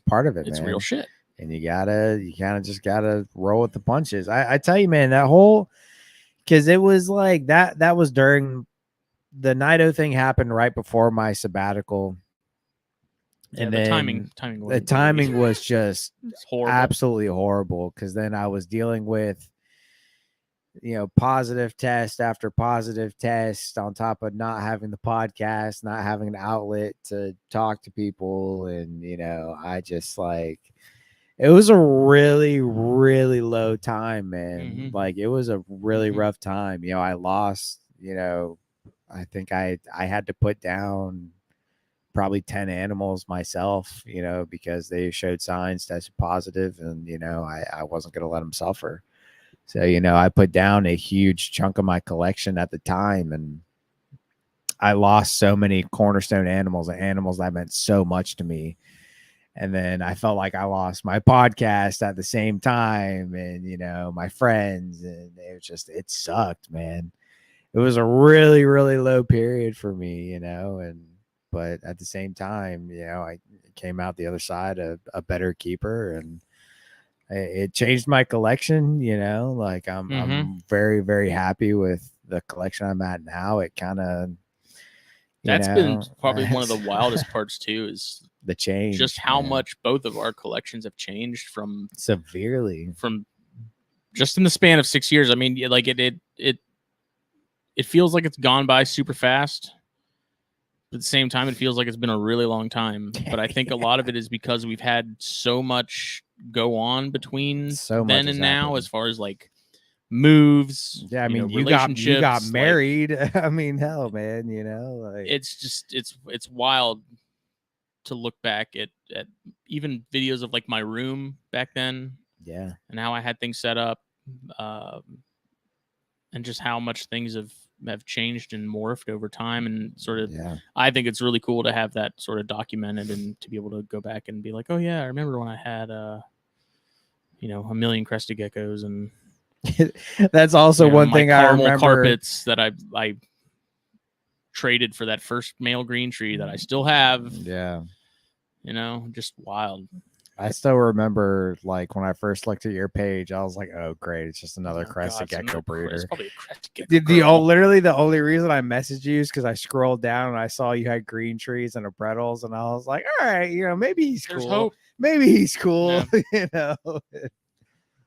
part of it. It's man. Real shit. And you kind of just gotta roll with the punches. I tell you, man, that whole, because it was like that was during the Nido thing happened right before my sabbatical. And the then timing was just horrible. Absolutely horrible. Because then I was dealing with, positive test after positive test, on top of not having the podcast, not having an outlet to talk to people. And, I just, like, it was a really, really low time, man. Like, it was a really rough time. I lost, I think I had to put down probably 10 animals myself, because they showed signs, tested positive, and, I wasn't going to let them suffer. So, I put down a huge chunk of my collection at the time, and I lost so many cornerstone animals and animals that meant so much to me. And then I felt like I lost my podcast at the same time, and, my friends, and it sucked, man. it was a really, really low period for me, but at the same time, I came out the other side a better keeper, and it changed my collection. Like I'm very, very happy with the collection I'm at now. It kind of, that's been probably one of the wildest parts too, is the change, just how much both of our collections have changed severely from just in the span of 6 years. I mean, like it feels like it's gone by super fast. But at the same time, it feels like it's been a really long time. But I think a lot of it is because we've had so much go on between then and now, as far as like moves. Yeah, I mean, relationships, you got married. Like, I mean, hell, man, like it's just it's wild to look back at even videos of like my room back then. Yeah, and how I had things set up, and just how much things have changed and morphed over time, and sort of, I think it's really cool to have that sort of documented and to be able to go back and be like, oh yeah, I remember when I had a million crested geckos, and that's also one thing I remember. Carpets that I traded for that first male green tree that I still have. Yeah, just wild. I still remember, like, when I first looked at your page, I was like, "Oh, great! It's just another crested gecko breeder." It's probably a crested gecko. Literally, the only reason I messaged you is because I scrolled down and I saw you had green trees and a Brettles, and I was like, "All right, maybe he's cool. Hope. Maybe he's cool." Yeah.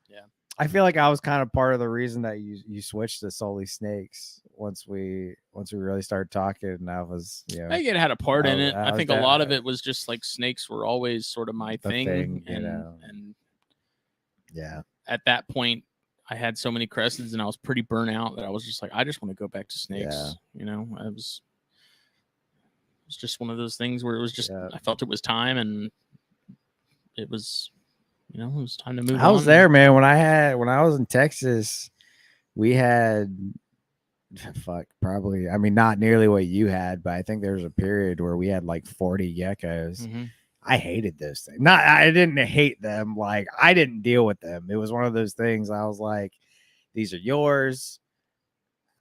Yeah. I feel like I was kind of part of the reason that you switched to solely snakes once we really started talking. And I was, I think it had a part in it. I think a lot of it was just like snakes were always sort of my thing, and yeah. At that point, I had so many cresteds and I was pretty burnt out that I was just like, I just want to go back to snakes. Yeah. It was just one of those things where it was just, I felt it was time, and it was, it was time to move on. I was there, man. When I was in Texas, we had, probably, I mean, not nearly what you had, but I think there was a period where we had like 40 geckos. Mm-hmm. I hated those things. I didn't hate them. Like, I didn't deal with them. It was one of those things. I was like, these are yours.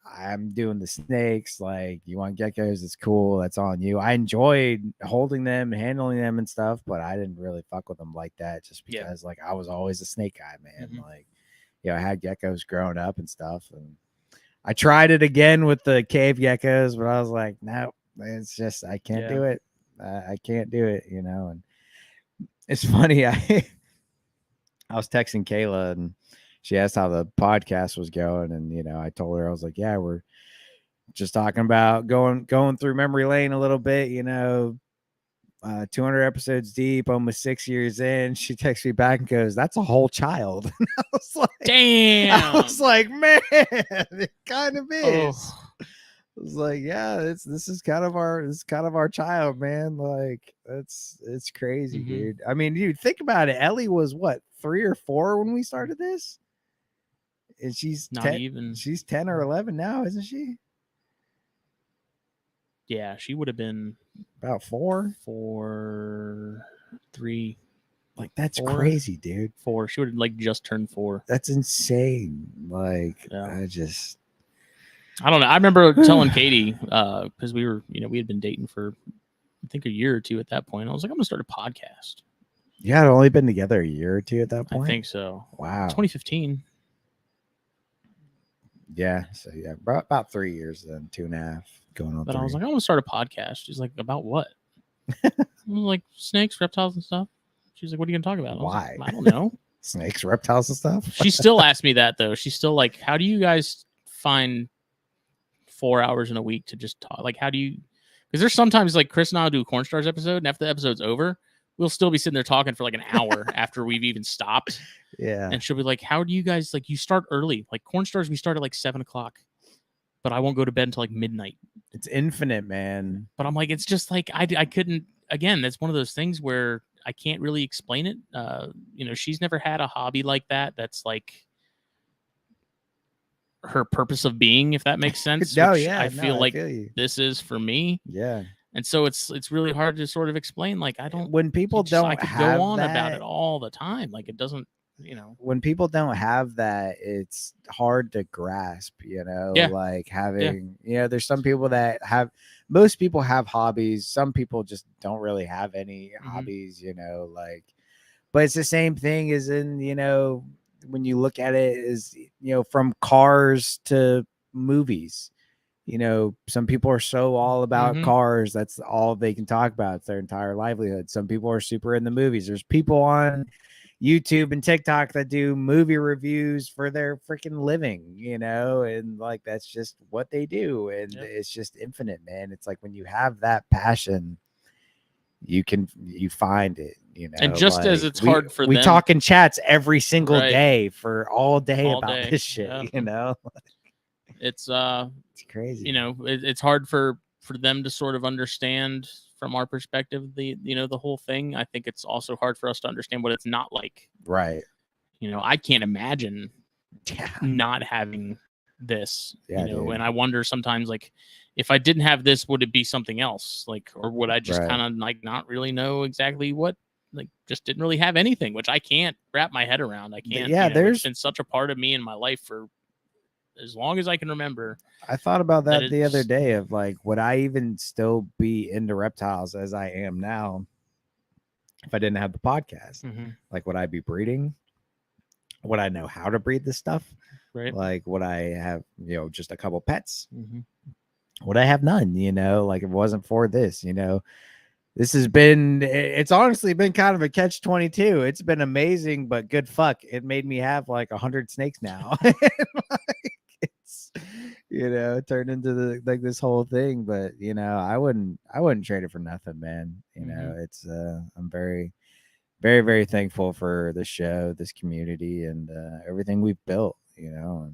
I'm doing the snakes. Like, you want geckos? It's cool. That's on you. I enjoyed holding them, handling them and stuff, but I didn't really fuck with them like that, just because like I was always a snake guy, man. Mm-hmm. Like, I had geckos growing up and stuff, and I tried it again with the cave geckos, but I was like, no, it's just, I can't do it. I can't do it, and it's funny. I was texting Kayla, and she asked how the podcast was going, and I told her, I was like, yeah, we're just talking about going through memory lane a little bit, 200 episodes deep, almost 6 years in. She texts me back and goes, that's a whole child. And I was like, damn. I was like, man, it kind of is. Oh. I was like, yeah, this is kind of our child, man. Like, it's crazy, mm-hmm. dude. I mean, dude, think about it. Ellie was what, 3 or 4 when we started this, and she's not 10, even. She's 10 or 11 now, isn't she? Yeah, she would have been about 4, 3. Like, that's 4, crazy, dude. 4. She would have like just turned 4. That's insane. Like, I don't know. I remember telling Katie, because we were, we had been dating for, I think, a year or 2 at that point. I was like, I'm gonna start a podcast. You had only been together a year or 2 at that point? I think so. Wow. 2015. Yeah. So yeah, about 3 years then, 2.5 going on. But 3. I was like, I want to start a podcast. She's like, about what? I was like, snakes, reptiles, and stuff. She's like, what are you gonna talk about? Why? Like, I don't know. Snakes, reptiles, and stuff. She still asked me that though. She's still like, how do you guys find 4 hours in a week to just talk? Like, how do you? Because there's sometimes like Chris and I'll do a Corn Stars episode, and after the episode's over, we'll still be sitting there talking for like an hour after we've even stopped. Yeah. And she'll be like, how do you guys, like, you start early? Like Corn Stars, we start at like 7 o'clock, but I won't go to bed until like midnight. It's infinite, man. But I'm like, it's just like, I couldn't, again, that's one of those things where I can't really explain it. She's never had a hobby like that. That's like her purpose of being, if that makes sense. I feel like this is for me. Yeah. And so it's really hard to sort of explain. Like, I don't, when people don't, I could go on about it all the time. Like, it doesn't. when people don't have that, it's hard to grasp, like having, there's some people that have, most people have hobbies. Some people just don't really have any hobbies, like, but it's the same thing as in, when you look at it is, from cars to movies. Some people are so all about cars. That's all they can talk about. It's their entire livelihood. Some people are super in the movies. There's people on YouTube and TikTok that do movie reviews for their freaking living, and like, that's just what they do. And it's just infinite, man. It's like when you have that passion, you find it, and just like, as it's hard for we them, talk in chats every single day for all day about this shit. It's crazy. It's hard for them to sort of understand from our perspective the whole thing. I think it's also hard for us to understand what it's not like. Right. I can't imagine not having this. And I wonder sometimes, like, if I didn't have this, would it be something else? Like, or would I just kind of like not really know exactly what? Like, just didn't really have anything, which I can't wrap my head around. I can't. It's been such a part of me in my life for as long as I can remember. I thought about that the other day of like, would I even still be into reptiles as I am now if I didn't have the podcast? Like, would I be breeding? Would I know how to breed this stuff? Right. Like, would I have, just a couple pets? Would I have none? Like, if it wasn't for this, this has been, it's honestly been kind of a catch-22. It's been amazing, but good fuck. It made me have like 100 snakes now. It's, turned into this whole thing. But I wouldn't trade it for nothing, man. It's I'm very, very, very thankful for the show, this community, and everything we've built. And I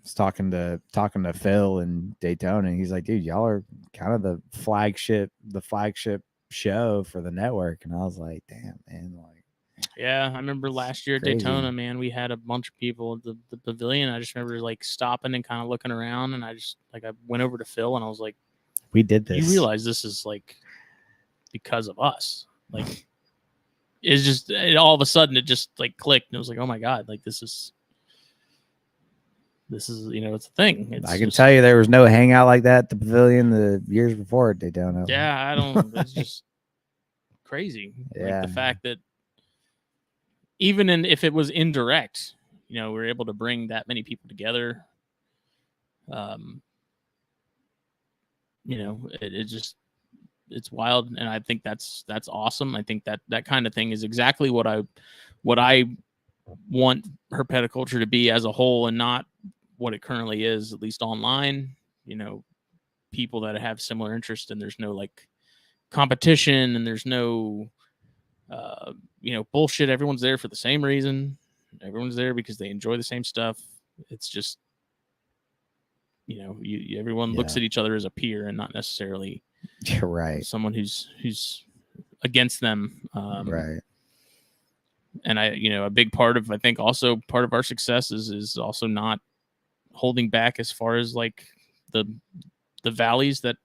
was talking to Phil in Daytona, and he's like, dude, y'all are kind of the flagship show for the network. And I was like, damn, man, like, yeah, I remember last year at Daytona, man, we had a bunch of people at the pavilion. I just remember like stopping and kind of looking around, and I went over to Phil and I was like, we did this. You realize this is like because of us. Like, it's just all of a sudden it just like clicked, and it was like, oh my God, like this is it's a thing. I can tell you there was no hangout like that at the pavilion the years before at Daytona. Yeah, it's just crazy. Like the fact that even if it was indirect, we're able to bring that many people together. It's wild, and I think that's awesome. I think that kind of thing is exactly what I want herpetoculture to be as a whole, and not what it currently is, at least online. People that have similar interests, and there's no like competition, and there's no bullshit. Everyone's there for the same reason. Everyone's there because they enjoy the same stuff. It's just, everyone looks at each other as a peer and not necessarily right someone who's against them. Right. And a big part of, I think also part of our success is also not holding back as far as like the valleys that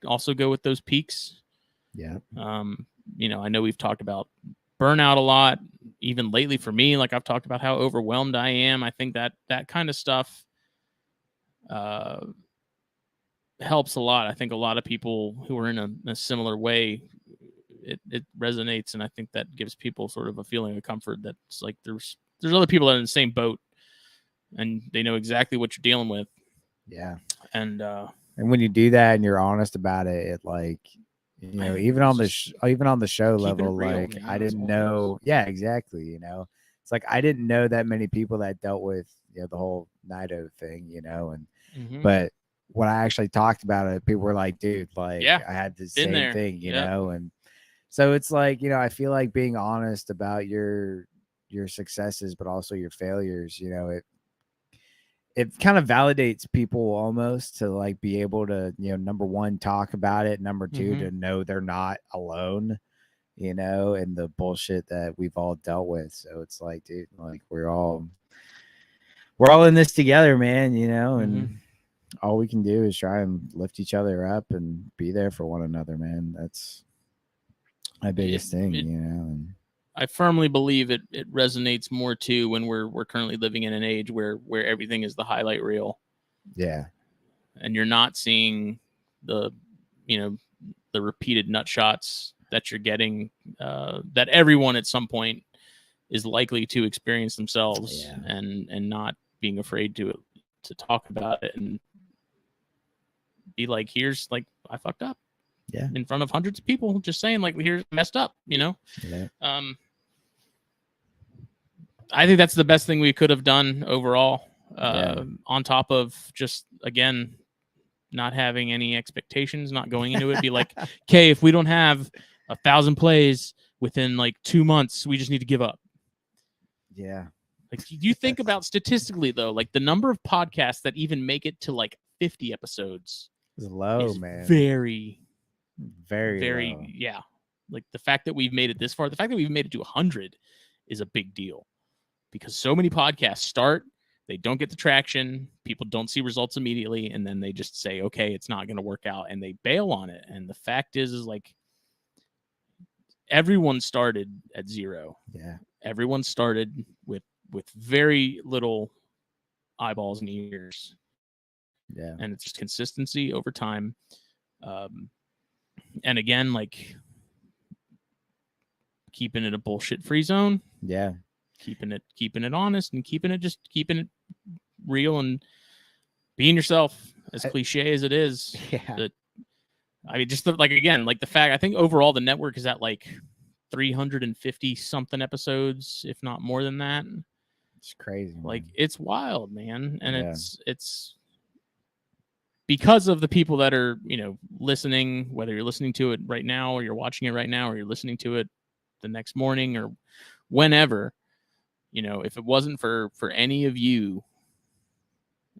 also go with those peaks. Yeah. I know we've talked about burnout a lot, even lately for me. Like, I've talked about how overwhelmed I am. I think that kind of stuff helps a lot. I think a lot of people who are in a similar way, it resonates, and I think that gives people sort of a feeling of comfort that's like there's other people that are in the same boat, and they know exactly what you're dealing with. Yeah. And when you do that and you're honest about it, it like, even on the show level, real, like, man, I didn't know. Yeah, exactly. It's like, I didn't know that many people that dealt with, the whole Nido thing, and, but when I actually talked about it, people were like, dude, like, I had the same thing, and so it's like, I feel like being honest about your successes, but also your failures, it kind of validates people almost to like be able to, number one, talk about it. Number two, to know they're not alone, in the bullshit that we've all dealt with. So it's like, dude, like we're all in this together, man, and all we can do is try and lift each other up and be there for one another, man. That's my biggest thing, and I firmly believe it resonates more too when we're currently living in an age where everything is the highlight reel. Yeah. And you're not seeing the repeated nut shots that you're getting, that everyone at some point is likely to experience themselves, and not being afraid to talk about it and be like, here's like, I fucked up. Yeah. In front of hundreds of people, just saying like, here's messed up, Yeah. I think that's the best thing we could have done overall. On top of just, again, not having any expectations, not going into it, be like, okay, if we don't have 1,000 plays within like 2 months, we just need to give up. Yeah. Like, do you think about statistically though, like the number of podcasts that even make it to like 50 episodes is low, man. Very, very low. Yeah. Like the fact that we've made it this far, the fact that we've made it to 100 is a big deal, because so many podcasts start, they don't get the traction, people don't see results immediately, and then they just say, okay, it's not going to work out, and they bail on it. And the fact is like, everyone started at zero. Yeah. Everyone started with very little eyeballs and ears. Yeah. And it's just consistency over time. And again, like, keeping it a bullshit free zone. Yeah. Keeping it honest, and keeping it real, and being yourself, as cliche as it is. Yeah. I mean, just like, again, like the fact, I think overall the network is at like 350 something episodes, if not more than that. It's crazy, man. Like, it's wild, man. And it's because of the people that are, listening, whether you're listening to it right now, or you're watching it right now, or you're listening to it the next morning, or whenever. If it wasn't for any of you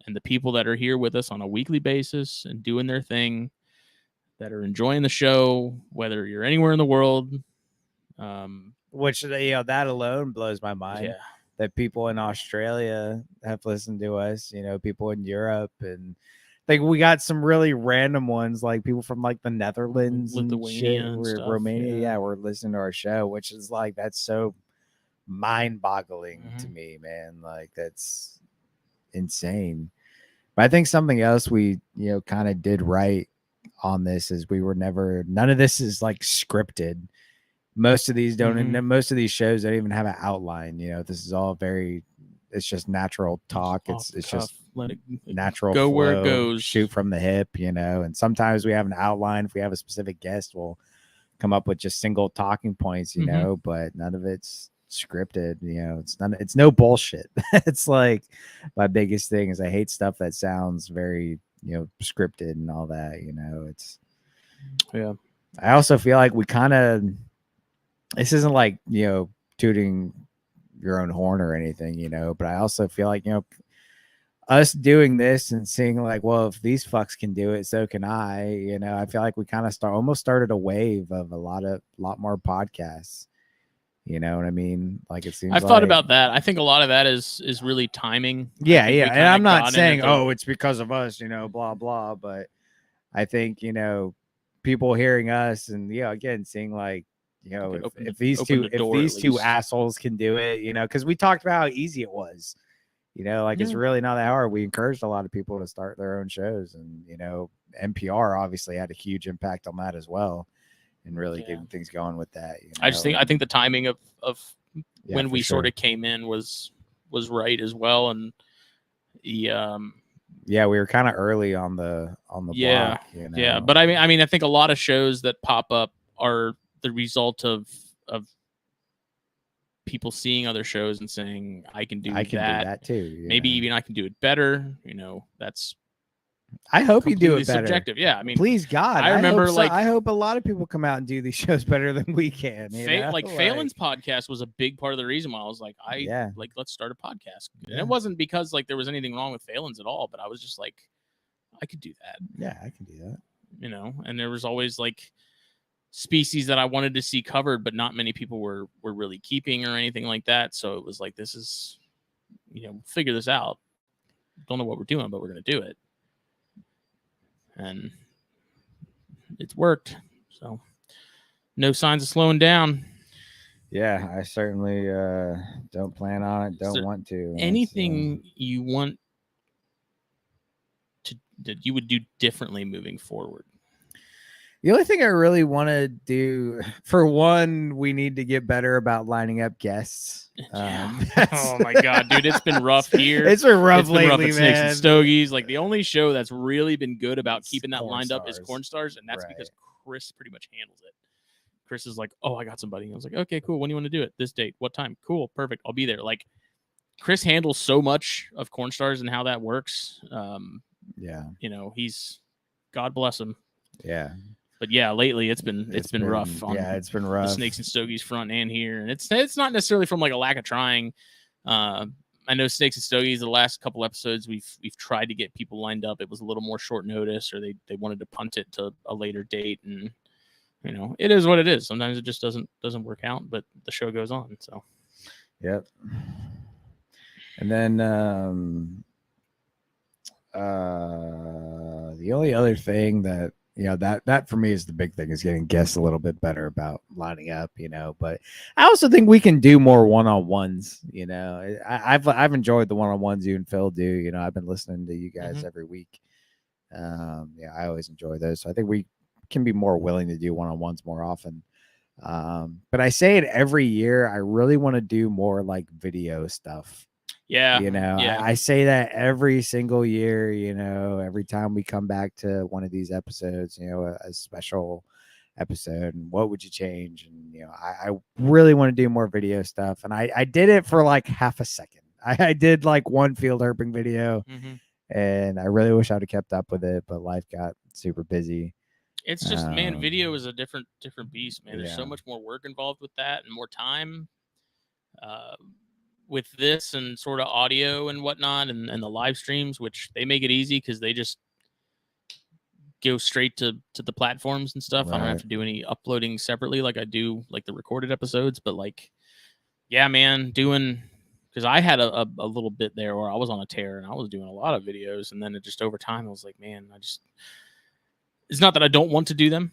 and the people that are here with us on a weekly basis and doing their thing, that are enjoying the show, whether you're anywhere in the world, which, that alone blows my mind. Yeah. That people in Australia have listened to us, people in Europe, and like we got some really random ones, like people from like the Netherlands, Lithuania, and shit, stuff, Romania. Yeah, we're listening to our show, which is like, that's so mind-boggling to me, man. Like, that's insane. But I think something else we kind of did right on this is none of this is like scripted. Most of these most of these shows don't even have an outline. This is all it's just natural talk. It's just let it natural go flow, where it goes, shoot from the hip, and sometimes we have an outline. If we have a specific guest, we'll come up with just single talking points, but none of it's scripted. It's no bullshit. It's like, my biggest thing is I hate stuff that sounds very scripted and all that. It's I also feel like we kind of, this isn't like tooting your own horn or anything, but I also feel like us doing this and seeing like, well, if these fucks can do it, so can I. I feel like we kind of almost started a wave of a lot more podcasts. You know what I mean? Like, it seems I've thought about that. I think a lot of that is really timing. Yeah. And I'm not saying, it's because of us, blah, blah. But I think, people hearing us and, again, seeing like, if these two assholes can do it, because we talked about how easy it was, it's really not that hard. We encouraged a lot of people to start their own shows, and, NPR obviously had a huge impact on that as well. And really getting things going with that. I think the timing of when we sort of came in was right as well. And we were kind of early on the block. Yeah. But I mean, I think a lot of shows that pop up are the result of people seeing other shows and saying, I can do that too. Maybe even I can do it better. That's, I hope you do it better. Subjective. Yeah. I mean, please God. I remember I hope a lot of people come out and do these shows better than we can. Phelan's podcast was a big part of the reason why I was like, let's start a podcast. And it wasn't because like there was anything wrong with Phelan's at all, but I was just like, I could do that. Yeah, I can do that. And there was always like species that I wanted to see covered, but not many people were really keeping or anything like that. So it was like, this is, figure this out. Don't know what we're doing, but we're going to do it. And it's worked. So no signs of slowing down. Yeah, I certainly don't plan on it. Don't want to. Anything you want to that you would do differently moving forward? The only thing I really want to do, for one, we need to get better about lining up guests. Oh my god, dude, it's been rough here. It's been rough lately, rough at man. Snakes and Stogies. Like the only show that's really been good about keeping that lined up is Corn Stars, and that's because Chris pretty much handles it. Chris is like, "Oh, I got somebody." I was like, "Okay, cool. When do you want to do it? This date? What time? Cool, perfect. I'll be there." Like, Chris handles so much of Corn Stars and how that works. Yeah, you know, he's, God bless him. Yeah. But yeah, lately it's been rough on it's been rough. The Snakes and Stogies front and here, and it's not necessarily from like a lack of trying. I know Snakes and Stogies, the last couple episodes we've tried to get people lined up. It was a little more short notice, or they wanted to punt it to a later date, and you know, it is what it is. Sometimes it just doesn't work out, but the show goes on. So, yep. And then the only other thing that, you know, that for me is the big thing, is getting guests a little bit better about lining up, you know. But I also think we can do more one-on-ones, you know. I've enjoyed the one-on-ones you and Phil do, you know. I've been listening to you guys every week. Yeah, I always enjoy those. So I think we can be more willing to do one-on-ones more often. But I say it every year, I really want to do more like video stuff. Yeah. You know, yeah. I say that every single year, you know, every time we come back to one of these episodes, you know, a special episode, and what would you change? And, you know, I really want to do more video stuff. And I did it for like half a second. I did like one field herping video, and I really wish I'd have kept up with it, but life got super busy. It's just, man, video is a different beast, man. There's so much more work involved with that and more time. With this and sort of audio and whatnot, and the live streams, which they make it easy because they just go straight to the platforms and stuff. Right. I don't have to do any uploading separately like I do like the recorded episodes. But like, yeah, man, doing, because I had a little bit there where I was on a tear and I was doing a lot of videos, and then it just over time I was like, man, it's not that I don't want to do them.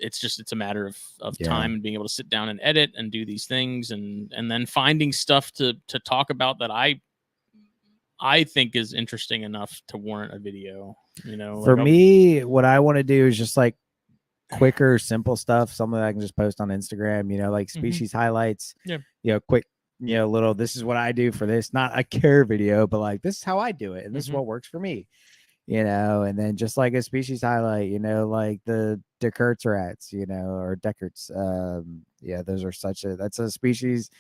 It's a matter of time and being able to sit down and edit and do these things, and then finding stuff to talk about that I think is interesting enough to warrant a video. You know, for me, what I want to do is just like quicker, simple stuff, something that I can just post on Instagram, you know, like species highlights, you know, quick, you know, little, this is what I do for this, not a care video, but like, this is how I do it, and this is what works for me. You know, and then just like a species highlight, you know, like the Dekertz rats, you know, or Deckerts. Yeah, those are that's a species,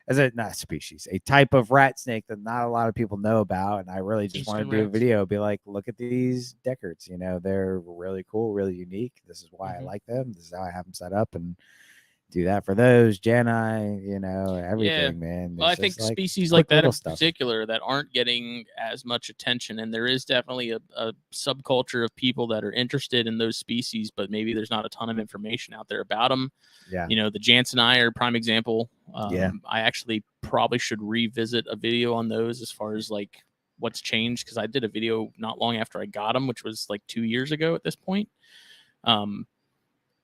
a type of rat snake that not a lot of people know about. And I really just want to do a video, be like, look at these Deckerts, you know, they're really cool, really unique. This is why I like them. This is how I have them set up, and do that for those Jedi, you know, everything, man. Well, I think species like that in particular that aren't getting as much attention, and there is definitely a subculture of people that are interested in those species, but maybe there's not a ton of information out there about them. Yeah, you know, the Jansenii are a prime example. I actually probably should revisit a video on those as far as like what's changed, because I did a video not long after I got them, which was like 2 years ago at this point.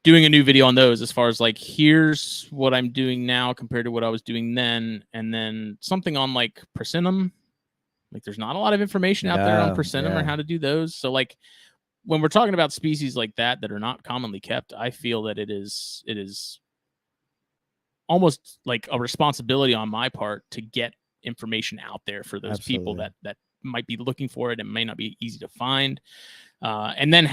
Doing a new video on those as far as like, here's what I'm doing now compared to what I was doing then, and then something on like Persimmon. Like, there's not a lot of information out there on Persimmon or how to do those. So like, when we're talking about species like that are not commonly kept, I feel that it is almost like a responsibility on my part to get information out there for those people that might be looking for it and may not be easy to find. And then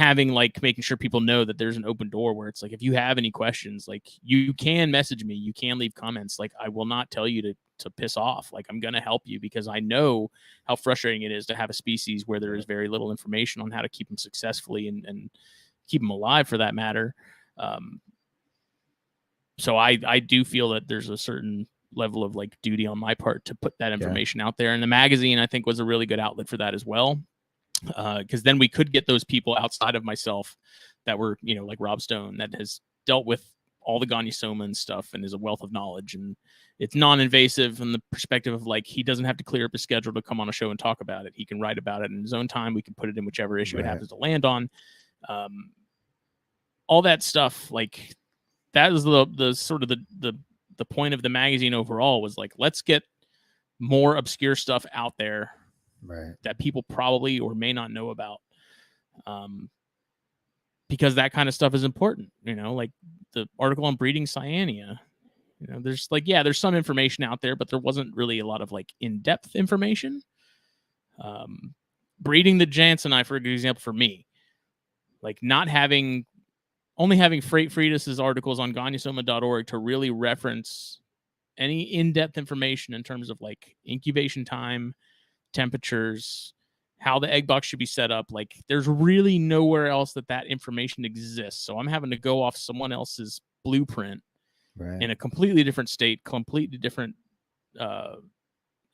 making sure people know that there's an open door where it's like, if you have any questions, like, you can message me, you can leave comments. Like, I will not tell you to piss off. Like, I'm going to help you, because I know how frustrating it is to have a species where there is very little information on how to keep them successfully and keep them alive, for that matter. So I do feel that there's a certain level of like duty on my part to put that information out there. And the magazine, I think, was a really good outlet for that as well. Because then we could get those people outside of myself that were, you know, like Rob Stone, that has dealt with all the Gonyosoma and stuff and is a wealth of knowledge, and it's non-invasive from the perspective of like, he doesn't have to clear up his schedule to come on a show and talk about it. He can write about it in his own time. We can put it in whichever issue it happens to land on. All that stuff, like, that is the sort of the the point of the magazine overall was like, let's get more obscure stuff out there that people probably or may not know about. Because that kind of stuff is important, like the article on breeding cyanea. There's like, there's some information out there, but there wasn't really a lot of like in-depth information. Breeding the Jansenii, for example, for me, like only having Freight Friedis's articles on goniosoma.org to really reference any in-depth information in terms of like incubation time, temperatures, how the egg box should be set up. Like there's really nowhere else that information exists. So I'm having to go off someone else's blueprint in a completely different state, completely different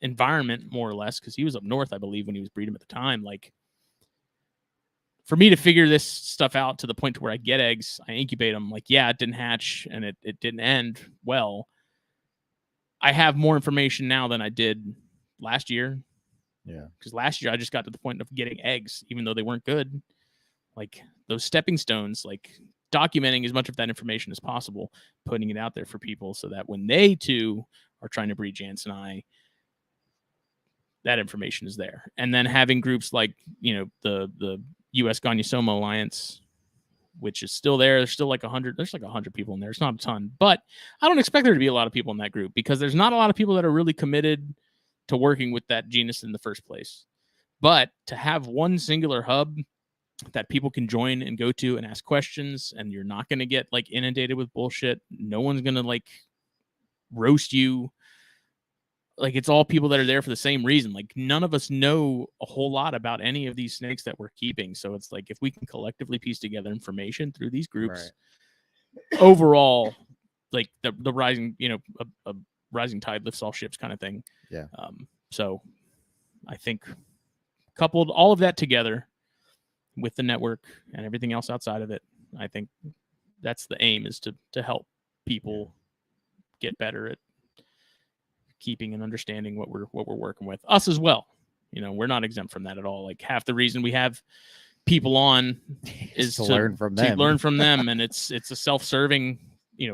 environment, more or less, because he was up north, I believe, when he was breeding at the time. Like for me to figure this stuff out to the point to where I get eggs, I incubate them. Like, it didn't hatch and it didn't end well. I have more information now than I did last year. Yeah. Because last year I just got to the point of getting eggs, even though they weren't good. Like those stepping stones, like documenting as much of that information as possible, putting it out there for people so that when they too are trying to breed Jansenii, that information is there. And then having groups like, the U.S. Goniosoma Alliance, which is still there. There's still like 100. There's like 100 people in there. It's not a ton, but I don't expect there to be a lot of people in that group because there's not a lot of people that are really committed to working with that genus in the first place. But to have one singular hub that people can join and go to and ask questions, and you're not going to get like inundated with bullshit. No one's going to like roast you. Like it's all people that are there for the same reason. Like none of us know a whole lot about any of these snakes that we're keeping. So it's like, if we can collectively piece together information through these groups, overall, like the rising, a rising tide lifts all ships kind of thing. Yeah. So I think coupled all of that together with the network and everything else outside of it, I think that's the aim, is to help people get better at keeping and understanding what we're working with. Us as well. We're not exempt from that at all. Like half the reason we have people on is to learn from them. And it's a self-serving,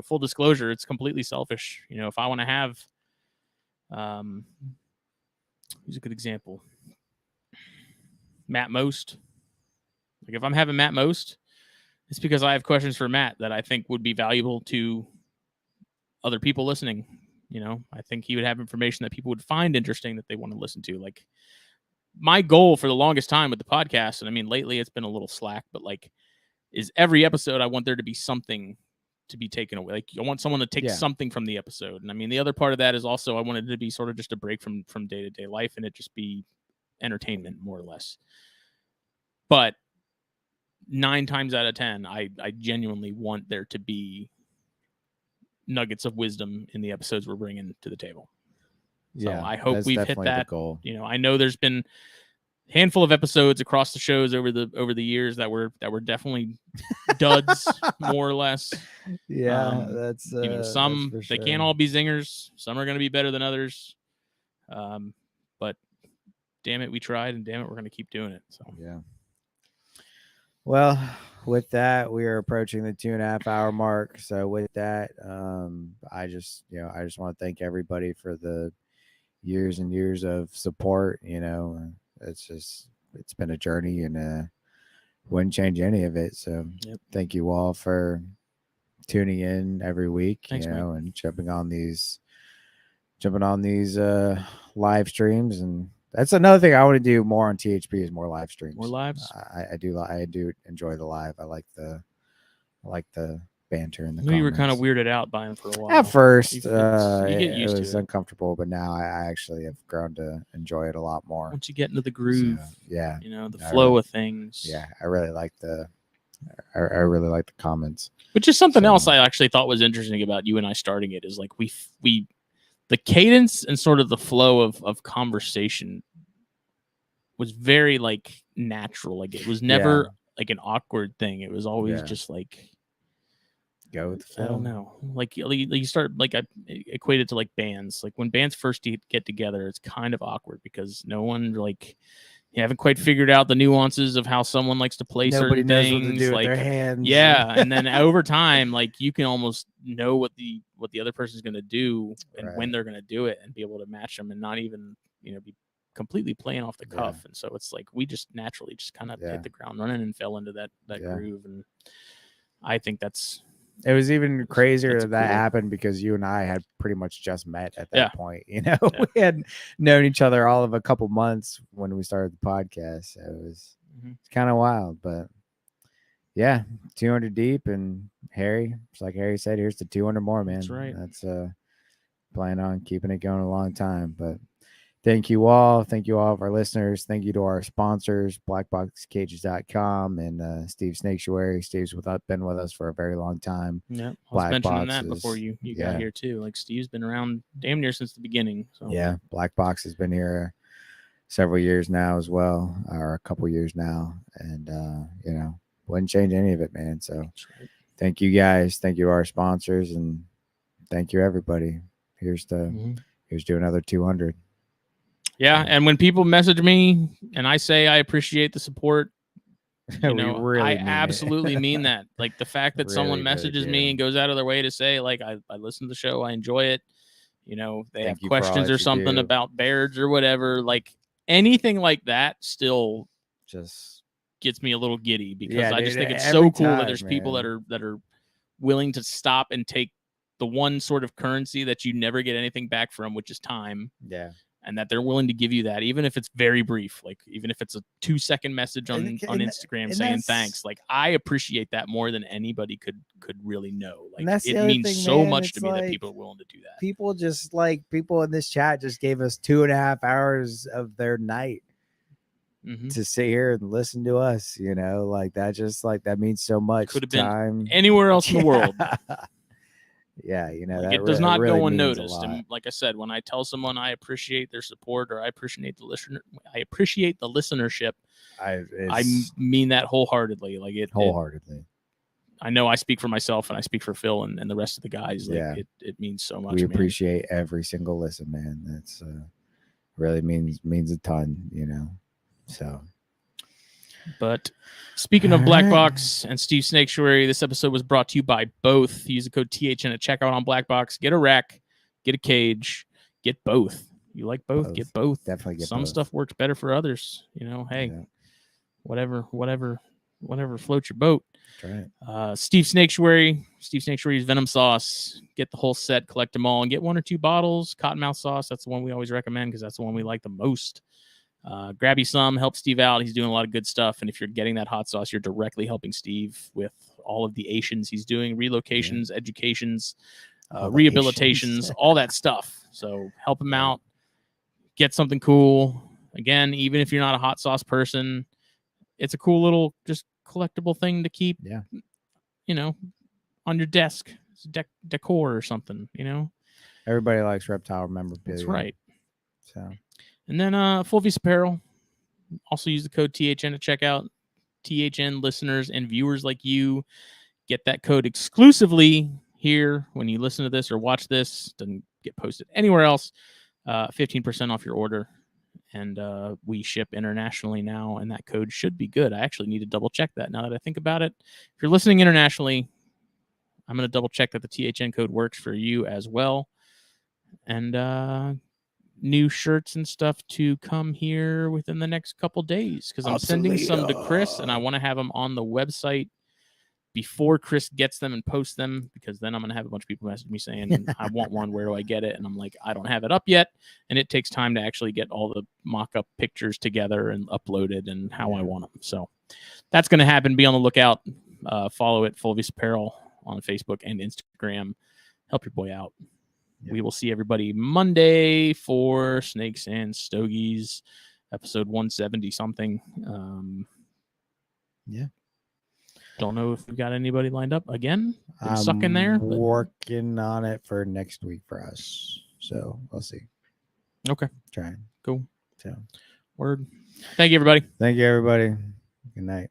full disclosure, it's completely selfish. If I want to have, who's a good example? Matt Most. Like if I'm having Matt Most, it's because I have questions for Matt that I think would be valuable to other people listening. I think he would have information that people would find interesting that they want to listen to. Like my goal for the longest time with the podcast, and I mean, lately it's been a little slack, but like, is every episode I want there to be something to be taken away. Like I want someone to take something from the episode. And I mean, the other part of that is also I wanted it to be sort of just a break from day-to-day life and it just be entertainment, more or less. But 9 times out of 10, I genuinely want there to be nuggets of wisdom in the episodes we're bringing to the table. So I hope we've hit that goal. I know there's been a handful of episodes across the shows over the years that were definitely duds, more or less. Yeah, that's some that's for they can't all be zingers. Some are going to be better than others. But damn it, we tried, and damn it, we're going to keep doing it. So yeah. Well, with that, we are approaching the 2.5 hour mark. So with that, I just want to thank everybody for the years and years of support. It's been a journey, and wouldn't change any of it. So thank you all for tuning in every week. Thanks, and jumping on these live streams. And that's another thing I want to do more on THP is more live streams. More lives. I do enjoy the live. I like the banter in the. You were kind of weirded out by him for a while. At first, you get used it was to it. uncomfortable, but now I actually have grown to enjoy it a lot more. Once you get into the groove, so, the flow of things. Yeah, I really like the comments. Which is something else I actually thought was interesting about you and I starting it is like we the cadence and sort of the flow of conversation was very like natural. Like it was never like an awkward thing. It was always just like go with the flow. I don't know. Like you start like I equate it to like bands. Like when bands first get together, it's kind of awkward because no one like you haven't quite figured out the nuances of how someone likes to play certain knows things. What to do with their hands. Yeah, and then over time, like you can almost know what the other person's going to do and when they're going to do it, and be able to match them, and not even be completely playing off the cuff. And so it's like we just naturally just kind of hit the ground running and fell into that groove. And I think it was even crazier that happened because you and I had pretty much just met at that point. We had known each other all of a couple months when we started the podcast. So it was kind of wild, but 200 deep. And Harry, just like Harry said, here's to 200 more, man. That's right. That's plan on keeping it going a long time. But thank you all. Thank you all of our listeners. Thank you to our sponsors, BlackBoxCages.com and Steve Snaketuary. Steve's been with us for a very long time. Yeah, I was mentioning that before you got here too. Like Steve's been around damn near since the beginning. So. Yeah, BlackBox has been here several years now as well, or a couple years now, and wouldn't change any of it, man. So thank you guys. Thank you to our sponsors, and thank you everybody. Here's to do another 200. Yeah, and when people message me and I say I appreciate the support, I absolutely mean that. Like the fact that someone messages me and goes out of their way to say, like, I listen to the show, I enjoy it. They have questions or something about Bairds or whatever. Like anything like that still just gets me a little giddy because I just think it's so cool that there's people that are willing to stop and take the one sort of currency that you never get anything back from, which is time. Yeah. And that they're willing to give you that, even if it's very brief, like even if it's a 2-second message on Instagram saying thanks. Like I appreciate that more than anybody could really know. Like it means so much to me that people are willing to do that. People in this chat just gave us 2.5 hours of their night to sit here and listen to us. Like that means so much. Could have been anywhere else in the world. Yeah, like it does not go unnoticed. And like I said, when I tell someone I appreciate their support or I appreciate the listenership, I mean that wholeheartedly. Like wholeheartedly. I know I speak for myself and I speak for Phil and the rest of the guys. Like it means so much. We appreciate every single listen, man. That's really means a ton, So. But speaking of BlackBox and Steve Snaketuary, this episode was brought to you by both. Use the code THN at checkout on BlackBox. Get a rack, get a cage, get both. You like both? Get both. Definitely get some both. Stuff works better for others. Whatever floats your boat. That's right. Steve Snaketuary's Venom Sauce. Get the whole set, collect them all, and get 1 or 2 bottles. Cottonmouth sauce, that's the one we always recommend because that's the one we like the most. Grab you some, help Steve out. He's doing a lot of good stuff. And if you're getting that hot sauce, you're directly helping Steve with all of the Asians he's doing, relocations, educations, rehabilitations, all that stuff. So help him out. Get something cool. Again, even if you're not a hot sauce person, it's a cool little just collectible thing to keep, on your desk. It's decor or something, Everybody likes Reptile memorabilia. That's right. So. And then Full Visa Apparel. Also use the code THN at checkout. THN listeners and viewers like you get that code exclusively here when you listen to this or watch this. Doesn't get posted anywhere else. 15% off your order. And we ship internationally now, and that code should be good. I actually need to double check that now that I think about it. If you're listening internationally, I'm going to double check that the THN code works for you as well. And new shirts and stuff to come here within the next couple days because I'm sending some to Chris and I want to have them on the website before Chris gets them and posts them, because then I'm going to have a bunch of people message me saying, I want one, where do I get it? And I'm like, I don't have it up yet. And it takes time to actually get all the mock-up pictures together and uploaded and how I want them. So that's going to happen. Be on the lookout. Follow it, Full Visa Apparel, on Facebook and Instagram. Help your boy out. We will see everybody Monday for Snakes and Stogies, episode 170 something. Don't know if we've got anybody lined up again. I'm stuck in there. Working on it for next week for us. So we'll see. Okay. Trying. Cool. So word. Thank you, everybody. Thank you, everybody. Good night.